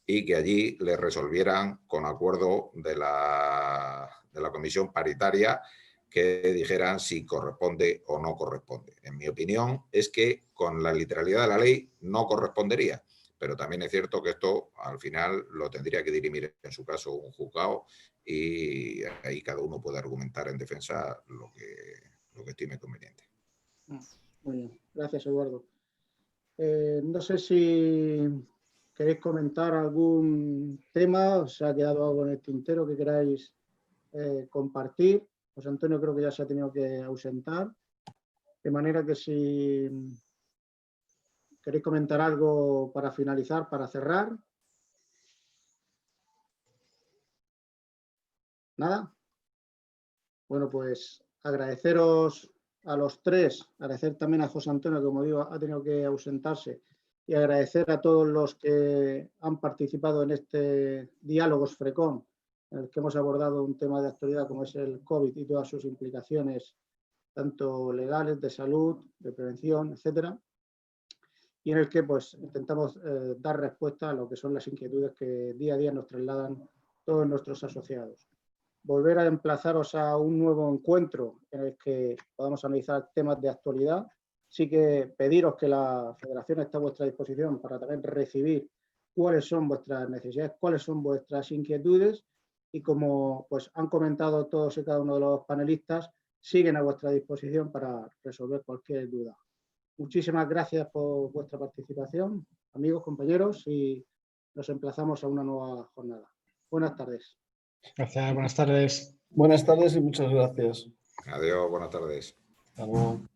y que allí le resolvieran con acuerdo de la comisión paritaria, que dijeran si corresponde o no corresponde. En mi opinión es que con la literalidad de la ley no correspondería, pero también es cierto que esto al final lo tendría que dirimir en su caso un juzgado y ahí cada uno puede argumentar en defensa lo que estime conveniente. Muy bien, gracias Eduardo. No sé si queréis comentar algún tema, os ha quedado algo en el tintero que queráis compartir. José Antonio creo que ya se ha tenido que ausentar, de manera que si queréis comentar algo para finalizar, para cerrar. ¿Nada? Bueno, pues agradeceros a los tres, agradecer también a José Antonio, que como digo, ha tenido que ausentarse, y agradecer a todos los que han participado en este Diálogos FRECOM, en el que hemos abordado un tema de actualidad como es el COVID y todas sus implicaciones, tanto legales, de salud, de prevención, etcétera, y en el que pues intentamos dar respuesta a lo que son las inquietudes que día a día nos trasladan todos nuestros asociados. Volver a emplazaros a un nuevo encuentro en el que podamos analizar temas de actualidad. Sí que pediros que la Federación esté a vuestra disposición para también recibir cuáles son vuestras necesidades, cuáles son vuestras inquietudes, y como pues han comentado todos y cada uno de los panelistas, siguen a vuestra disposición para resolver cualquier duda. Muchísimas gracias por vuestra participación, amigos, compañeros, y nos emplazamos a una nueva jornada. Buenas tardes. Gracias, buenas tardes. Buenas tardes y muchas gracias. Adiós, buenas tardes. Hasta luego.